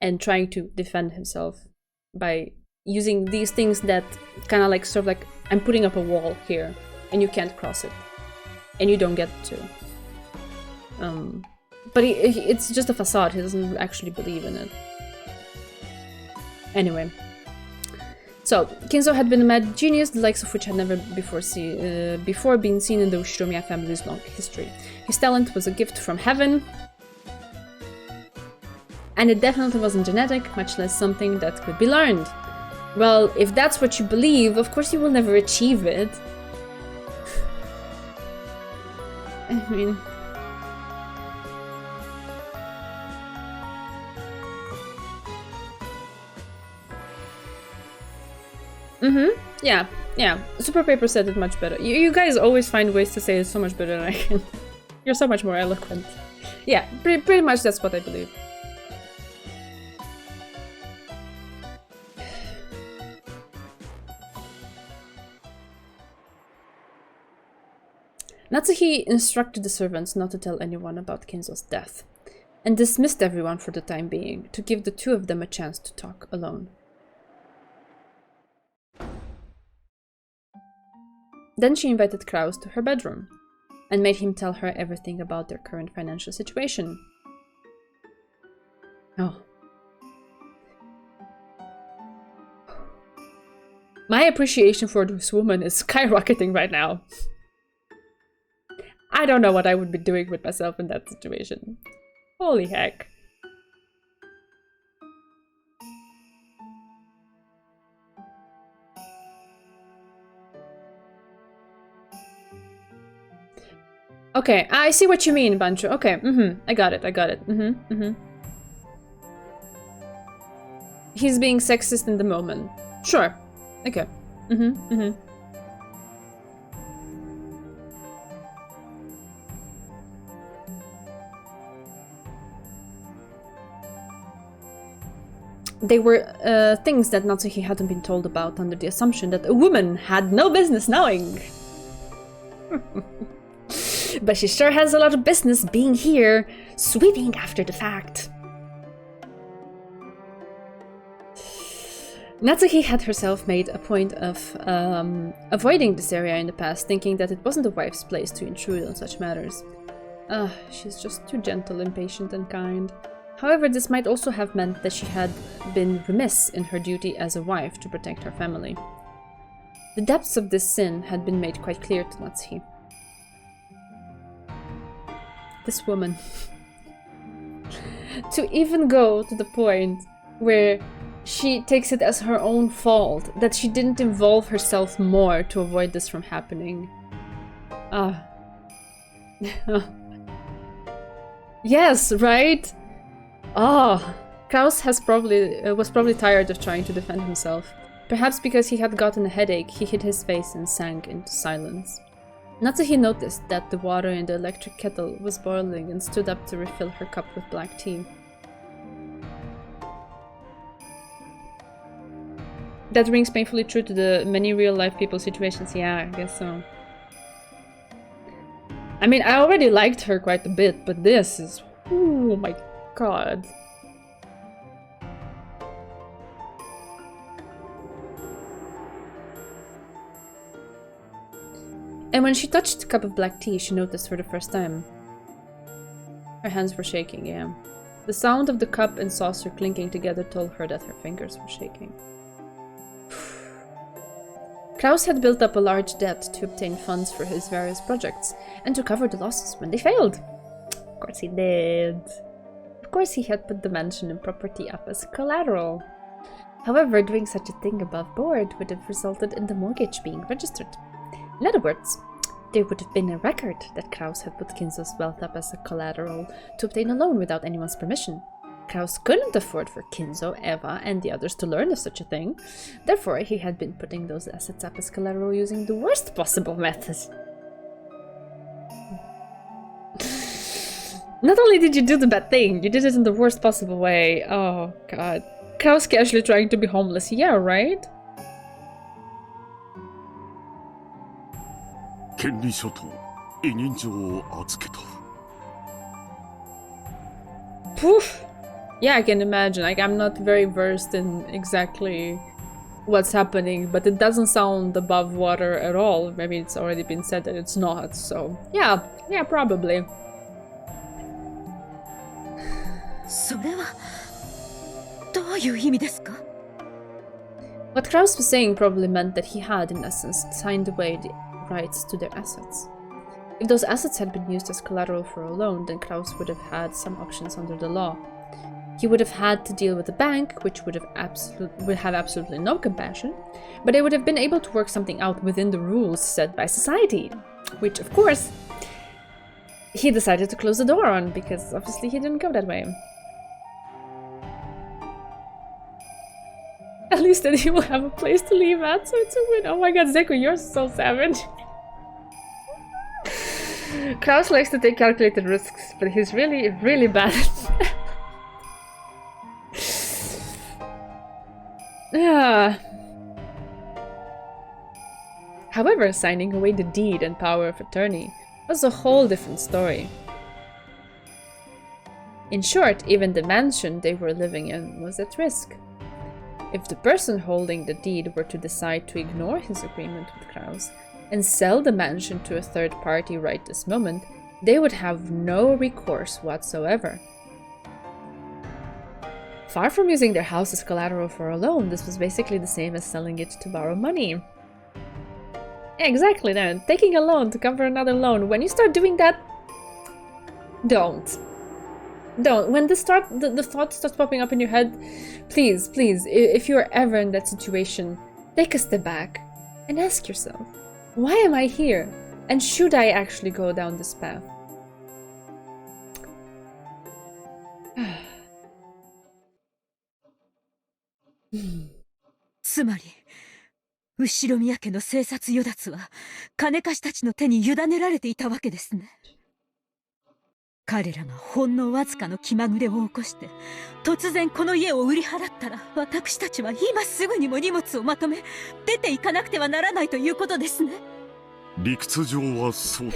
and trying to defend himself by using these things that kind of like sort of like, I'm putting up a wall here and you can't cross it and you don't get to. But it's just a facade. He doesn't actually believe in it. Anyway, so Kinzo had been a mad genius, the likes of which had never before been seen in the Ushiromiya family's long history. His talent was a gift from heaven, and it definitely wasn't genetic, much less something that could be learned. Well, if that's what you believe, of course you will never achieve it. I mean... Yeah. Super Paper said it much better. You guys always find ways to say it so much better than I can. You're so much more eloquent. Yeah, pretty much that's what I believe. Natsuhi instructed the servants not to tell anyone about Kinzo's death, and dismissed everyone for the time being, to give the two of them a chance to talk alone. Then she invited Kraus to her bedroom, and made him tell her everything about their current financial situation. Oh. My appreciation for this woman is skyrocketing right now. I don't know what I would be doing with myself in that situation. Holy heck. Okay, I see what you mean, Bancho. Okay, I got it. He's being sexist in the moment. Sure. Okay. They were things that Natsuhi hadn't been told about under the assumption that a woman had no business knowing. But she sure has a lot of business being here, sweeping after the fact. Natsuhi had herself made a point of avoiding this area in the past, thinking that it wasn't a wife's place to intrude on such matters. She's just too gentle, impatient, and kind. However, this might also have meant that she had been remiss in her duty as a wife to protect her family. The depths of this sin had been made quite clear to Natsuhi. This woman. To even go to the point where she takes it as her own fault that she didn't involve herself more to avoid this from happening. Yes, right? Kraus was probably tired of trying to defend himself. Perhaps because he had gotten a headache, he hid his face and sank into silence. Natsuhi noticed that the water in the electric kettle was boiling and stood up to refill her cup with black tea. That rings painfully true to the many real-life people situations. Yeah, I guess so. I mean, I already liked her quite a bit, but this is... oh my god. And when she touched the cup of black tea, she noticed for the first time. Her hands were shaking, yeah. The sound of the cup and saucer clinking together told her that her fingers were shaking. Kraus had built up a large debt to obtain funds for his various projects, and to cover the losses when they failed. Of course he did. Of course he had put the mansion and property up as collateral. However, doing such a thing above board would have resulted in the mortgage being registered. In other words, there would have been a record that Kraus had put Kinzo's wealth up as a collateral to obtain a loan without anyone's permission. Kraus couldn't afford for Kinzo, Eva, and the others to learn of such a thing. Therefore, he had been putting those assets up as collateral using the worst possible method. Not only did you do the bad thing, you did it in the worst possible way. Oh, God. Kraus casually trying to be homeless. Yeah, right? 権利書と委任状を預けた。 Poof! Yeah, I can imagine. Like, I'm not very versed in exactly what's happening, but it doesn't sound above water at all. Maybe it's already been said that it's not, so... Yeah, probably. それはどういう意味ですか? What Kraus was saying probably meant that he had, in essence, signed away the rights to their assets. If those assets had been used as collateral for a loan, then Kraus would have had some options under the law. He would have had to deal with the bank, which would have absolutely no compassion, but they would have been able to work something out within the rules set by society, which, of course, he decided to close the door on, because obviously he didn't go that way. At least then he will have a place to live at, so it's a win. Oh my god, Zeku, you're so savage. Kraus likes to take calculated risks, but he's really, really bad at that. However, signing away the deed and power of attorney was a whole different story. In short, even the mansion they were living in was at risk. If the person holding the deed were to decide to ignore his agreement with Kraus and sell the mansion to a third party right this moment, they would have no recourse whatsoever. Far from using their house as collateral for a loan, this was basically the same as selling it to borrow money. Exactly then, taking a loan to cover another loan. When you start doing that, don't. When the thought starts popping up in your head, please, if you are ever in that situation, take a step back and ask yourself, why am I here? And should I actually go down this path? つまり後宮家の生殺与奪は金貸したちの手に委ねられていたわけですね。彼らがほんのわずかの気まぐれを起こして突然この家を売り払ったら、私たちは今すぐにも荷物をまとめ出ていかなくてはならないということですね。理屈上はそう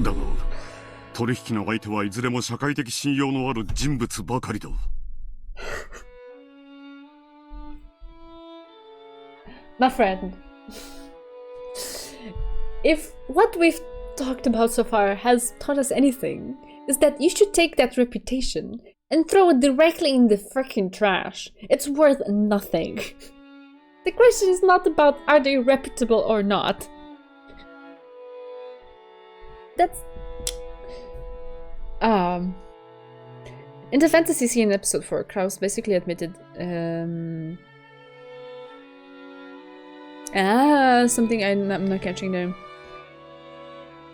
だ。だが取引の相手はいずれも社会的信用のある人物ばかりだ。My friend, if what we've talked about so far has taught us anything, is that you should take that reputation and throw it directly in the freaking trash. It's worth nothing. The question is not about are they reputable or not. That's... In the fantasy scene in episode 4, Kraus basically admitted something I'm not catching there.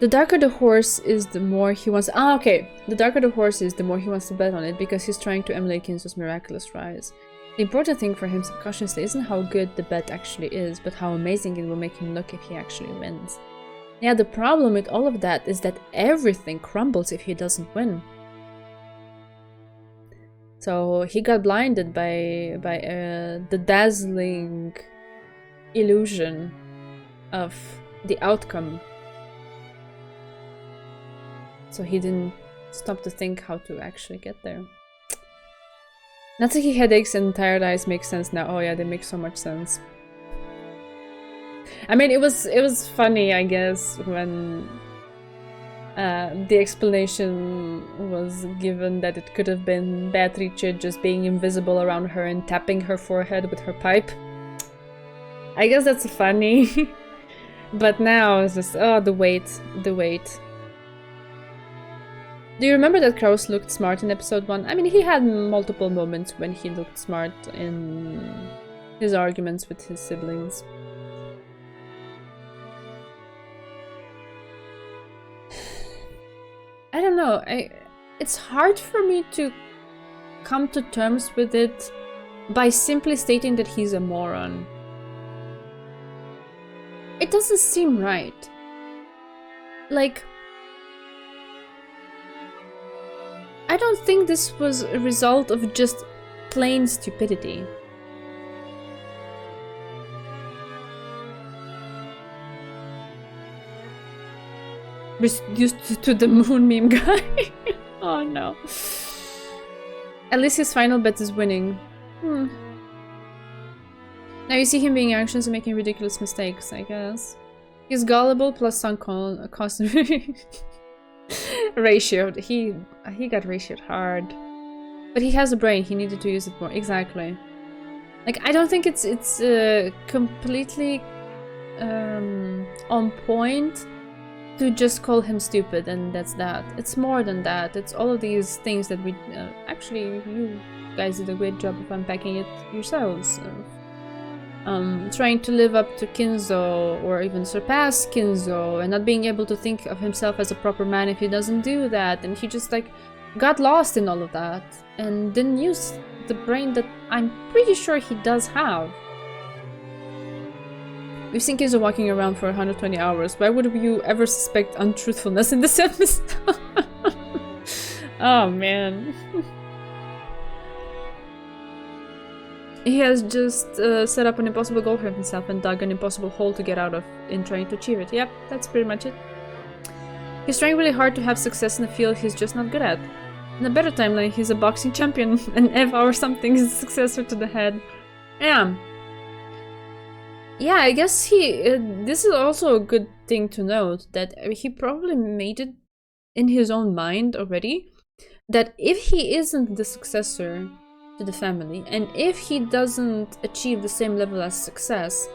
The darker the horse is, the more he wants... okay. The darker the horse is, the more he wants to bet on it, because he's trying to emulate Kinzo's miraculous rise. The important thing for him subconsciously isn't how good the bet actually is, but how amazing it will make him look if he actually wins. Yeah, the problem with all of that is that everything crumbles if he doesn't win. So he got blinded by the dazzling illusion of the outcome. So he didn't stop to think how to actually get there. Natsuki headaches and tired eyes make sense now. Oh yeah, they make so much sense. I mean, it was funny, I guess, when the explanation was given that it could have been Beatrice just being invisible around her and tapping her forehead with her pipe. I guess that's funny. But now it's just, oh, the weight. Do you remember that Kraus looked smart in episode 1? I mean, he had multiple moments when he looked smart in his arguments with his siblings. I don't know, it's hard for me to come to terms with it by simply stating that he's a moron. It doesn't seem right. Like, I don't think this was a result of just plain stupidity. Reduced to the moon meme guy. Oh no. At least his final bet is winning. Now you see him being anxious and making ridiculous mistakes, I guess. He's gullible plus sunk cost ratioed. He got ratioed hard. But he has a brain, he needed to use it more. Exactly. Like, I don't think it's completely on point to just call him stupid and that's that. It's more than that. It's all of these things that we... actually, you guys did a great job of unpacking it yourselves. Trying to live up to Kinzo or even surpass Kinzo and not being able to think of himself as a proper man if he doesn't do that. And he just like got lost in all of that and didn't use the brain that I'm pretty sure he does have. We've seen Kinzo walking around for 120 hours. Why would you ever suspect untruthfulness in this episode? Oh man. He has just set up an impossible goal for himself and dug an impossible hole to get out of in trying to achieve it. Yep, that's pretty much it. He's trying really hard to have success in a field he's just not good at. In a better timeline, he's a boxing champion, and Eva or something is the successor to the head. Yeah. Yeah, I guess this is also a good thing to note, that he probably made it in his own mind already, that if he isn't the successor to the family, and if he doesn't achieve the same level of success,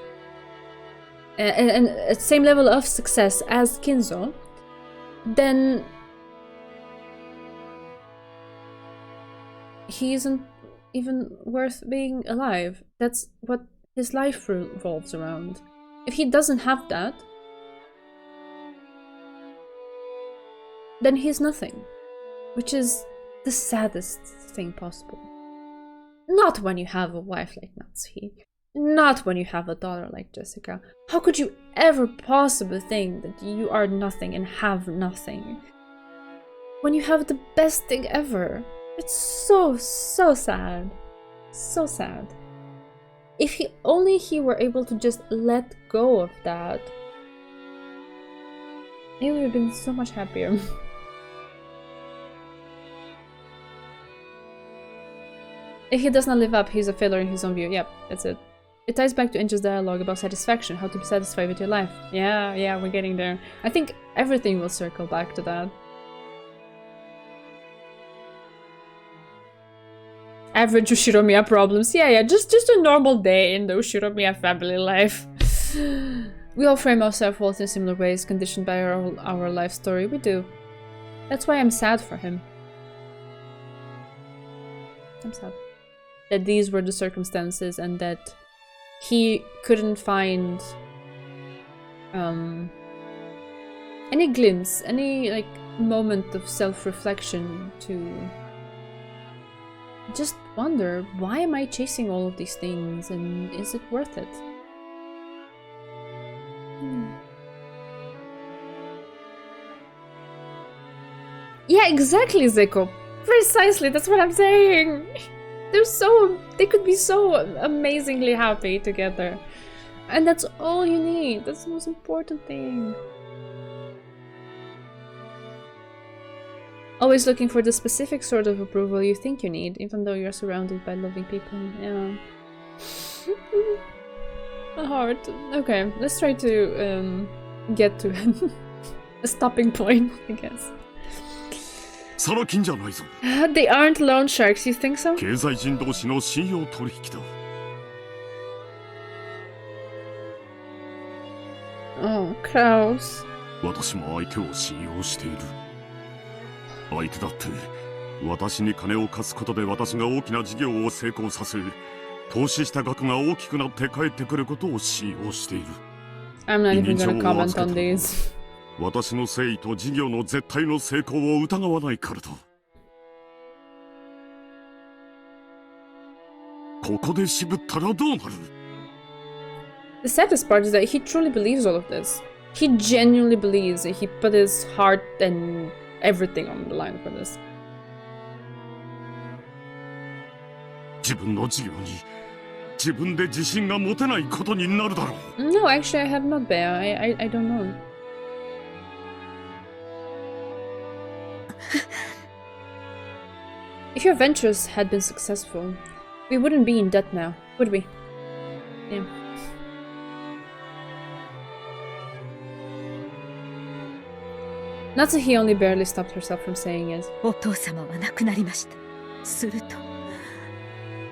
and same level of success as Kinzo, then he isn't even worth being alive. That's what his life revolves around. If he doesn't have that, then he's nothing, which is the saddest thing possible. Not when you have a wife like Natsuhi, not when you have a daughter like Jessica. How could you ever possibly think that you are nothing and have nothing when you have the best thing ever? It's so sad. So sad. If he were able to just let go of that, he would have been so much happier. If he does not live up, he's a failure in his own view. Yep, that's it. It ties back to Angel's dialogue about satisfaction, how to be satisfied with your life. Yeah, we're getting there. I think everything will circle back to that. Average Ushiromiya problems. Yeah, just a normal day in the Ushiromiya family life. We all frame our self-worth in similar ways, conditioned by our life story. We do. That's why I'm sad for him. I'm sad that these were the circumstances and that he couldn't find any glimpse, any like moment of self-reflection to just wonder, why am I chasing all of these things and is it worth it? Yeah, exactly, Zeko. Precisely, that's what I'm saying. They could be so amazingly happy together. And that's all you need. That's the most important thing. Always looking for the specific sort of approval you think you need, even though you're surrounded by loving people. Yeah. Hard. Okay, let's try to get to a stopping point, I guess. その金じゃないぞ。 They aren't loan sharks, you think so? 経済人同士の信用取引だ。 Oh, Klaus. 私も相手を信用している。相手だって私に金を貸すことで私が大きな事業を成功させ、投資した額が大きくなって帰ってくることを信用している。 I'm not even gonna comment on these. 私の誠意と事業の絶対の成功を疑わないからだ。ここで渋ったらどうなる？ The saddest part is that he truly believes all of this. He genuinely believes that he put his heart and everything on the line for this. 自分の事業に自分で自信が持てないことになるだろう。 No, actually, I have not, Bea. I don't know. If your ventures had been successful, we wouldn't be in debt now, would we? Yeah. Natsuhi only barely stopped herself from saying it. お父様は亡くなりました。すると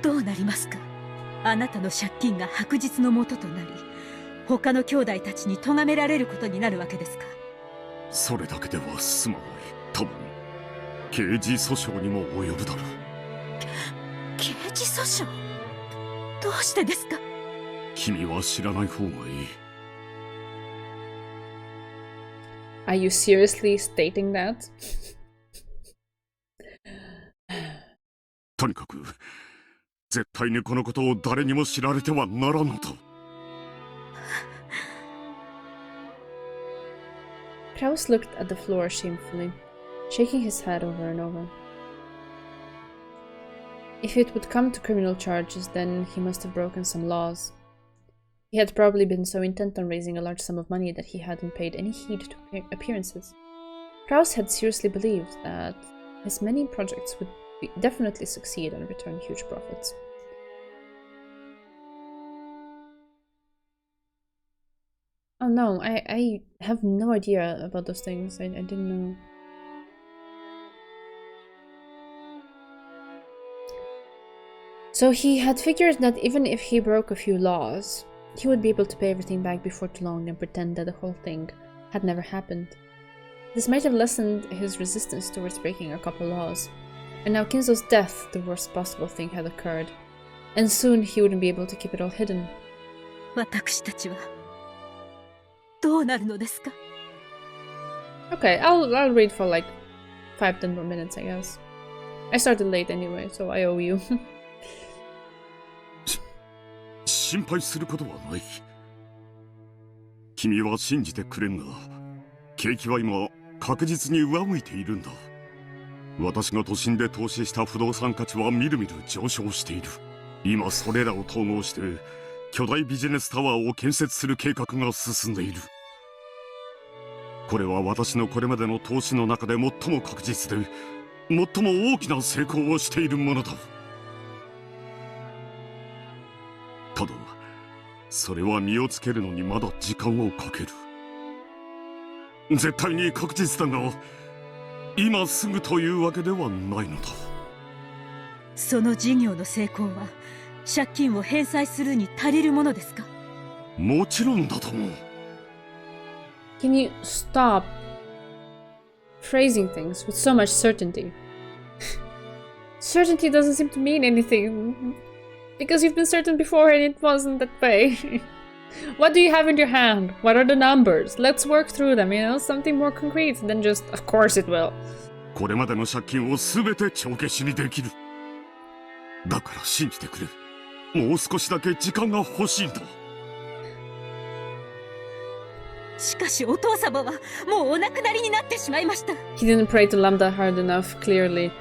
どうなりますか？あなたの借金が白日の元となり、他の兄弟たちに咎められることになるわけですか？それだけでは済まない。多分刑事訴訟にも及ぶだろう。刑事訴訟？どうしてですか？君は知らない方がいい。 Are you seriously stating that? とにかく絶対にこのことを誰にも知られてはならんのだ。 Kraus looked at the floor shamefully, shaking his head over and over. If it would come to criminal charges, then he must have broken some laws. He had probably been so intent on raising a large sum of money that he hadn't paid any heed to appearances. Kraus had seriously believed that his many projects would definitely succeed and return huge profits. Oh no, I have no idea about those things. I didn't know. So he had figured that even if he broke a few laws, he would be able to pay everything back before too long and pretend that the whole thing had never happened. This might have lessened his resistance towards breaking a couple laws. And now Kinzo's death, the worst possible thing, had occurred. And soon he wouldn't be able to keep it all hidden. 私たちはどうなるのですか？ Okay, I'll read for like 5-10 more minutes, I guess. I started late anyway, so I owe you. 心配することはない。君は信じてくれんが、景気は今確実に上向いているんだ。私が都心で投資した不動産価値はみるみる上昇している。今それらを統合して巨大ビジネスタワーを建設する計画が進んでいる。これは私のこれまでの投資の中で最も確実で最も大きな成功をしているものだ。ただそれは身をつけるのにまだ時間をかける。絶対に確実だが今すぐというわけではないのだ。その事業の成功は借金を返済するに足りるものですか？もちろんだと思う。 Can you stop phrasing things with so much certainty? Certainty doesn't seem to mean anything. Because you've been certain before and it wasn't that way. What do you have in your hand? What are the numbers? Let's work through them, you know? Something more concrete than just, of course it will. これまでの借金をすべて帳消しにできる。だから信じてくれ。もう少しだけ時間が欲しいんだ。しかしお父様はもうお亡くなりになってしまいました。He didn't pray to Lambda hard enough, clearly.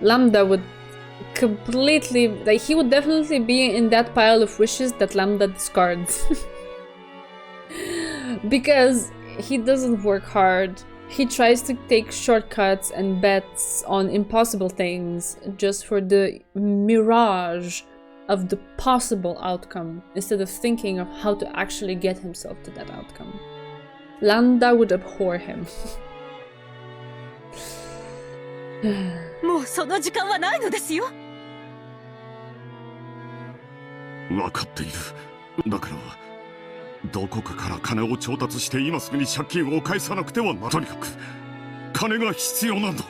Lambda would completely, like, he would definitely be in that pile of wishes that Lambda discards. Because he doesn't work hard. He tries to take shortcuts and bets on impossible things just for the mirage of the possible outcome instead of thinking of how to actually get himself to that outcome. Landa would abhor him. もうその時間はないのですよ。分かっている。だからどこかから金を調達して今すぐに借金を返さなくてはならない。とにかく金が必要なんだ。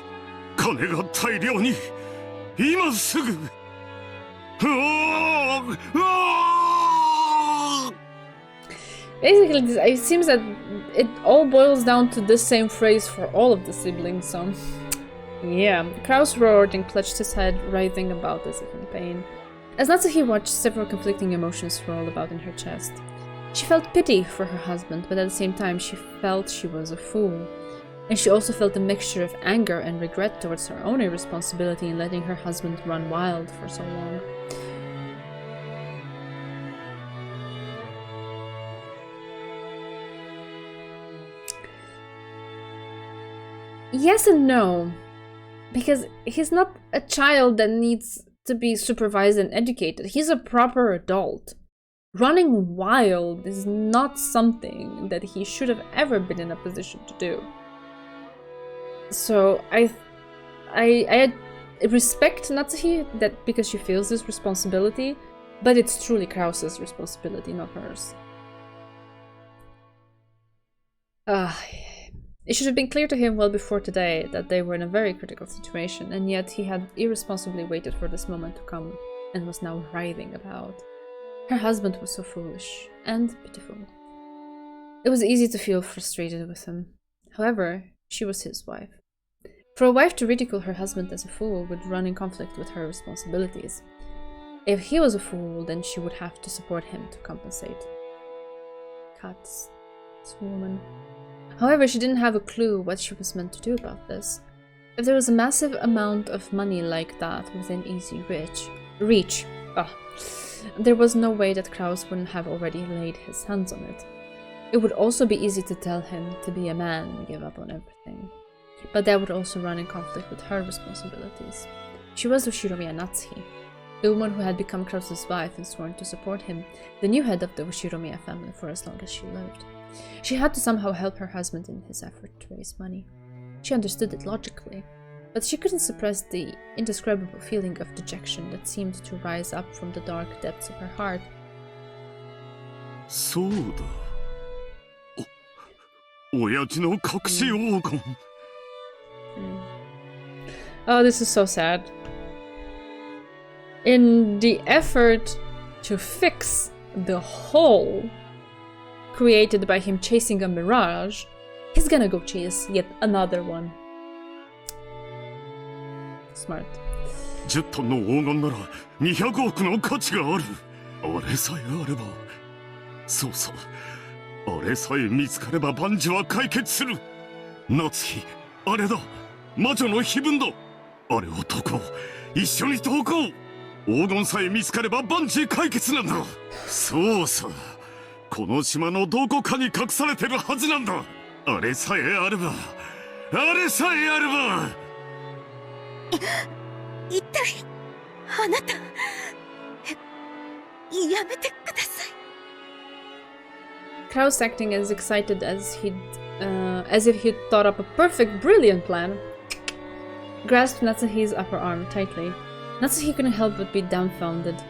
金が大量に今すぐ。Basically, it seems that it all boils down to this same phrase for all of the siblings, so... Yeah, Kraus roared and clutched his head, writhing about as if in pain. As Natsuhi watched, several conflicting emotions swirled about in her chest. She felt pity for her husband, but at the same time she felt she was a fool. And she also felt a mixture of anger and regret towards her own irresponsibility in letting her husband run wild for so long. Yes and no. Because he's not a child that needs to be supervised and educated. He's a proper adult. Running wild is not something that he should have ever been in a position to do. So I respect Natsuhi that because she feels this responsibility, but it's truly Kraus's responsibility, not hers. It should have been clear to him well before today that they were in a very critical situation, and yet he had irresponsibly waited for this moment to come and was now writhing about. Her husband was so foolish and pitiful. It was easy to feel frustrated with him. However, she was his wife. For a wife to ridicule her husband as a fool would run in conflict with her responsibilities. If he was a fool, then she would have to support him to compensate. Cuts. This woman. However, she didn't have a clue what she was meant to do about this. If there was a massive amount of money like that within easy reach, there was no way that Kraus wouldn't have already laid his hands on it. It would also be easy to tell him to be a man and give up on everything. But that would also run in conflict with her responsibilities. She was Ushiromiya Natsuhi, the woman who had become Kraus's wife and sworn to support him, the new head of the Ushiromiya family for as long as she lived. She had to somehow help her husband in his effort to raise money. She understood it logically, but she couldn't suppress the indescribable feeling of dejection that seemed to rise up from the dark depths of her heart. そうだ。親父の隠し黄金。Oh, this is so sad. In the effort to fix the hole created by him chasing a mirage, he's gonna go chase yet another one. Smart. 10トンの黄金なら200億の価値がある。あれさえあれば。そうそう。あれさえ見つかれば万事は解決する。夏日、あれだ。魔女の碑文だ。あれを解こう。一緒に解こう。黄金さえ見つかれば万事解決なんだ。そうさ。この島のどこかに隠されてるはずなんだ。あれさえあれば。あれさえあれば。一体あなたやめてください。Kraus, acting as excited as if he'd thought up a perfect, brilliant plan, grasped Natsuhi's upper arm tightly. Natsuhi couldn't help but be dumbfounded.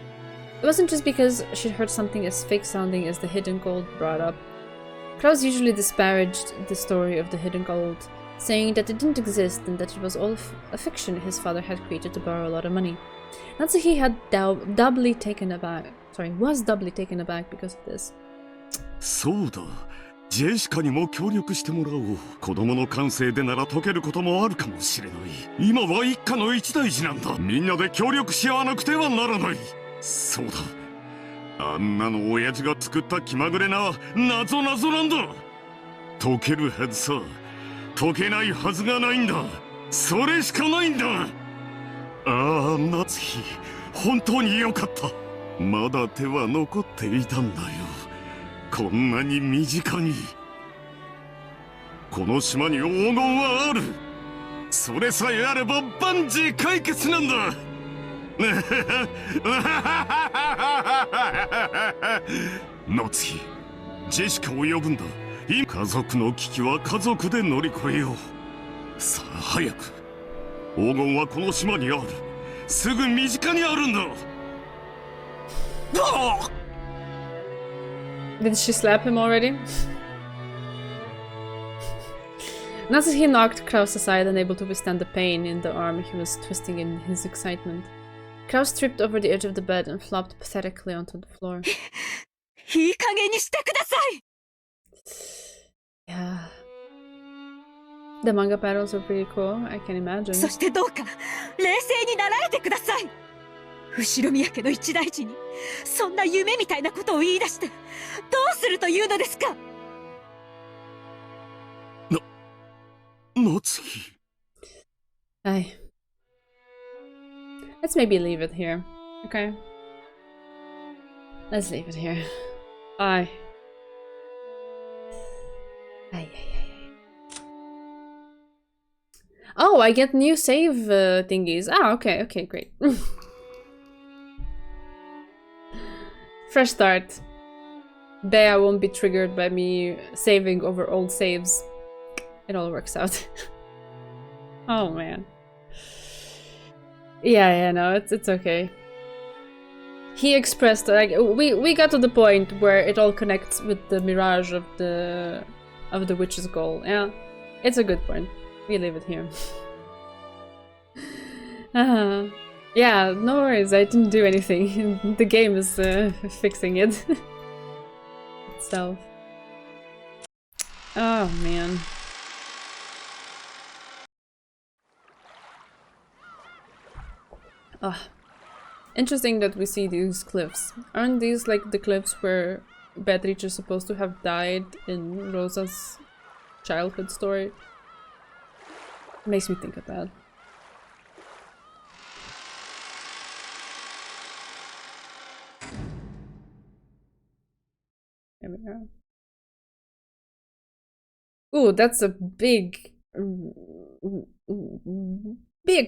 It wasn't just because she'd heard something as fake-sounding as the hidden gold brought up. Kraus usually disparaged the story of the hidden gold, saying that it didn't exist and that it was all a fiction his father had created to borrow a lot of money. Natsuhi had was doubly taken aback because of this. そうだ。ジェシカにも協力してもらおう。子供の感性でなら解けることもあるかもしれない。今は一家の一大事なんだ。みんなで協力し合わなくてはならない。そうだ。あんなの親父が作った気まぐれな謎なんだ。解けるはずさ。解けないはずがないんだ。それしかないんだ。ああ、夏日。本当によかった。まだ手は残っていたんだよ。こんなに身近に。この島に黄金はある。それさえあれば万事解決なんだ。の次ジェシカを呼ぶんだ。今家族の危機は家族で乗り越えよう。さあ早く。黄金はこの島にある。すぐ身近にあるんだ。Did she slap him already? Natsuki knocked Kraus aside, unable to withstand the pain in the arm he was twisting in his excitement. Kraus tripped over the edge of the bed and flopped pathetically onto the floor. いい加減にしてください Yeah. The manga battles are pretty cool, I can imagine. そしてどうか冷静になられてください後宮家の一大事にそんな夢みたいなことを言い出してどうするというのですか夏希。Aye. Let's maybe leave it here. Okay. Let's leave it here. Aye. Aye, aye, aye. Oh, I get new save thingies. Ah, okay, okay, great. Fresh start. Bea won't be triggered by me saving over old saves. It all works out. Oh man. Yeah, no, it's okay. He expressed like we got to the point where it all connects with the mirage of the witch's goal. Yeah, it's a good point. We leave it here. Yeah, no worries. I didn't do anything. The game is fixing it itself. Oh man. Ah, interesting that we see these cliffs. Aren't these like the cliffs where Beatrice is supposed to have died in Rosa's childhood story? Makes me think of that. There we go. Ooh, that's a big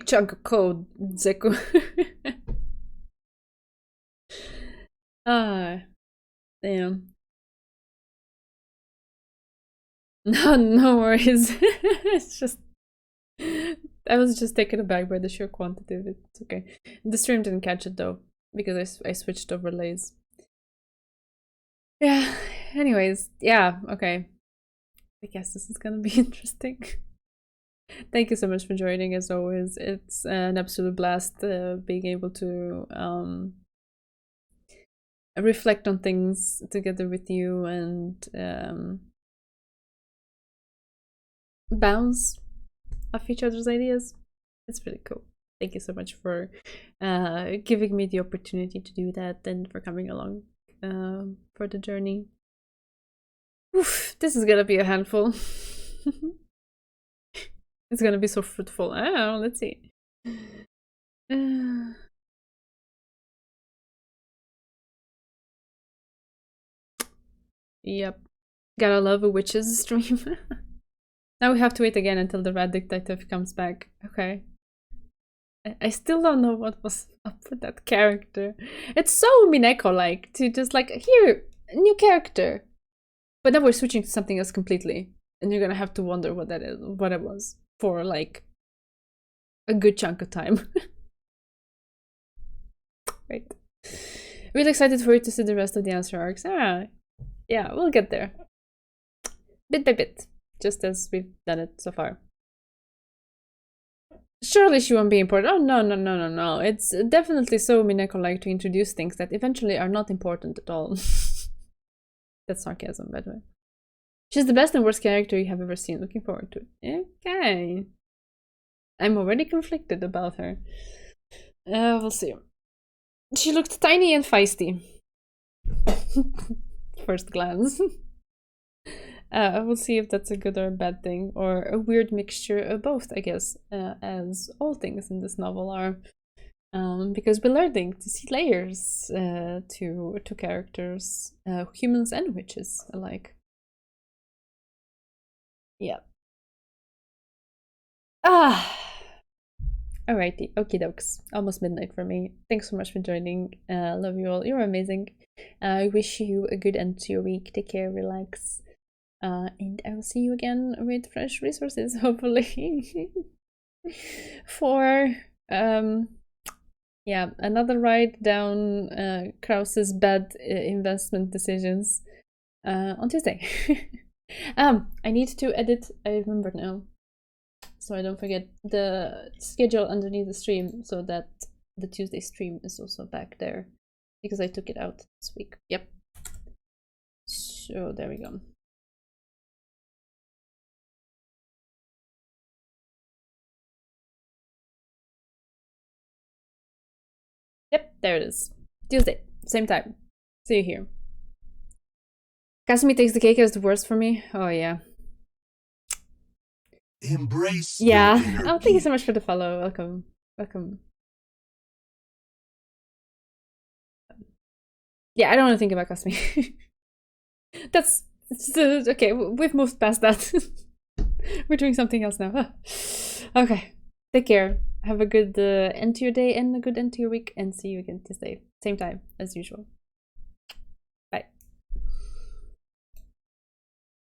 chunk of code, Zeku. Ah, damn. No worries. It's just I was just taken aback by the sheer quantity of it. It's okay. The stream didn't catch it though, because I switched overlays. Yeah, anyways, yeah, okay. I guess this is gonna be interesting. Thank you so much for joining as always. It's an absolute blast being able to reflect on things together with you and bounce off each other's ideas. It's really cool. Thank you so much for giving me the opportunity to do that and for coming along for the journey. Oof, this is gonna be a handful. It's gonna be so fruitful. I don't know, let's see. Yep. Gotta love a witch's stream. Now we have to wait again until the rat detective comes back. Okay. I still don't know what was up with that character. It's so Umineko-like to just like, here, a new character. But then we're switching to something else completely. And you're gonna have to wonder what that is, what it was for like a good chunk of time. Right. Really excited for you to see the rest of the answer arcs. Ah, yeah, we'll get there. Bit by bit, just as we've done it so far. Surely she won't be important. Oh, no. It's definitely so Mineko-like to introduce things that eventually are not important at all. That's sarcasm, by the way. She's the best and worst character you have ever seen. Looking forward to it. Okay. I'm already conflicted about her. We'll see. She looked tiny and feisty. First glance. We'll see if that's a good or a bad thing, or a weird mixture of both, I guess, as all things in this novel are. Because we're learning to see layers to characters, humans and witches alike. Yeah. Ah, Alrighty, okie dokes. Almost midnight for me. Thanks so much for joining. Love you all. You're amazing. I wish you a good end to your week. Take care, relax. And I will see you again with fresh resources, hopefully. For yeah, another ride down Krause's bad investment decisions on Tuesday. I need to edit, I remember now, so I don't forget the schedule underneath the stream so that the Tuesday stream is also back there because I took it out this week. Yep. So there we go. Yep, there it is. Tuesday, same time. See you here. Kasumi takes the cake as the worst for me. Oh yeah. Embrace. Yeah. Oh, thank you so much for the follow. Welcome. Welcome. Yeah, I don't want to think about Kasumi. That's okay. We've moved past that. We're doing something else now. Okay. Take care. Have a good end to your day and a good end to your week. And see you again Tuesday. Same time as usual.